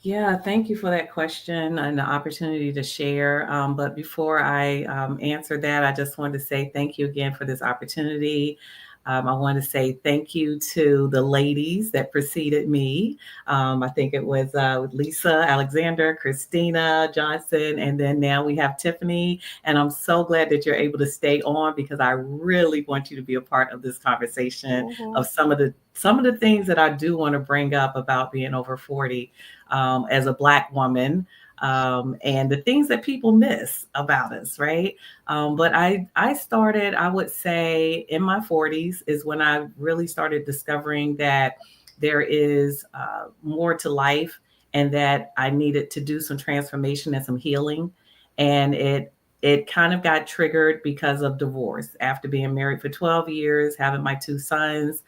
Yeah, thank you for that question and the opportunity to share. But before I answer that, I just wanted to say thank you again for this opportunity. I want to say thank you to the ladies that preceded me. I think it was Lisa, Alexander, Christina Johnson, and then now we have Tiffany. And I'm so glad that you're able to stay on because I really want you to be a part of this conversation Mhm. of some of the things that I do want to bring up about being over 40 as a Black woman, and the things that people miss about us, right? But I started, I would say, in my 40s is when I really started discovering that there is more to life, and that I needed to do some transformation and some healing, and it kind of got triggered because of divorce. After being married for 12 years, having my two sons,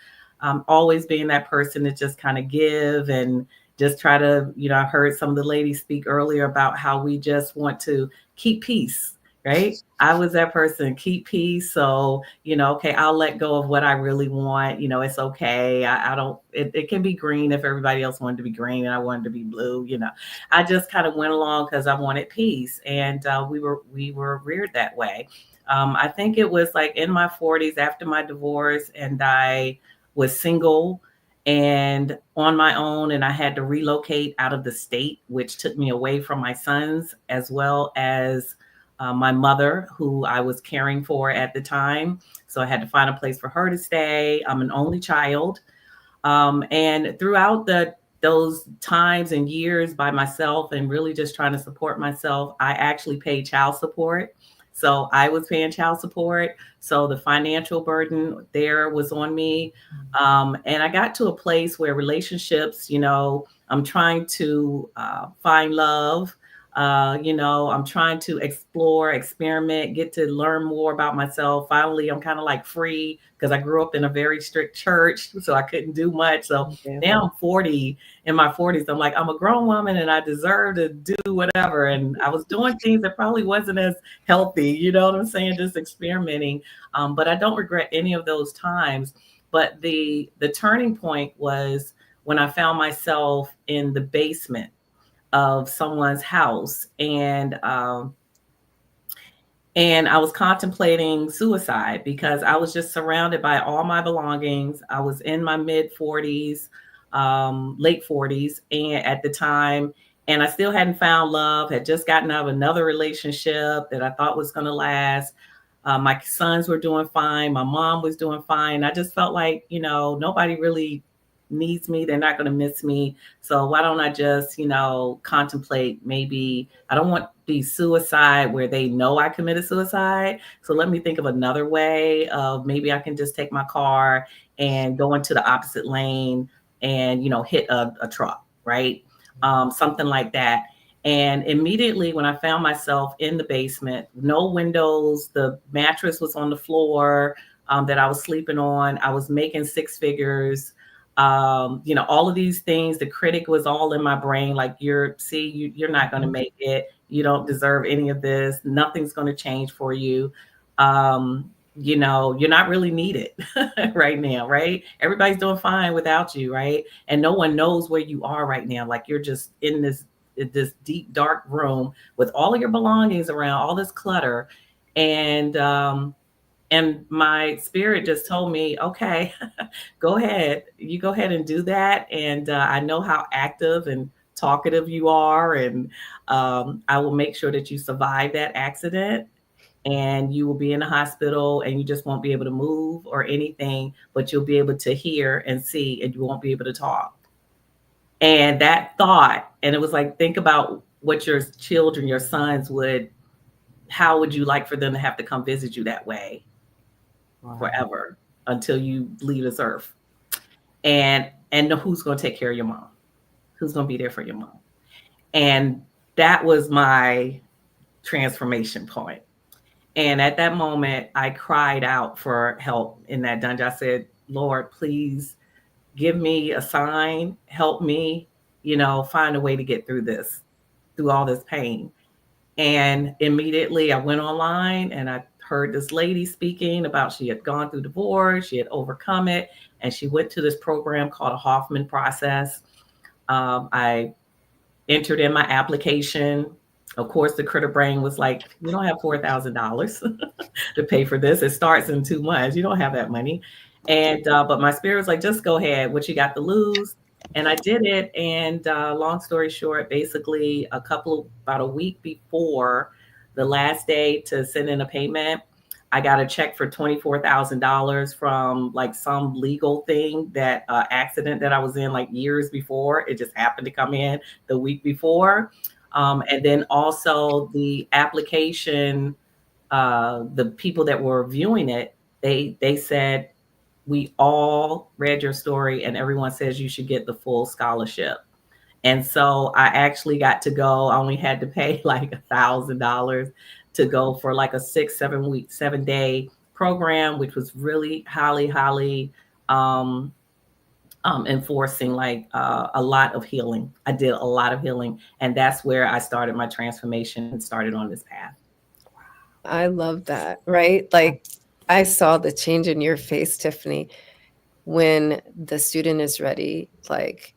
always being that person to just kind of give and just try to, I heard some of the ladies speak earlier about how we just want to keep peace, right? I was that person, keep peace. So, okay, I'll let go of what I really want. It's okay. I don't, it can be green if everybody else wanted to be green and I wanted to be blue. I just kind of went along because I wanted peace. And we were reared that way. I think it was like in my 40s after my divorce, and I was single and on my own, and I had to relocate out of the state, which took me away from my sons as well as my mother, who I was caring for at the time. So I had to find a place for her to stay. I'm an only child. And throughout those times and years by myself and really just trying to support myself, I actually paid child support. So I was paying child support. So the financial burden there was on me. And I got to a place where relationships, I'm trying to find love. I'm trying to explore, experiment, get to learn more about myself. Finally, I'm kind of like free because I grew up in a very strict church, so I couldn't do much. So Yeah. now I'm 40, in my 40s. I'm like, I'm a grown woman and I deserve to do whatever. And I was doing things that probably wasn't as healthy, you know what I'm saying? Just experimenting. But I don't regret any of those times. But the turning point was when I found myself in the basement of someone's house, and I was contemplating suicide because I was just surrounded by all my belongings. I was in my mid 40s, late 40s, and at the time, and I still hadn't found love. Had just gotten out of another relationship that I thought was going to last. My sons were doing fine. My mom was doing fine. I just felt like, nobody really needs me. They're not going to miss me. So why don't I just, contemplate, maybe I don't want the suicide where they know I committed suicide. So let me think of another way of maybe I can just take my car and go into the opposite lane and, hit a truck, right? Something like that. And immediately when I found myself in the basement, no windows, the mattress was on the floor that I was sleeping on. I was making six figures. All of these things, the critic was all in my brain, like, you're not going to make it. You don't deserve any of this. Nothing's going to change for you. You're not really needed right now, right? Everybody's doing fine without you, right? And no one knows where you are right now. Like, you're just in this deep, dark room with all of your belongings around, all this clutter. And And my spirit just told me, okay, go ahead. You go ahead and do that. And I know how active and talkative you are. And I will make sure that you survive that accident, and you will be in the hospital, and you just won't be able to move or anything, but you'll be able to hear and see, and you won't be able to talk. And that thought, and it was like, think about what your children, your sons how would you like for them to have to come visit you that way forever until you leave this earth? And who's going to take care of your mom? Who's going to be there for your mom? And that was my transformation point. And at that moment, I cried out for help in that dungeon. I said, Lord, please give me a sign, help me, find a way to get through this, through all this pain. And immediately I went online and I heard this lady speaking about she had gone through divorce, she had overcome it, and she went to this program called a Hoffman process. I entered in my application. Of course, the critter brain was like, you don't have $4,000 to pay for this. It starts in 2 months. You don't have that money. And but my spirit was like, just go ahead. What you got to lose? And I did it. And long story short, basically about a week before the last day to send in a payment, I got a check for $24,000 from like some legal thing, that accident that I was in like years before. It just happened to come in the week before. And then also the application, the people that were viewing it, they said, we all read your story and everyone says you should get the full scholarship. And so I actually got to go. I only had to pay like $1,000 to go for like a 7-day program, which was really highly enforcing like a lot of healing. I did a lot of healing, and that's where I started my transformation and started on this path. I love that, right? Like, I saw the change in your face, Tiffany, when the student is ready, like,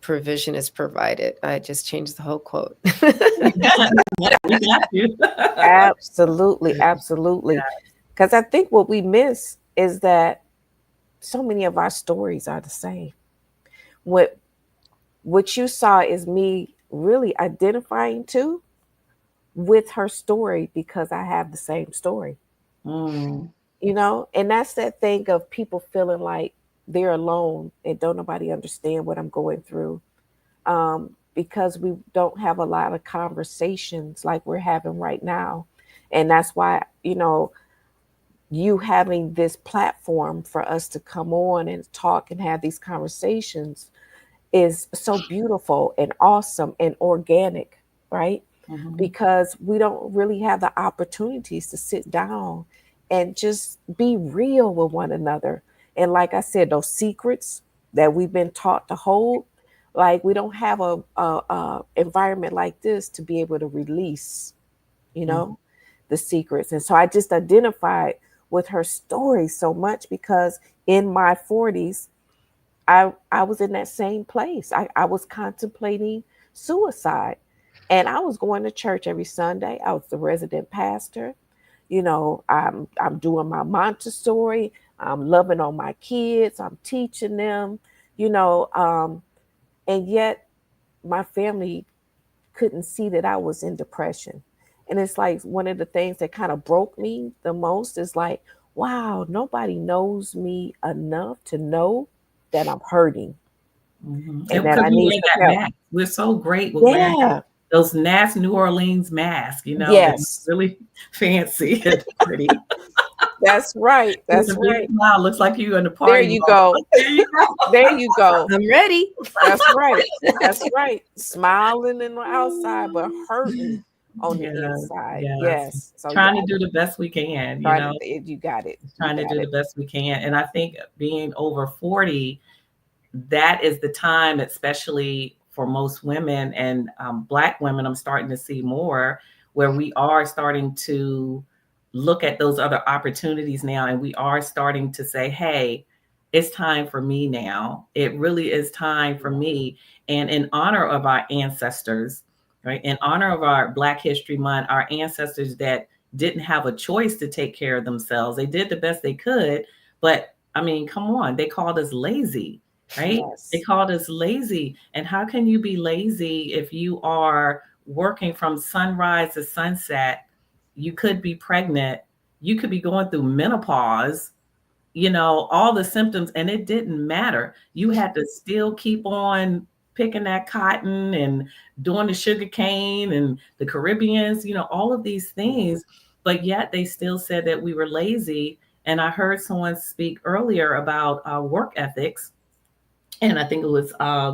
provision is provided. I just changed the whole quote. We got you. Absolutely. Because I think what we miss is that so many of our stories are the same. What you saw is me really identifying too with her story, because I have the same story. And that's that thing of people feeling like they're alone and don't nobody understand what I'm going through, because we don't have a lot of conversations like we're having right now. And that's why, you having this platform for us to come on and talk and have these conversations is so beautiful and awesome and organic, right? Because we don't really have the opportunities to sit down and just be real with one another. And like I said, those secrets that we've been taught to hold, like we don't have a environment like this to be able to release, the secrets. And so I just identified with her story so much, because in my 40s, I was in that same place. I was contemplating suicide, and I was going to church every Sunday. I was the resident pastor. I'm doing my Montessori. I'm loving on my kids. I'm teaching them, and yet my family couldn't see that I was in depression. And it's like one of the things that kind of broke me the most is like, wow, nobody knows me enough to know that I'm hurting. And that I need that mask. We're so great with wearing those nice New Orleans masks, Yes, really fancy and pretty. That's right. That's right. Wow, looks like you in the party. There you go. There you go. I'm ready. That's right. That's right. Smiling in the outside, but hurting on the inside. Yes. So trying to do the best we can, You got it. Trying to do the best we can. And I think being over 40, that is the time, especially for most women and Black women, I'm starting to see more, where we are starting to look at those other opportunities now. And we are starting to say, hey, it's time for me now. It really is time for me. And in honor of our ancestors, right? In honor of our Black History Month, our ancestors that didn't have a choice to take care of themselves. They did the best they could, but I mean, come on, they called us lazy, right? They Yes. called us lazy. And how can you be lazy if you are working from sunrise to sunset? You could be pregnant, you could be going through menopause, all the symptoms, and it didn't matter. You had to still keep on picking that cotton and doing the sugar cane and the Caribbeans, all of these things. But yet they still said that we were lazy. And I heard someone speak earlier about work ethics, and I think it was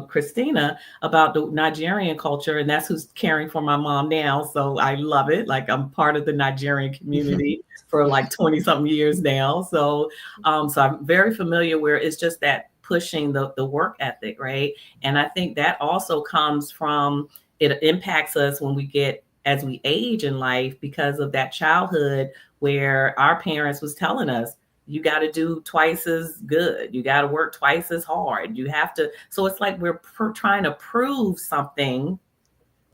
Christina, about the Nigerian culture, and that's who's caring for my mom now. So I love it. Like, I'm part of the Nigerian community for like 20 something years now. So I'm very familiar where it's just that pushing the work ethic, right? And I think that also comes from, it impacts us when we get, as we age in life, because of that childhood where our parents was telling us, you got to do twice as good. You got to work twice as hard. You have to. So it's like we're trying to prove something,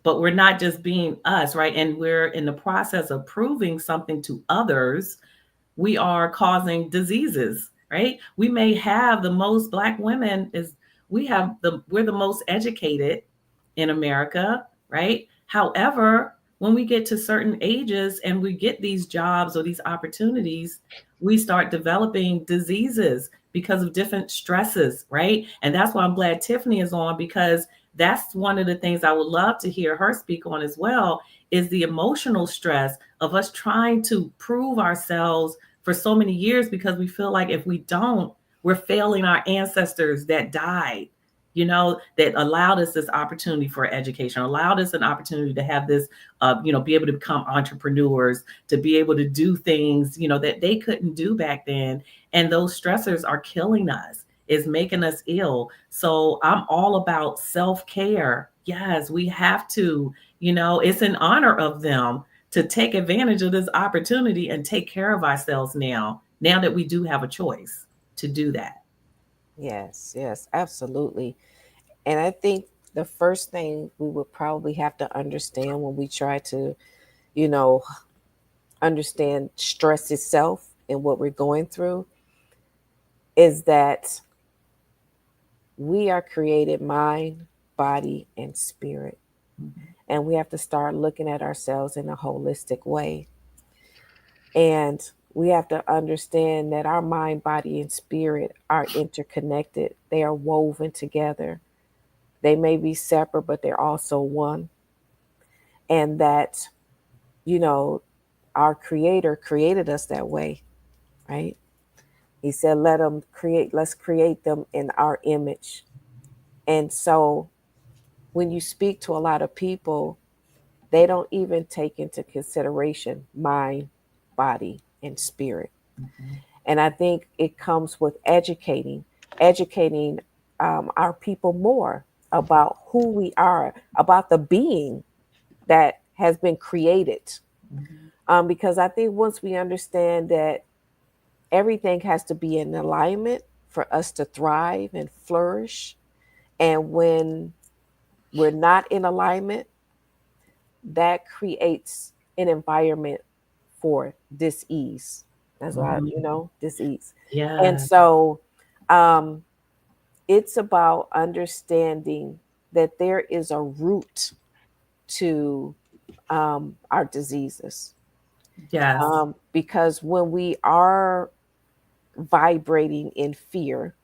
but we're not just being us, right? And we're in the process of proving something to others. We are causing diseases, right? We may have the most Black women we're the most educated in America, right? However, when we get to certain ages and we get these jobs or these opportunities, we start developing diseases because of different stresses, right? And that's why I'm glad Tiffany is on, because that's one of the things I would love to hear her speak on as well, is the emotional stress of us trying to prove ourselves for so many years, because we feel like if we don't, we're failing our ancestors that died, that allowed us this opportunity for education, allowed us an opportunity to have this, be able to become entrepreneurs, to be able to do things, that they couldn't do back then. And those stressors are killing us, is making us ill. So I'm all about self-care. Yes, we have to, it's an honor of them to take advantage of this opportunity and take care of ourselves now that we do have a choice to do that. Yes, yes, absolutely. And I think the first thing we would probably have to understand when we try to, you know, understand stress itself and what we're going through is that we are created mind, body, and spirit. Mm-hmm. And we have to start looking at ourselves in a holistic way. And we have to understand that our mind, body, and spirit are interconnected, they are woven together. They may be separate, but they're also one. And that, you know, our creator created us that way, right? He said, let's create them in our image. And so when you speak to a lot of people, they don't even take into consideration mind, body, and spirit. Mm-hmm. And I think it comes with educating our people more about who we are, about the being that has been created. Mm-hmm. Because I think once we understand that everything has to be in alignment for us to thrive and flourish, and when we're not in alignment, that creates an environment for dis-ease. That's why, Mm-hmm. dis-ease. And Yeah. so um, it's about understanding that there is a root to our diseases. Yes. Because when we are vibrating in fear,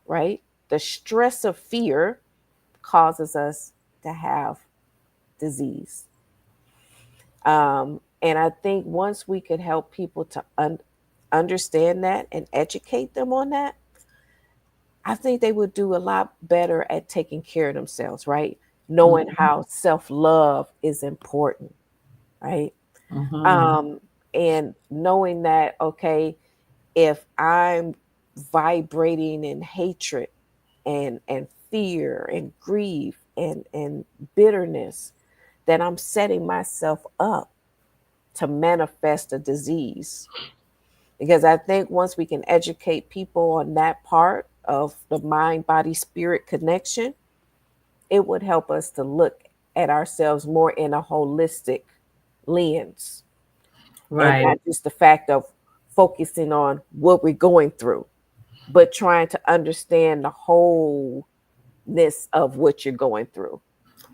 right, the stress of fear causes us to have disease. And I think once we could help people to understand that and educate them on that, I think they would do a lot better at taking care of themselves, right? Knowing Mm-hmm. how self love is important, right? Mm-hmm. Um, and knowing that, okay, if I'm vibrating in hatred and fear and grief and bitterness, then I'm setting myself up to manifest a disease. Because I think once we can educate people on that part of the mind, body, spirit connection, it would help us to look at ourselves more in a holistic lens. and Right. not just the fact of focusing on what we're going through, but trying to understand the wholeness of what you're going through,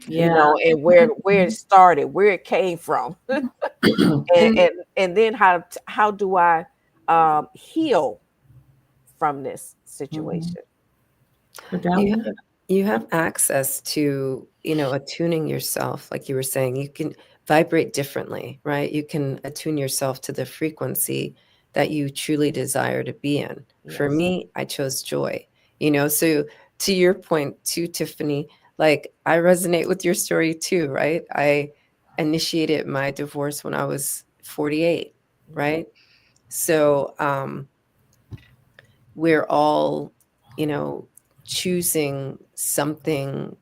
Yeah. and where it started, where it came from, and then how do I heal from this situation? You Fidelity. have, you have access to, attuning yourself, like you were saying. You can vibrate differently, right? You can attune yourself to the frequency that you truly desire to be in. For Yes. me, I chose joy, so to your point too, Tiffany, like I resonate with your story too, right? I initiated my divorce when I was 48, right? So, we're all, you know, choosing something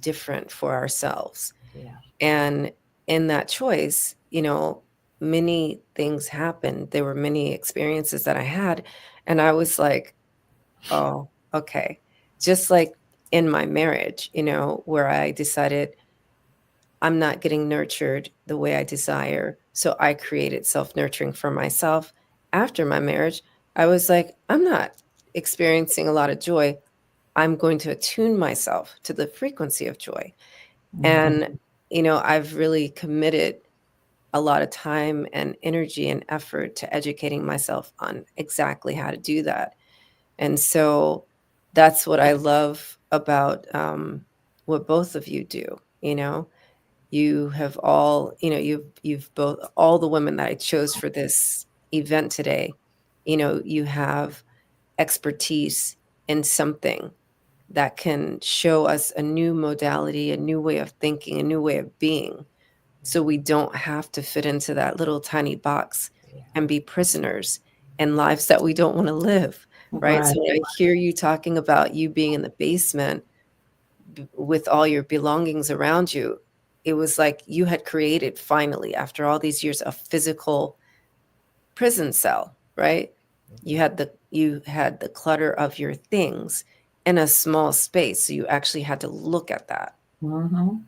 different for ourselves. Yeah. And in that choice, many things happened. There were many experiences that I had. And I was like, oh, okay. Just like in my marriage, where I decided I'm not getting nurtured the way I desire. So I created self nurturing for myself. After my marriage, I was like, I'm not experiencing a lot of joy. I'm going to attune myself to the frequency of joy. And, I've really committed a lot of time and energy and effort to educating myself on exactly how to do that. And so that's what I love about what both of you do. You have all, you've both, all the women that I chose for this event today, you have expertise in something that can show us a new modality, a new way of thinking, a new way of being. So we don't have to fit into that little tiny box and be prisoners in lives that we don't want to live, right? Right. So when I hear you talking about you being in the basement with all your belongings around you, it was like you had created finally, after all these years, a physical prison cell, right? You had the clutter of your things in a small space. So you actually had to look at that. Mm-hmm.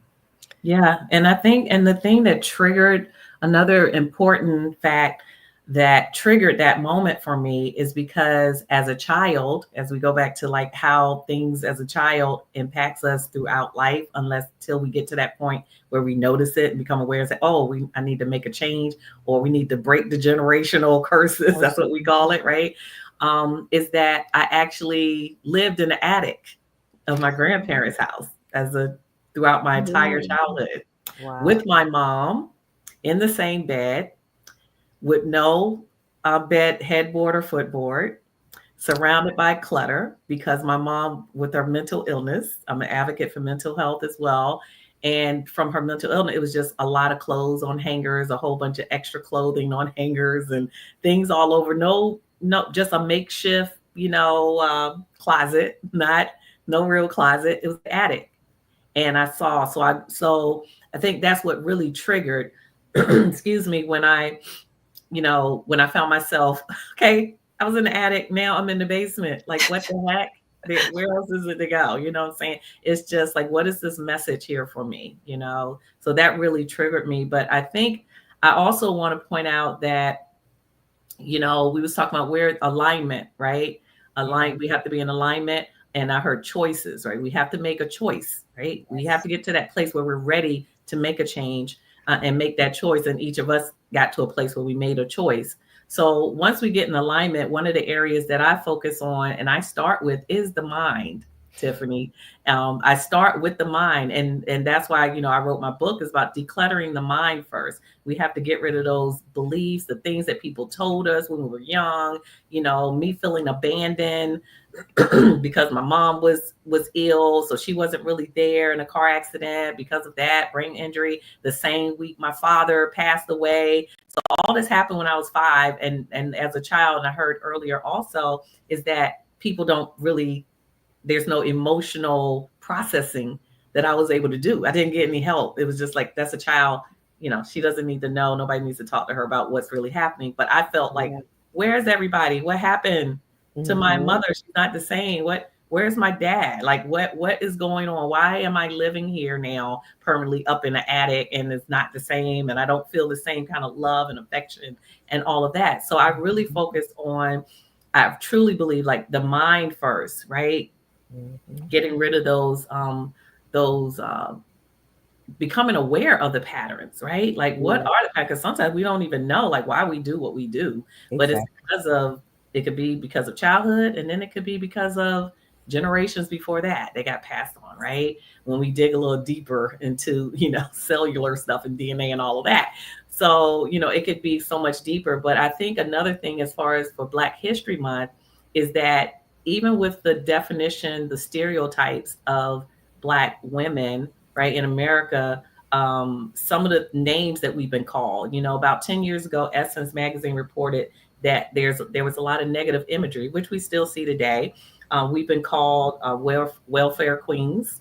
Yeah. And I think, and the thing that triggered another important fact that triggered that moment for me is because as a child, as we go back to like how things as a child impacts us throughout life, unless till we get to that point where we notice it and become aware and say, oh, I need to make a change, or we need to break the generational curses. That's what we call it, right? Is that I actually lived in the attic of my grandparents' house throughout my entire childhood Wow. with my mom in the same bed with no bed headboard or footboard, surrounded by clutter because my mom, with her mental illness, I'm an advocate for mental health as well. And from her mental illness, it was just a lot of clothes on hangers, a whole bunch of extra clothing on hangers and things all over. No, just a makeshift, closet, not no real closet. It was the attic. And so I think that's what really triggered, excuse me, when I found myself, okay, I was in the attic, now I'm in the basement. Like, what the heck? Where else is it to go? You know what I'm saying? It's just like, what is this message here for me? So that really triggered me. But I think I also want to point out that, we was talking about where alignment, right? We have to be in alignment. And I heard choices, right? We have to make a choice, right? We have to get to that place where we're ready to make a change and make that choice. And each of us got to a place where we made a choice. So once we get in alignment, one of the areas that I focus on and I start with is the mind, Tiffany. I start with the mind. And that's why, I wrote my book is about decluttering the mind first. We have to get rid of those beliefs, the things that people told us when we were young, me feeling abandoned because my mom was ill, so she wasn't really there in a car accident because of that brain injury. The same week my father passed away. So all this happened when I was 5, and as a child, and I heard earlier also is that people don't really, there's no emotional processing that I was able to do. I didn't get any help. It was just like, that's a child, she doesn't need to know. Nobody needs to talk to her about what's really happening. But I felt like, where's everybody? What happened to my mother? She's not the same. where's my dad? Like what is going on? Why am I living here now permanently up in the attic and it's not the same and I don't feel the same kind of love and affection and all of that. So I really focus on, I truly believe, like the mind first, right? Getting rid of those becoming aware of the patterns, right? Like what are the patterns? Because sometimes we don't even know like why we do what we do, but it's because of, it could be because of childhood, and then it could be because of generations before that they got passed on, right? When we dig a little deeper into, cellular stuff and DNA and all of that. So, it could be so much deeper. But I think another thing as far as for Black History Month is that even with the definition, the stereotypes of Black women, right, in America, some of the names that we've been called, about 10 years ago, Essence magazine reported that there was a lot of negative imagery, which we still see today. We've been called welfare queens.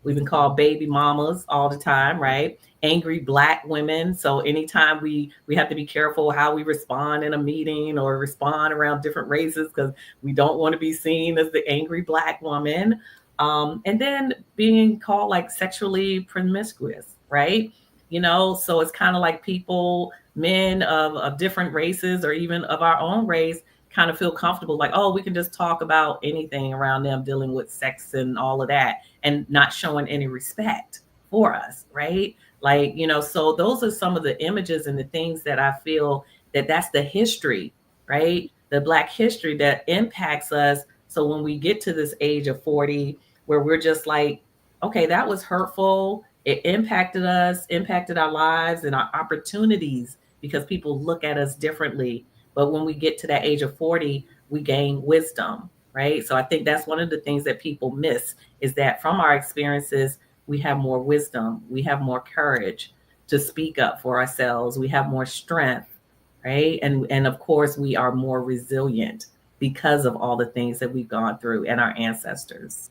We've been called baby mamas all the time, right? Angry Black women. So anytime we have to be careful how we respond in a meeting or respond around different races, because we don't want to be seen as the angry Black woman. And then being called like sexually promiscuous, right? So it's kind of like people, men of different races or even of our own race, kind of feel comfortable like, oh, we can just talk about anything around them dealing with sex and all of that and not showing any respect for us, right? Like, so those are some of the images and the things that I feel that's the history, right? The Black history that impacts us. So when we get to this age of 40, where we're just like, okay, that was hurtful. It impacted us, impacted our lives and our opportunities because people look at us differently. But when we get to that age of 40, we gain wisdom, right? So I think that's one of the things that people miss is that from our experiences, we have more wisdom, we have more courage to speak up for ourselves, we have more strength, right? And of course, we are more resilient because of all the things that we've gone through and our ancestors.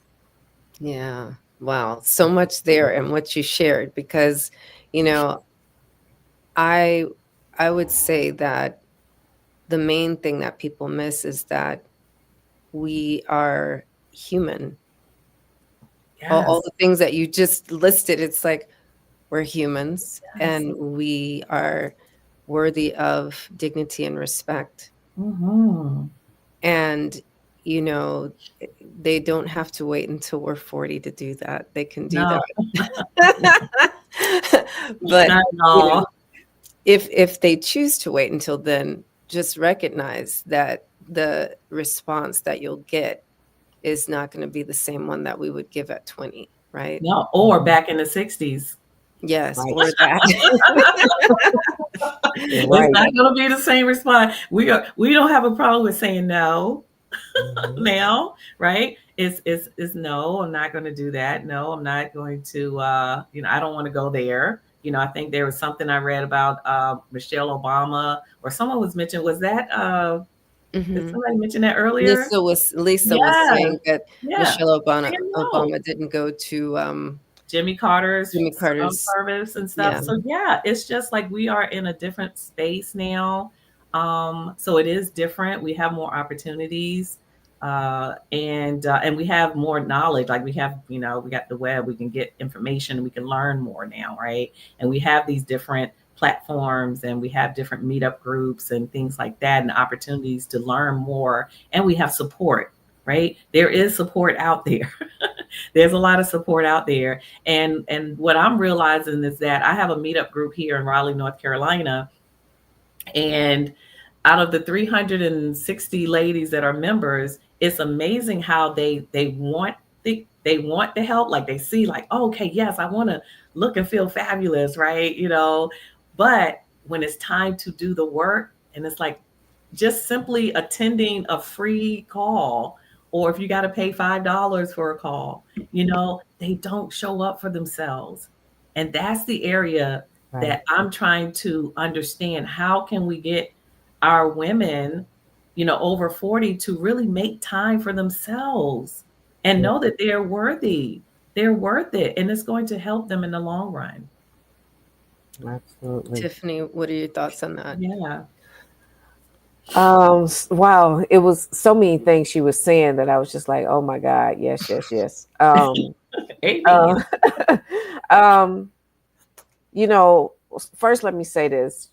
Yeah. Wow. So much there in what you shared because, I I would say that the main thing that people miss is that we are human. All Yes. the things that you just listed, it's like we're humans and we are worthy of dignity and respect. Mm-hmm. And, they don't have to wait until we're 40 to do that. They can do No, that. But, not at all. if they choose to wait until then, just recognize that the response that you'll get is not going to be the same one that we would give at 20, right? No, or back in the 60s. Yes, Right. or that. It's Right. not going to be the same response. We don't have a problem with saying no now, right? It's no, I'm not going to do that. No, I'm not going to. I don't want to go there. I think there was something I read about Michelle Obama, or someone was mentioned. Was that? Did Mhm. somebody mention that earlier? Lisa was Yeah, saying that yeah. Michelle Saying no. Obama didn't go to Jimmy Carter's Jimmy Carter's. service and stuff. Yeah. So yeah, it's just like we are in a different space now. So it is different. We have more opportunities, and we have more knowledge. Like we have, we got the web. We can get information. We can learn more now, right? And we have these different platforms, and we have different meetup groups and things like that, and opportunities to learn more. And we have support, right? There is support out there. There's a lot of support out there. And what I'm realizing is that I have a meetup group here in Raleigh, North Carolina, and out of the 360 ladies that are members, it's amazing how they want they want the help. Like they see like, oh, okay, yes, I want to look and feel fabulous, right? But when it's time to do the work, and it's like just simply attending a free call, or if you got to pay $5 for a call, they don't show up for themselves. And that's the area Right. that I'm trying to understand. How can we get our women, over 40 to really make time for themselves and know that they're worthy? They're worth it. And it's going to help them in the long run. Absolutely. Tiffany, what are your thoughts on that? Yeah. Wow, it was so many things she was saying that I was just like, oh my God, yes, yes, yes. Amen. Uh, um, you know, first let me say this.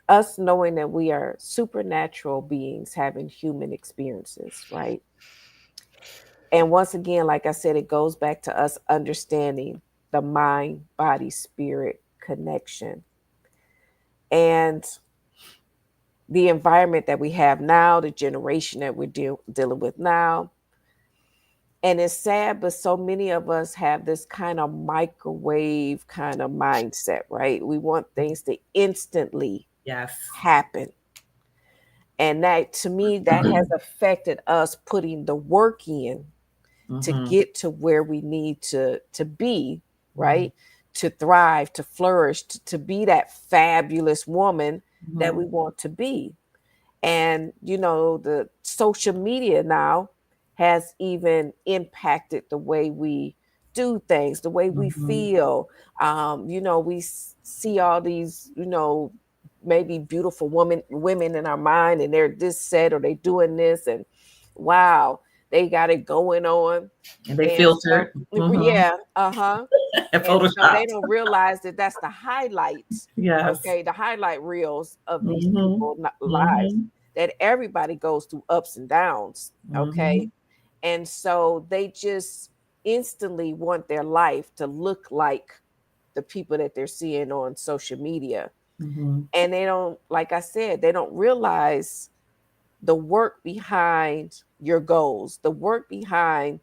Us knowing that we are supernatural beings having human experiences, right? And once again, like I said, it goes back to us understanding the mind, body, spirit connection. And the environment that we have now, the generation that we're dealing with now. And it's sad, but so many of us have this kind of microwave kind of mindset, right? We want things to instantly Yes. happen. And that, to me, that has affected us putting the work in to get to where we need to be, right? To thrive, to flourish, to be that fabulous woman that we want to be. And, the social media now has even impacted the way we do things, the way we feel. We see all these, maybe beautiful women in our mind, and they're this set or they doing this, and wow, they got it going on. And they And so, filtered. yeah, uh-huh. And And so they Photoshop. don't realize that that's the highlights, Yes. okay, the highlight reels of these Mm-hmm. people's lives, Mm-hmm. that everybody goes through ups and downs, okay? And so they just instantly want their life to look like the people that they're seeing on social media. Mm-hmm. And they don't, like I said, they don't realize the work behind your goals, the work behind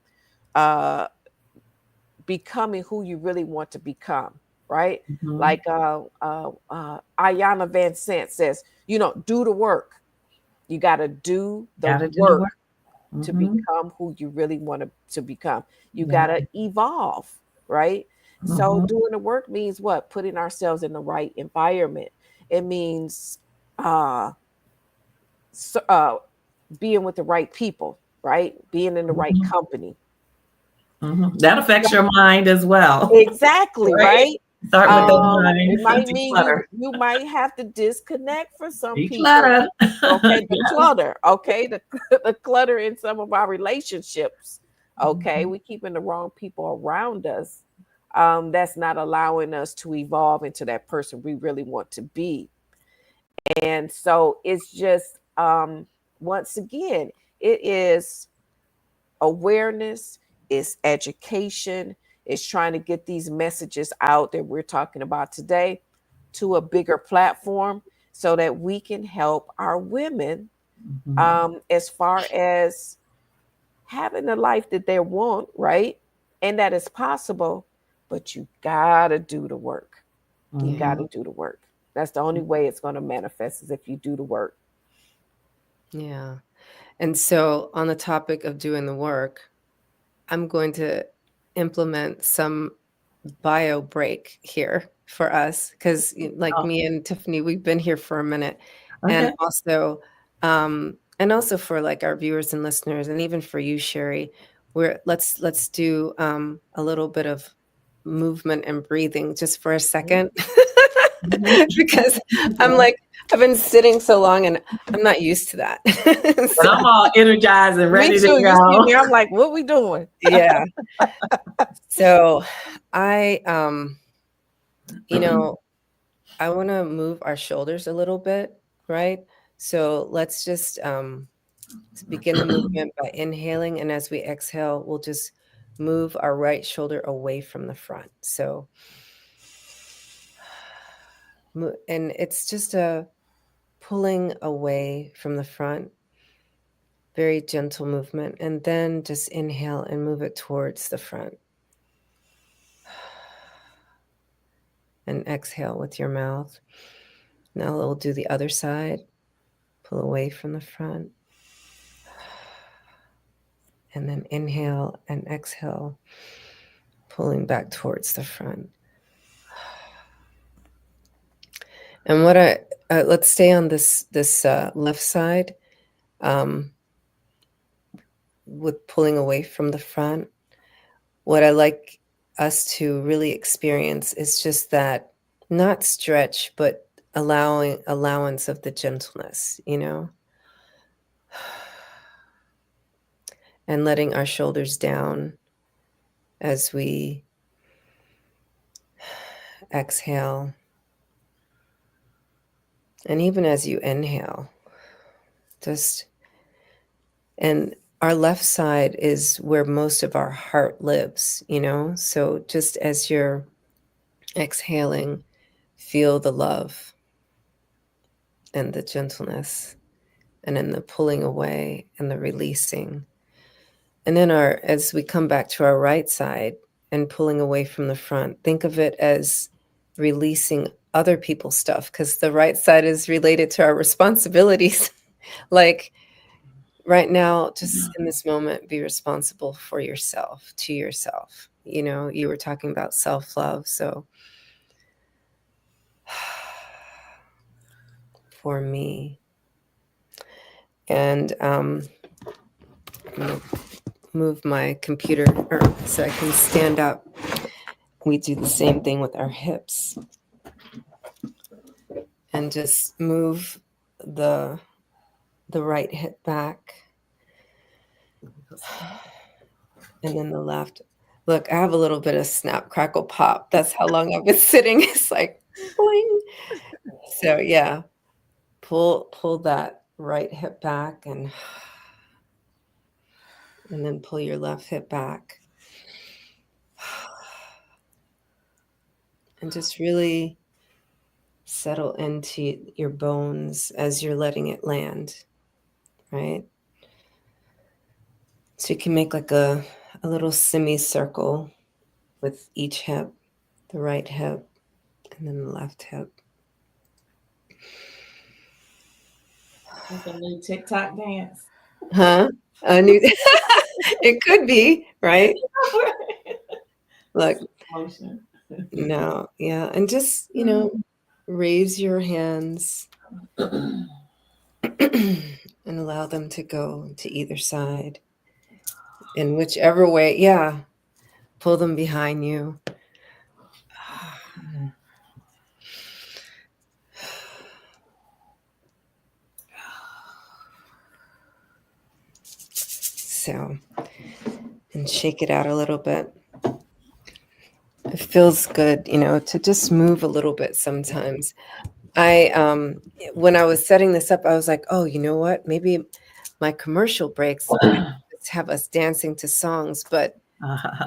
uh becoming who you really want to become, right? Mm-hmm. Like Ayanna Van Sant says, do the work. You got to do the Gotta do the work work. to Mm-hmm. become who you really want to become. You got Yeah. to evolve, right? So Mm-hmm. doing the work means what? Putting ourselves in the right environment. It means uh, so, being with the right people, right? Being in the right Mm-hmm. company. Mm-hmm. That affects your mind as well. Exactly, Right? right? Start with the mind. It might mean Declutter. you might have to disconnect for some people. Declutter. Okay, the Yes. clutter. Okay, the clutter in some of our relationships. Okay, Mhm. we keeping the wrong people around us. That's not allowing us to evolve into that person we really want to be. And so it's just once again, it is awareness, it's education, it's trying to get these messages out that we're talking about today to a bigger platform so that we can help our women Mhm. as far as having the life that they want, right? And that is possible, but you gotta do the work. You Yeah. gotta do the work. That's the only way it's going to manifest is if you do the work. Yeah. And so, on the topic of doing the work, I'm going to implement some bio break here for us because, like Oh, me and Tiffany, we've been here for a minute, okay. and also for like our viewers and listeners, and even for you, Sherry, let's do a little bit of movement and breathing just for a second. Mhm. Because I'm like, I've been sitting so long and I'm not used to that. And So, I'm all energized and Me ready to too. You see go. me, I'm like, what we doing? yeah. So I, you know, I want to move our shoulders a little bit, right? So let's just begin the movement by inhaling. And as we exhale, we'll just move our right shoulder away from the front. So, and it's just a pulling away from the front, very gentle movement. And then just inhale and move it towards the front. And exhale with your mouth. Now we'll do the other side. Pull away from the front. And then inhale and exhale, pulling back towards the front. And let's stay on this left side with pulling away from the front. What I like us to really experience is just that, not stretch, but allowance of the gentleness, and letting our shoulders down as we exhale. And even as you inhale, and our left side is where most of our heart lives, So just as you're exhaling, feel the love and the gentleness, and then the pulling away and the releasing. And then as we come back to our right side and pulling away from the front, think of it as releasing other people's stuff, because the right side is related to our responsibilities. Like right now, just in this moment, be responsible for yourself, to yourself. You were talking about self-love. So for me, and I'm going to move my computer so I can stand up. We do the same thing with our hips. And just move the right hip back. And then the left. Look, I have a little bit of snap, crackle, pop. That's how long I've been sitting. It's like, boing. So yeah, pull that right hip back and then pull your left hip back. And just really settle into your bones as you're letting it land, right? So you can make like a little semicircle with each hip, the right hip, and then the left hip. That's a new TikTok dance. Huh? A new it could be, right? Look. Motion. No, yeah. And just, raise your hands and allow them to go to either side. In whichever way, yeah. Pull them behind you. So, and shake it out a little bit. It feels good, to just move a little bit sometimes. When I was setting this up, I was like, oh, you know what? Maybe my commercial breaks have us dancing to songs, but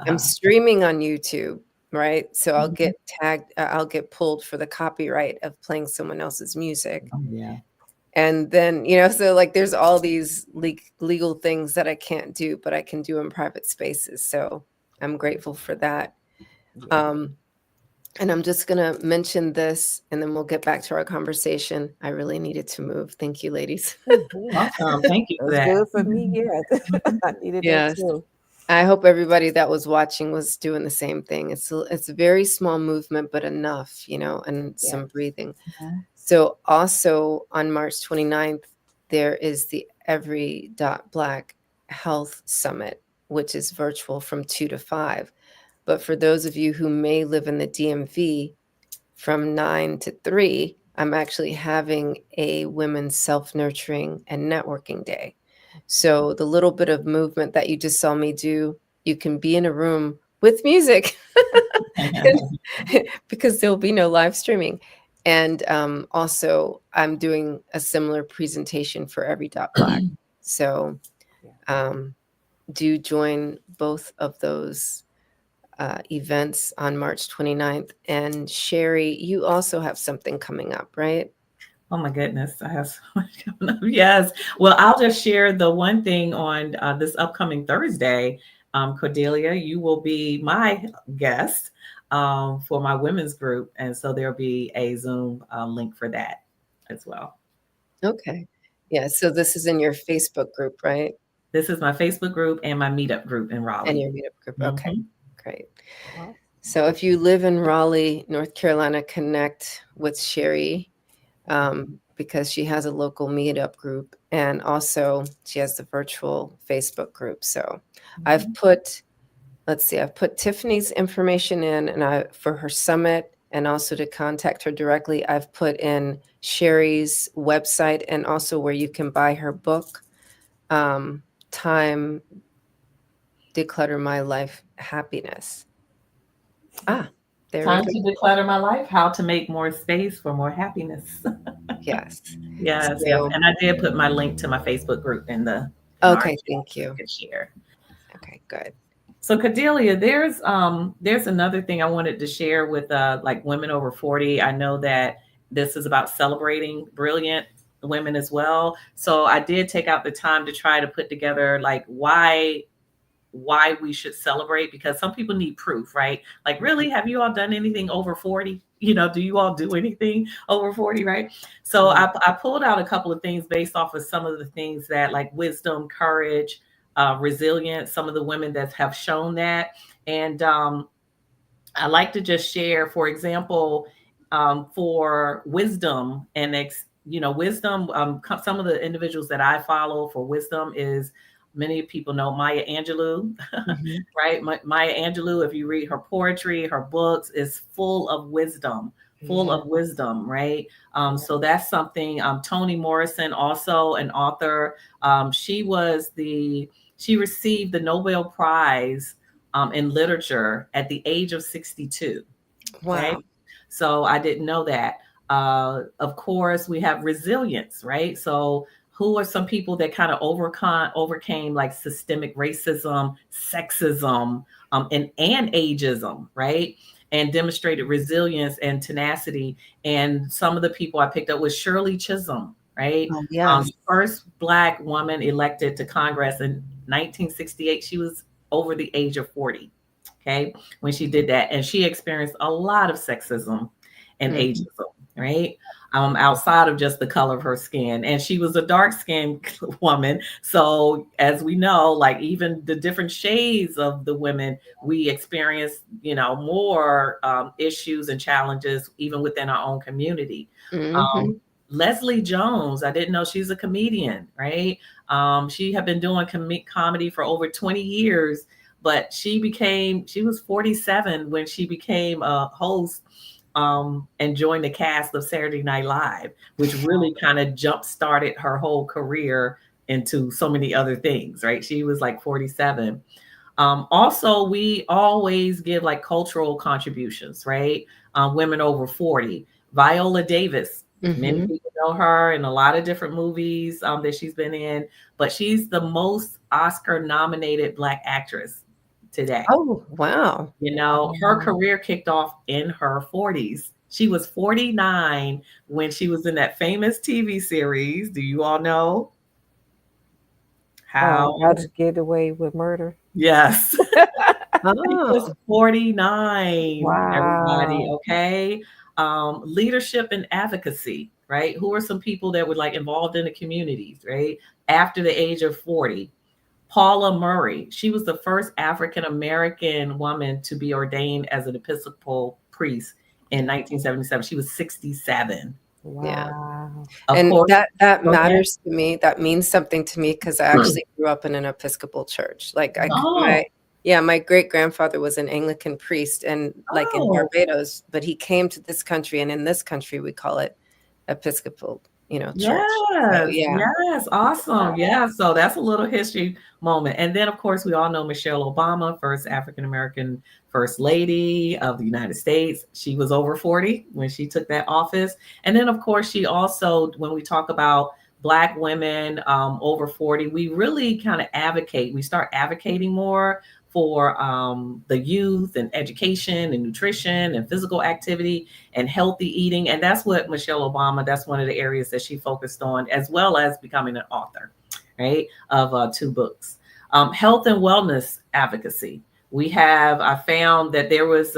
I'm streaming on YouTube, right? So I'll get tagged, I'll get pulled for the copyright of playing someone else's music. Oh, yeah. And then, so like there's all these legal things that I can't do, but I can do in private spaces. So I'm grateful for that. And I'm just going to mention this, and then we'll get back to our conversation. I really needed to move. Thank you, ladies. Awesome. Thank you for that. Good for me. Yeah. I needed that too. I hope everybody that was watching was doing the same thing. It's a very small movement, but enough, and some breathing. So also on March 29th, there is the Every Black Health Summit, which is virtual from 2 to 5. But for those of you who may live in the DMV, from 9 to 3, I'm actually having a women's self-nurturing and networking day. So the little bit of movement that you just saw me do, you can be in a room with music because there'll be no live streaming. And also, I'm doing a similar presentation for Every Black. So do join both of those events on March 29th. And Sherry, you also have something coming up, right? Oh my goodness, I have so much coming up. Yes. Well, I'll just share the one thing on this upcoming Thursday. Cordelia, you will be my guest for my women's group. And so there'll be a Zoom link for that as well. Okay. Yeah. So this is in your Facebook group, right? This is my Facebook group and my meetup group in Raleigh. And your meetup group. Okay. Great. So if you live in Raleigh, North Carolina, connect with Sherry because she has a local meetup group, and also she has the virtual Facebook group. So I've put Tiffany's information in, and for her summit, and also to contact her directly. I've put in Sherry's website and also where you can buy her book, Time Declutter My Life Happiness. There Time we to go. declutter my life, how to make more space for more happiness. Yes. Yes, So, and I did put my link to my Facebook group in our okay, chat thank you. to share. Okay, good. So Cordelia, there's another thing I wanted to share with like women over 40. I know that this is about celebrating brilliant women as well. So I did take out the time to try to put together like why we should celebrate, because some people need proof, right? Like, really, have you all done anything over 40? Do you all do anything over 40, right? So I pulled out a couple of things based off of some of the things that like wisdom, courage, resilience, some of the women that have shown that. And I like to just share, for example, for wisdom wisdom. Some of the individuals that I follow for wisdom is many people know Maya Angelou, right? Maya Angelou, if you read her poetry, her books, is full of wisdom, right? So that's something. Toni Morrison, also an author. She received the Nobel Prize in literature at the age of 62. Wow. Okay? So I didn't know that. Of course, we have resilience, right? So who are some people that kind of overcame like systemic racism, sexism, and ageism, right? And demonstrated resilience and tenacity. And some of the people I picked up was Shirley Chisholm, right? Oh, yes. First Black woman elected to Congress in 1968. She was over the age of 40. Okay, when she did that, and she experienced a lot of sexism and ageism, right? Outside of just the color of her skin, and she was a dark-skinned woman. So, as we know, like even the different shades of the women, we experience, more issues and challenges even within our own community. Leslie Jones, I didn't know she's a comedian, right? She had been doing comedy for over 20 years. But she was 47 when she became a host and joined the cast of Saturday Night Live, which really kind of jump started her whole career into so many other things, right? She was like 47. Also, we always give like cultural contributions, right? Women over 40. Viola Davis, many people know her in a lot of different movies that she's been in, but she's the most Oscar nominated Black actress today. Oh, wow. Her career kicked off in her 40s. She was 49 when she was in that famous TV series. Do you all know? How to Get Away with Murder? Yes. She was Oh, 49, everybody, Wow. okay? Leadership and advocacy, right? Who are some people that were like involved in the communities, right? After the age of 40. Paula Murray, she was the first African American woman to be ordained as an Episcopal priest in 1977. She was 67. yeah. Wow. Of And course, that go ahead. matters to me. That means something to me because I actually grew up in an Episcopal church. Like Oh, my great grandfather was an Anglican priest, and like in oh, Barbados, but he came to this country, and in this country we call it Episcopal, church. So yes, yeah. yes, awesome. Yeah, so that's a little history moment. And then, of course, we all know Michelle Obama, first African American First Lady of the United States. She was over 40 when she took that office. And then, of course, she also, when we talk about Black women over 40, we really kind of advocate. We start advocating more for the youth and education and nutrition and physical activity and healthy eating. And that's what Michelle Obama, that's one of the areas that she focused on, as well as becoming an author, right, of 2 books. Health and wellness advocacy. I found that there was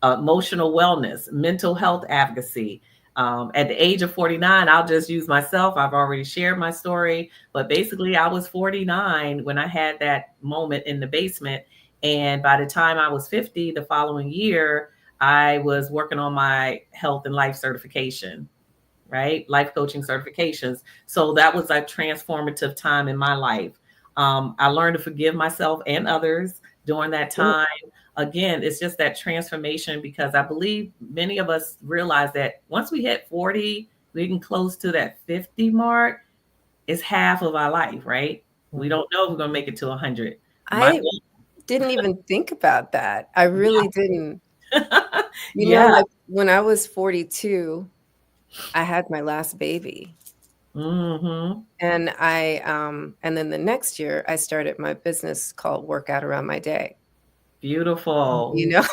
emotional wellness, mental health advocacy. At the age of 49, I'll just use myself. I've already shared my story, but basically I was 49 when I had that moment in the basement. And by the time I was 50, the following year, I was working on my health and life certification, right? Life coaching certifications. So that was a transformative time in my life. I learned to forgive myself and others during that time. again, it's just that transformation, because I believe many of us realize that once we hit 40, we can close to that 50 mark. It's half of our life, right? We don't know if we're going to make it to 100. I didn't even think about that. I really didn't. You know, Yeah. like when I was 42, I had my last baby. Mm-hmm. And and then the next year I started my business called Work Out Around My Day. Beautiful. You know?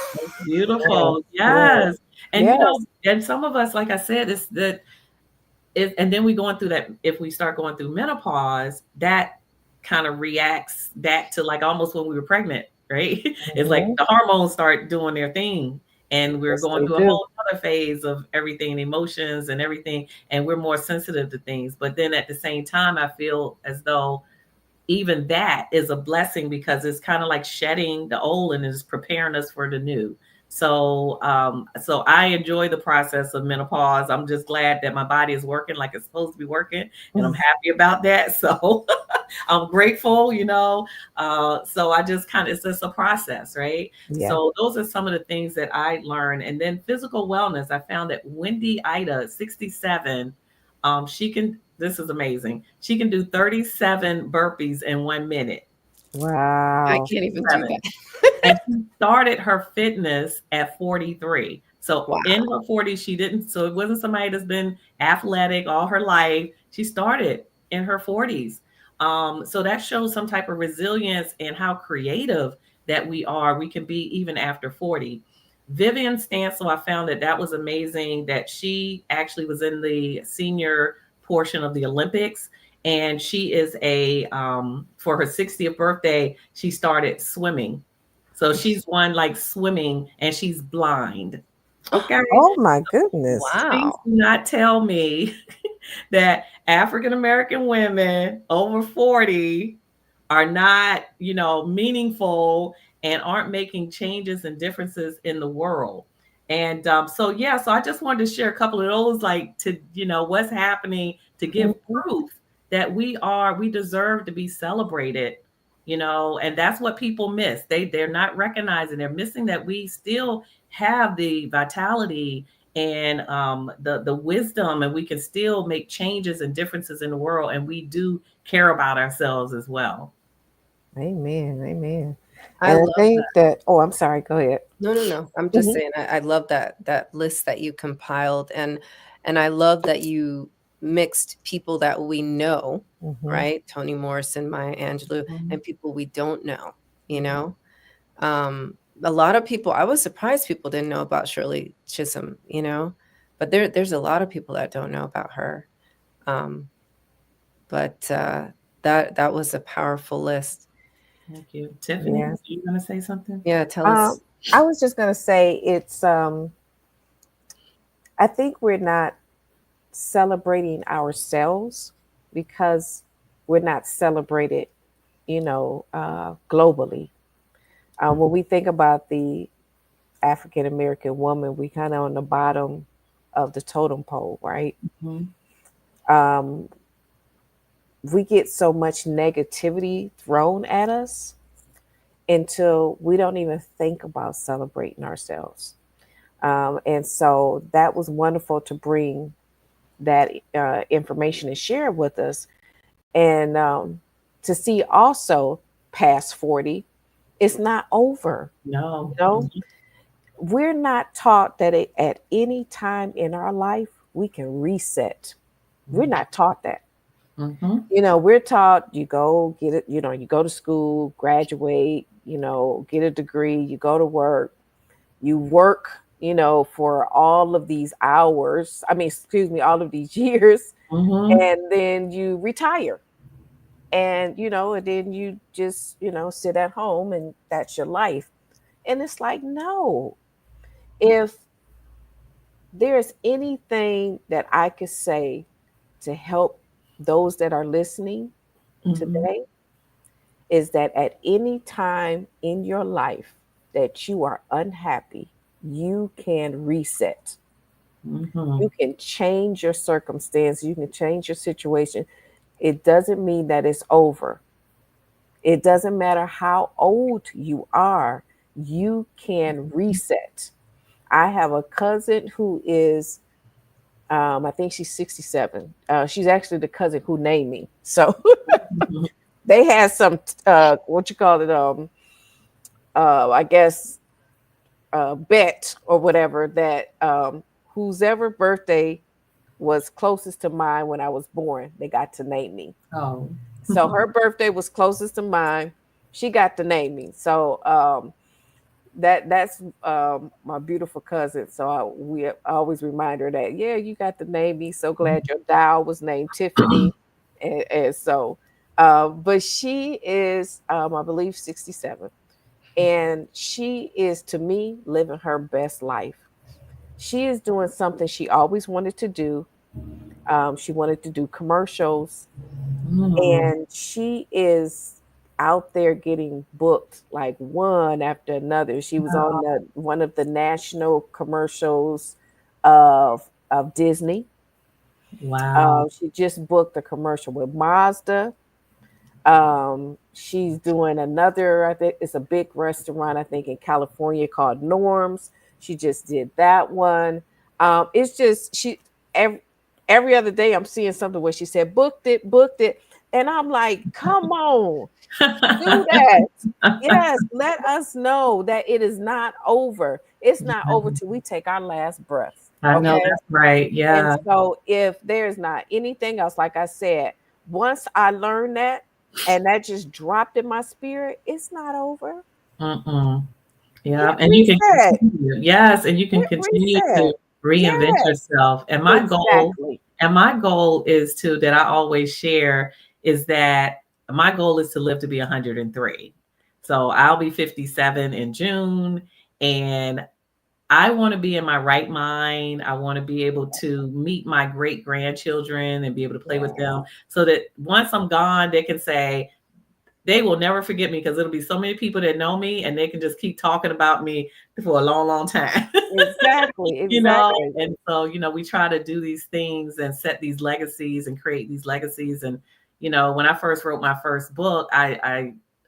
Beautiful. Right. Yes. And you know, Yes. and some of us, like I said, it's that and then we going through that, if we start going through menopause, that kind of reacts back to like almost when we were pregnant, right? It's like Mhm. the hormones start doing their thing, and we're Yes, going they through a do. whole other phase of everything, emotions and everything, and we're more sensitive to things. But then at the same time, I feel as though even that is a blessing, because it's kind of like shedding the old and is preparing us for the new. So I enjoy the process of menopause. I'm just glad that my body is working like it's supposed to be working, and I'm happy about that. So I'm grateful, you know. So I just kind of, it's just a process, right? Yeah. So those are some of the things that I learned. And then physical wellness, I found that Wendy Ida, 67, she can, this is amazing. She can do 37 burpees in 1 minute. I Wow. can't even do that. And she started her fitness at 43. So Wow. in her 40s, she didn't, so it wasn't somebody that's been athletic all her life. She started in her 40s. So that shows some type of resilience and how creative that we are. We can be even after 40. Vivian Stansel, I found that that was amazing, that she actually was in the senior portion of the Olympics. And she is for her 60th birthday, she started swimming. So she's one like swimming, and she's blind. Okay. Oh my goodness. Please Wow. do not tell me that African American women over 40 are not, you know, meaningful and aren't making changes and differences in the world. And so I just wanted to share a couple of those, like, to, you know, what's happening, to give Mhm. proof that we deserve to be celebrated, you know. And that's what people miss. They're not recognizing, they're missing that we still have the vitality and the wisdom, and we can still make changes and differences in the world, and we do care about ourselves as well. Amen. Amen. I And I love think that. that, oh, I'm sorry, go ahead. No. I'm just Mhm. saying I love that list that you compiled, and I love that you mixed people that we know, Mhm. right? Toni Morrison, Maya Angelou, Mhm. and people we don't know, you know? A lot of people, I was surprised people didn't know about Shirley Chisholm, you know? But there's a lot of people that don't know about her. Um, but that was a powerful list. Thank you. Tiffany, Yeah. are you going to say something? Yeah, tell Um, us. I was just gonna say it's I think we're not celebrating ourselves because we're not celebrated, globally. When we think about the African American woman, we kind of on the bottom of the totem pole, right? Mhm. Um, we get so much negativity thrown at us until we don't even think about celebrating ourselves. And so that was wonderful to bring that information and share it with us. And to see also past 40, it's not over. You No. know, Mhm. we're not taught that at any time in our life we can reset. We're not taught that. Mhm. We're taught you go get it, you go to school, graduate, get a degree, you go to work, you work, for all of these hours. I mean, excuse me, all of these years, Mhm. and then you retire. And, and then you just, sit at home and that's your life. And it's like, no, if there's anything that I could say to help those that are listening Mhm. today, is that at any time in your life that you are unhappy, you can reset. You Mhm. can change your circumstance, you can change your situation. It doesn't mean that it's over. It doesn't matter how old you are. you can reset. I have a cousin who is, I think she's 67. She's actually the cousin who named me. So they had some, what you call it, I guess, bet or whatever that whose ever birthday was closest to mine when I was born, they got to name me. Oh. So her birthday was closest to mine. She got to name me. So that's my beautiful cousin. So I always remind her that, yeah, you got to name me. So glad your doll was named Tiffany. And so, but she is, I believe, 67. And she is, to me, living her best life. She is doing something she always wanted to do. She wanted to do commercials, and she is out there getting booked like one after another. She was on one of the national commercials of Disney. Wow. She just booked a commercial with Mazda. She's doing another, I think it's a big restaurant, I think in California called Norms. She just did that one. It's just every other day I'm seeing something where she said booked it. And I'm like, come on, do that. Yes, let us know that it is not over. It's not over till we take our last breath. I know Okay. that's right. And Yeah. so if there's not anything else, like I said, once I learned that and that just dropped in my spirit, it's not over. Yeah, Hit and you can reset. continue. Yes, and you can Hit continue to reset. reinvent Yes, yourself. exactly. And my goal is to that I always share is that my goal is to live to be 103. So I'll be 57 in June, and I want to be in my right mind. I want to be able to meet my great grandchildren and be able to play with them so that once I'm gone, they can say, they will never forget me because it'll be so many people that know me and they can just keep talking about me for a long, long time. Exactly. You know, Exactly. and so, we try to do these things and set these legacies and create these legacies. And, when I first wrote my first book,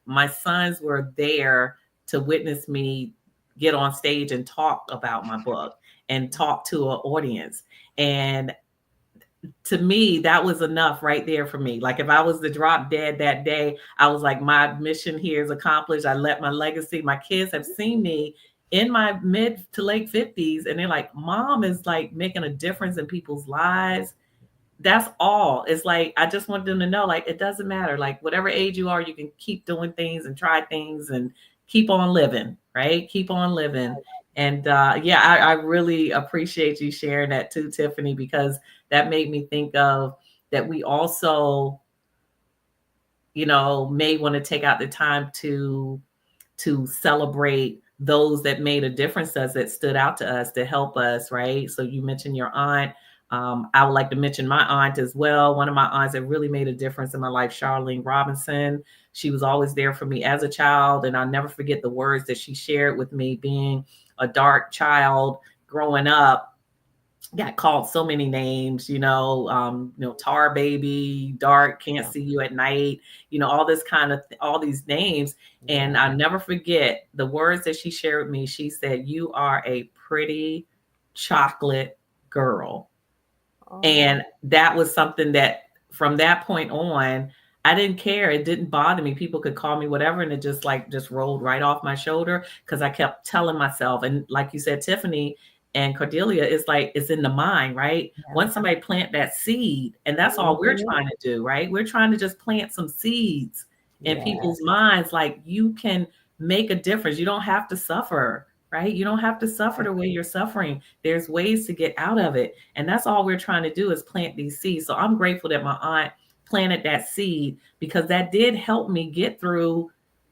my sons were there to witness me get on stage and talk about my book and talk to an audience. And to me, that was enough right there for me. Like if I was to drop dead that day, I was like, my mission here is accomplished. I let my legacy. My kids have seen me in my mid to late 50s, and they're like, Mom is like making a difference in people's lives. That's all. It's like I just want them to know, like, it doesn't matter. Like whatever age you are, you can keep doing things and try things and keep on living, right? Keep on living. And yeah, I really appreciate you sharing that too, Tiffany, because that made me think of that we also, may want to take out the time to celebrate those that made a difference to us, that stood out to us, to help us, right? So you mentioned your aunt. I would like to mention my aunt as well. One of my aunts that really made a difference in my life, Charlene Robinson. She was always there for me as a child, and I'll never forget the words that she shared with me. Being a dark child growing up, got called so many names, tar baby, dark, can't see you at night, all this kind of, all these names. And I'll never forget the words that she shared with me. She said, "You are a pretty chocolate girl." And that was something that from that point on, I didn't care. It didn't bother me. People could call me whatever, and it just rolled right off my shoulder because I kept telling myself. And like you said, Tiffany and Cordelia, it's like it's in the mind, right? Once somebody plant that seed, and that's all we're trying to do, right? We're trying to just plant some seeds in people's minds. Like you can make a difference. You don't have to suffer, right? You don't have to suffer the way you're suffering. There's ways to get out of it. And that's all we're trying to do is plant these seeds. So I'm grateful that my aunt planted that seed because that did help me get through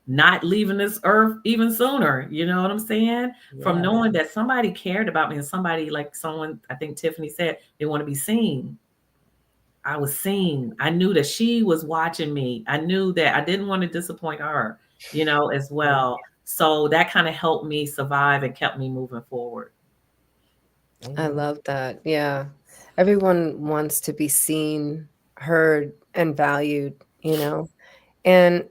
not leaving this earth even sooner. You know what I'm saying? From knowing that somebody cared about me and somebody, like someone, I think Tiffany said, they want to be seen. I was seen. I knew that she was watching me. I knew that I didn't want to disappoint her, as well. So that kind of helped me survive and kept me moving forward. I love that. Yeah. Everyone wants to be seen, heard, and valued, and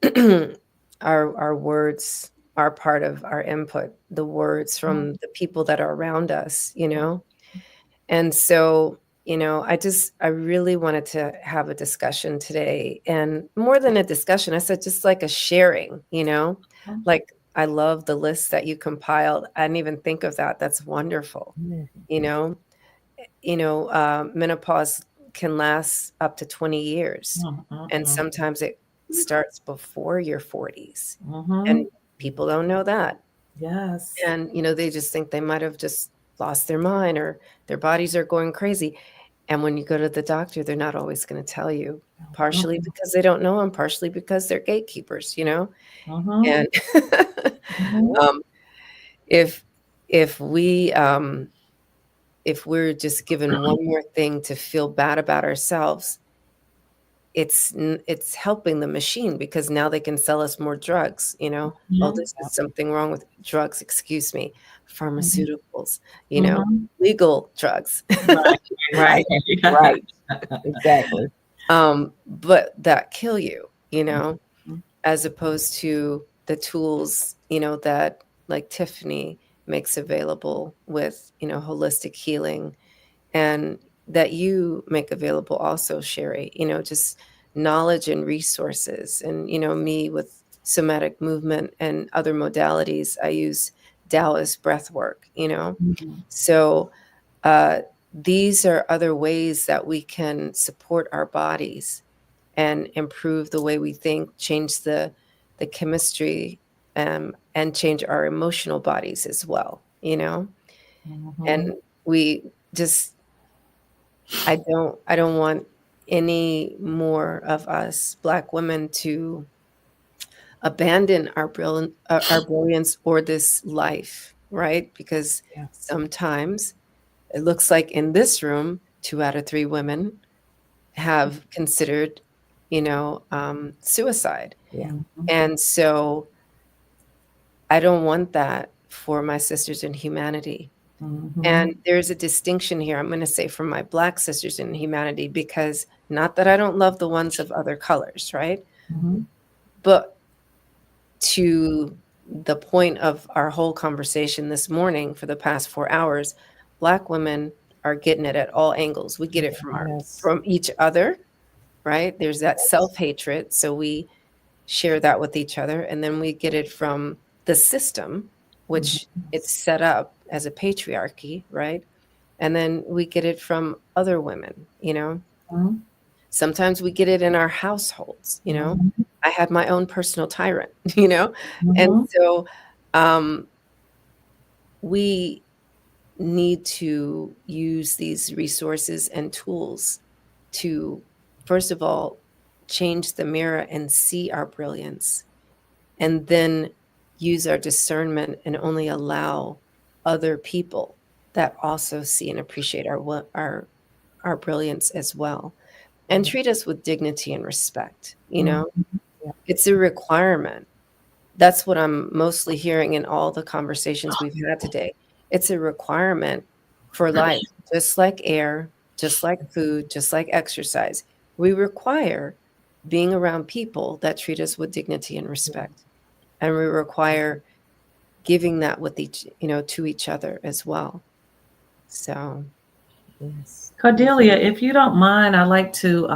our words are part of our input, the words from the people that are around us, you know? And so, you know, I really wanted to have a discussion today, and more than a discussion, I said just like a sharing, you know? Like, I love the list that you compiled. I didn't even think of that. That's wonderful, you know? Menopause can last up to 20 years, and sometimes it starts before your 40s, and people don't know that. Yes. And, you know, they just think they might have just lost their mind or their bodies are going crazy. And when you go to the doctor, they're not always going to tell you, partially because they don't know and partially because they're gatekeepers, you know? And um, if if we if we're just given one more thing to feel bad about ourselves, it's helping the machine because now they can sell us more drugs, you know? Oh, this is something wrong with drugs, excuse me, pharmaceuticals, you know, legal drugs. Right. Right. Exactly. But that kill you, you know, as opposed to the tools, you know, that like Tiffany makes available with, you know, holistic healing, and that you make available also, Sherry, you know, just knowledge and resources. And, you know, me with somatic movement and other modalities, I use Taoist breath work, you know. So these are other ways that we can support our bodies and improve the way we think, change the chemistry, and change our emotional bodies as well, you know. And we just I don't want any more of us Black women to abandon our brilliance or this life, right? Because sometimes it looks like in this room, 2 out of 3 women have considered, you know, suicide. Yeah. And so I don't want that for my sisters in humanity. And there's a distinction here, I'm going to say, for my Black sisters in humanity, because not that I don't love the ones of other colors, right? But to the point of our whole conversation this morning for the past 4 hours, Black women are getting it at all angles. We get it from each other, right? There's that self-hatred, so we share that with each other, and then we get it from the system, which it's set up as a patriarchy, right? And then we get it from other women, you know. Sometimes we get it in our households, you know. I had my own personal tyrant, you know. And so we need to use these resources and tools to, first of all, change the mirror and see our brilliance, and then use our discernment and only allow other people that also see and appreciate our brilliance as well, and treat us with dignity and respect, you know. It's a requirement. That's what I'm mostly hearing in all the conversations we've had today. It's a requirement for life, just like air, just like food, just like exercise. We require being around people that treat us with dignity and respect. And we require giving that with each, you know, to each other as well. So Cordelia, if you don't mind, I'd like to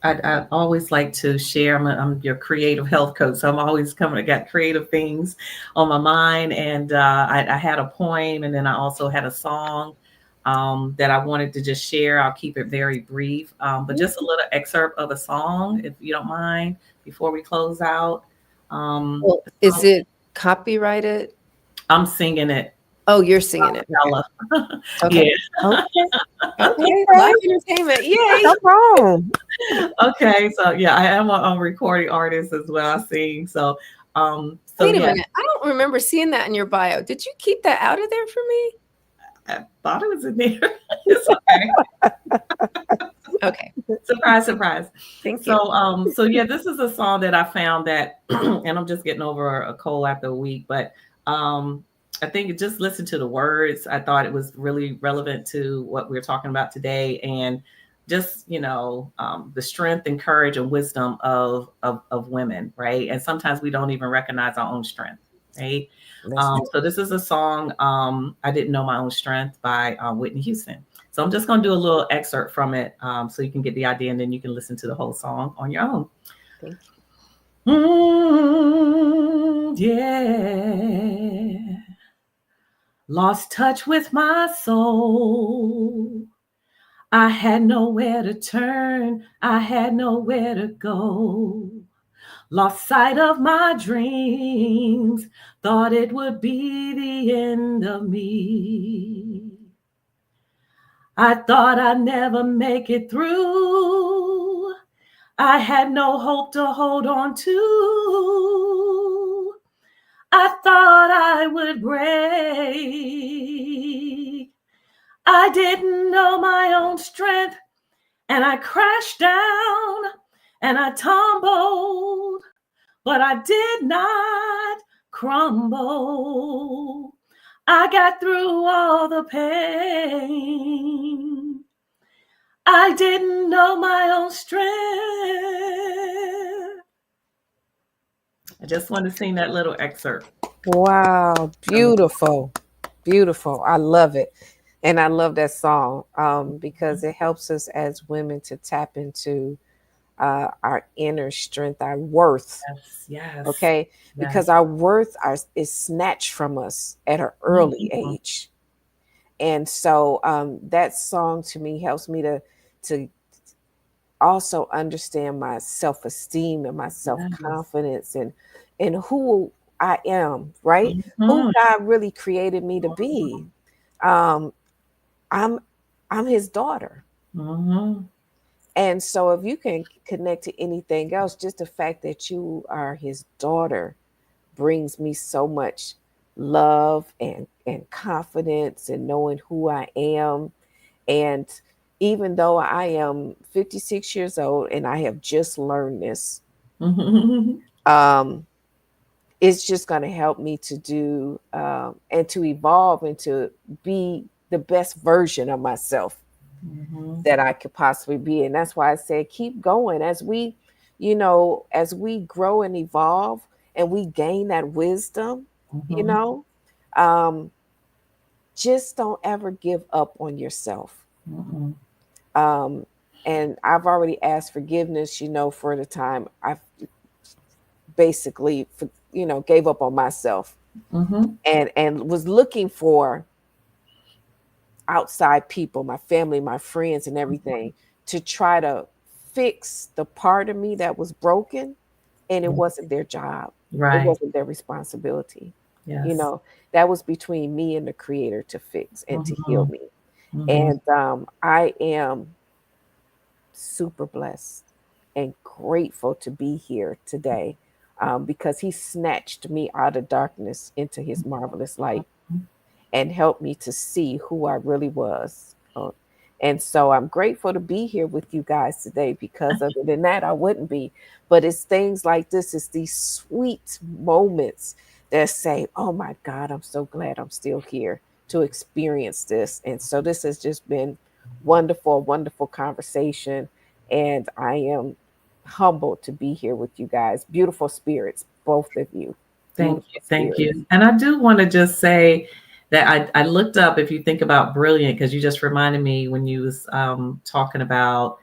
I always like to share. I'm your creative health coach, so I'm always coming. I got creative things on my mind, and I had a poem, and then I also had a song that I wanted to just share. I'll keep it very brief, but just a little excerpt of a song, if you don't mind, before we close out. well, is it copyrighted? I'm singing it. Oh, you're singing it. Okay. Yeah. Okay. Live entertainment. Yay. No problem. Okay, so yeah, I am a recording artist as well. I sing. So Wait a minute. I don't remember seeing that in your bio. Did you keep that out of there for me? I thought it was in there. It's okay. Okay. Surprise, surprise. Thank you. So yeah, this is a song that I found that, and I'm just getting over a cold after a week, but I think just listen to the words. I thought it was really relevant to what we're talking about today, and just, the strength and courage and wisdom of women, right? And sometimes we don't even recognize our own strength, right? So this is a song, I Didn't Know My Own Strength by Whitney Houston. So I'm just going to do a little excerpt from it, so you can get the idea, and then you can listen to the whole song on your own. Thank you. Yeah. Lost touch with my soul. I had nowhere to turn. I had nowhere to go. Lost sight of my dreams. Thought it would be the end of me. I thought I'd never make it through. I had no hope to hold on to. I thought I would break. I didn't know my own strength, and I crashed down and I tumbled, but I did not crumble. I got through all the pain. I didn't know my own strength. I just want to sing that little excerpt. Wow, beautiful, beautiful. I love it. And I love that song because it helps us as women to tap into our inner strength, our worth. Yes. Okay. Yes. Because our worth is snatched from us at an early age. And so that song to me helps me to also understand my self-esteem and my self-confidence and who I am, right? Who God really created me to be. I'm his daughter. And so if you can connect to anything else, just the fact that you are his daughter brings me so much love and confidence and knowing who I am. And even though I am 56 years old and I have just learned this, it's just going to help me to do and to evolve and to be the best version of myself that I could possibly be. And that's why I say keep going as we, as we grow and evolve and we gain that wisdom, just don't ever give up on yourself. And I've already asked forgiveness, for the time I've basically, gave up on myself and was looking for outside people, my family, my friends and everything to try to fix the part of me that was broken. And it wasn't their job. Right. It wasn't their responsibility. Yes. That was between me and the Creator to fix and to heal me. And I am super blessed and grateful to be here today because he snatched me out of darkness into his marvelous light and helped me to see who I really was. And so I'm grateful to be here with you guys today because other than that, I wouldn't be. But it's things like this, it's these sweet moments that say, oh my God, I'm so glad I'm still here to experience this. And so this has just been wonderful, wonderful conversation. And I am humbled to be here with you guys. Beautiful spirits, both of you. Thank you. And I do want to just say that I looked up, if you think about brilliant, because you just reminded me when you was talking about,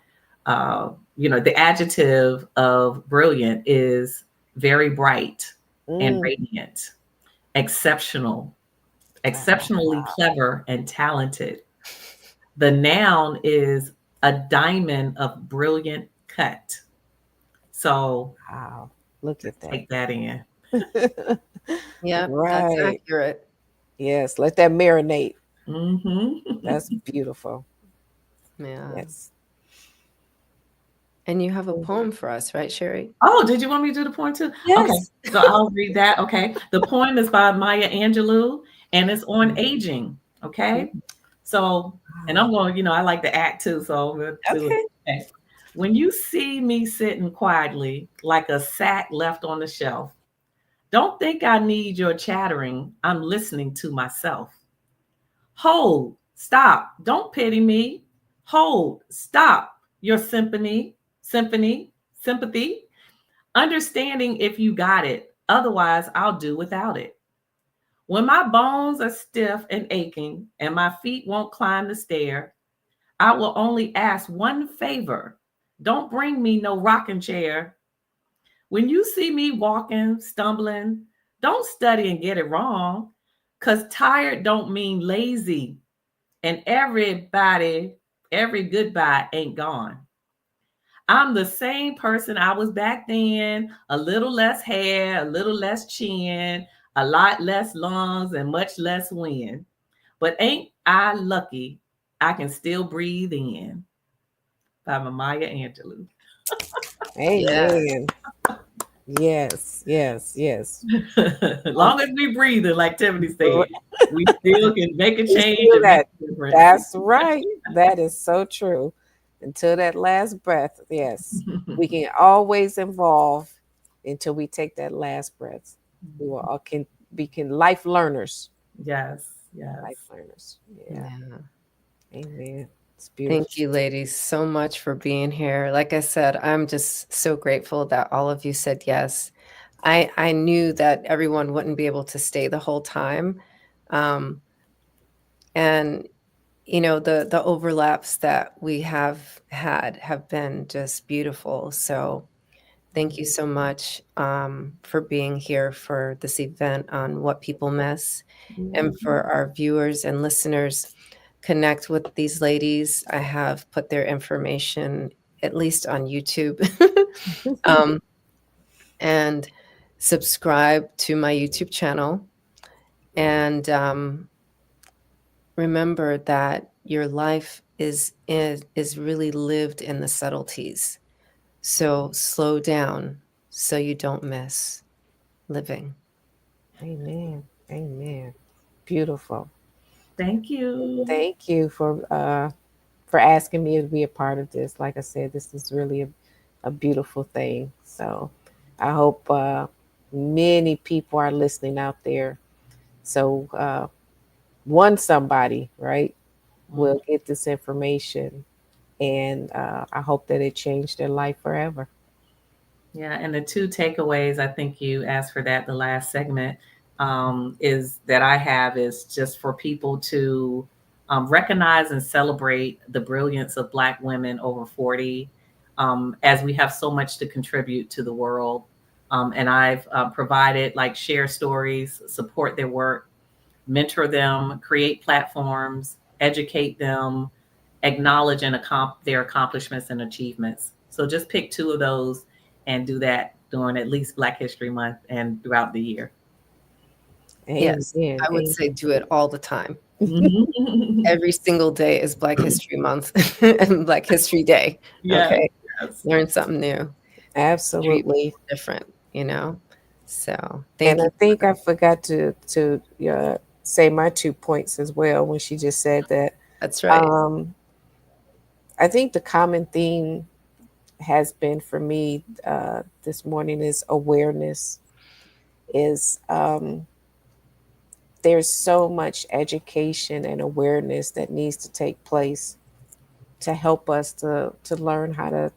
the adjective of brilliant is very bright and radiant, exceptional, exceptionally clever and talented. The noun is a diamond of brilliant cut. So wow, look at that. Take that in. Yeah, right. That's accurate. Yes, let that marinate. That's beautiful. Yeah. Yes. And you have a poem for us, right, Sherry? Oh, did you want me to do the poem too? Yes. Okay, so I'll read that. Okay. The poem is by Maya Angelou and it's on aging. Okay. So, and I'm going, I like to act too. So I'm going to do it. Okay. When you see me sitting quietly like a sack left on the shelf, don't think I need your chattering. I'm listening to myself. Hold, stop. Don't pity me. Hold, stop. your sympathy, understanding if you got it. Otherwise, I'll do without it. When my bones are stiff and aching and my feet won't climb the stair, I will only ask one favor. Don't bring me no rocking chair. When you see me walking, stumbling, don't study and get it wrong. Cause tired don't mean lazy. And every goodbye ain't gone. I'm the same person I was back then, a little less hair, a little less chin, a lot less lungs, and much less wind. But ain't I lucky I can still breathe in? By Maya Angelou. Yes. Amen. Yes, yes, yes. Long as we breathe, like Tiffany said, we still can make a We change feel and make that. a difference. That's right. That is so true. Until that last breath, yes, we can always evolve until we take that last breath. We will all can life learners. Yes, yes. Life learners. Yeah. Yeah. Amen. It's beautiful. Thank you, ladies, so much for being here. Like I said, I'm just so grateful that all of you said yes. I knew that everyone wouldn't be able to stay the whole time. And the overlaps that we have had have been just beautiful. So thank you so much for being here for this event on What People Miss. And for our viewers and listeners, connect with these ladies. I have put their information at least on YouTube. And subscribe to my YouTube channel. And remember that your life is really lived in the subtleties. So slow down so you don't miss living. Amen. Amen. Beautiful. Thank you. Thank you for asking me to be a part of this. Like I said, this is really a beautiful thing. So I hope many people are listening out there. So somebody, right, will get this information. And I hope that it changed their life forever. Yeah, and the two takeaways, I think you asked for that the last segment, is that I have is just for people to recognize and celebrate the brilliance of Black women over 40, as we have so much to contribute to the world. And I've provided like share stories, support their work, mentor them, create platforms, educate them, acknowledge and their accomplishments and achievements. So just pick two of those and do that during at least Black History Month and throughout the year. Yes, Amen. I would say do it all the time. Mhm. Every single day is Black History Month and Black History Day. Yes, Okay. yes. Learn something new. Treat Absolutely. people different. So And thank I you. think I forgot to say my 2 points as well when she just said that. That's right. I think the common theme has been for me this morning is awareness. Is There's so much education and awareness that needs to take place to help us to learn how to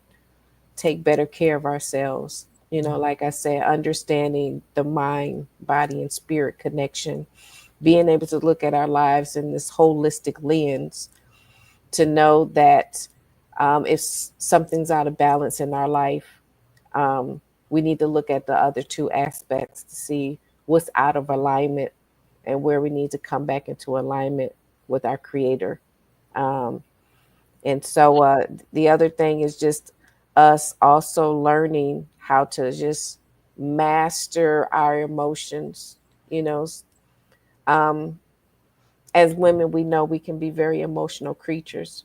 take better care of ourselves. Like I said, understanding the mind, body, and spirit connection, being able to look at our lives in this holistic lens to know that if something's out of balance in our life, we need to look at the other two aspects to see what's out of alignment and where we need to come back into alignment with our creator. Um, and so the other thing is just us also learning how to just master our emotions. You know, um, as women, we know we can be very emotional creatures,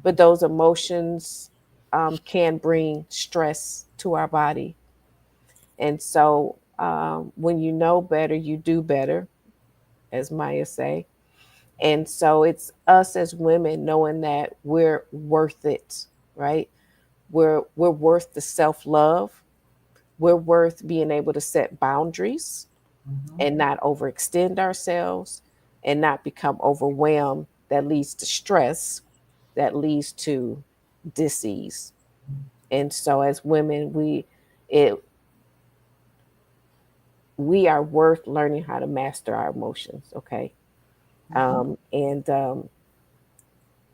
but those emotions can bring stress to our body. And so when you know better, you do better, as Maya say. And so it's us as women knowing that we're worth it, right? We're worth the self-love. We're worth being able to set boundaries Mhm. and not overextend ourselves and not become overwhelmed. That leads to stress, that leads to dis-ease. And so as women, we are worth learning how to master our emotions. Okay. And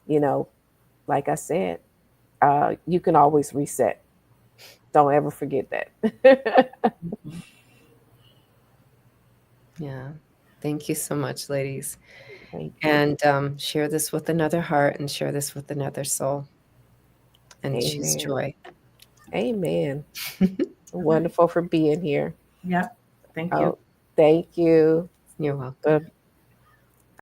you know, like I said, you can always reset. Don't ever forget that. Yeah. Thank you so much, ladies. Thank you. And share this with another heart and share this with another soul. And choose Amen. joy. Amen. Wonderful for being here. Yep. Thank you. Oh, thank you. You're welcome.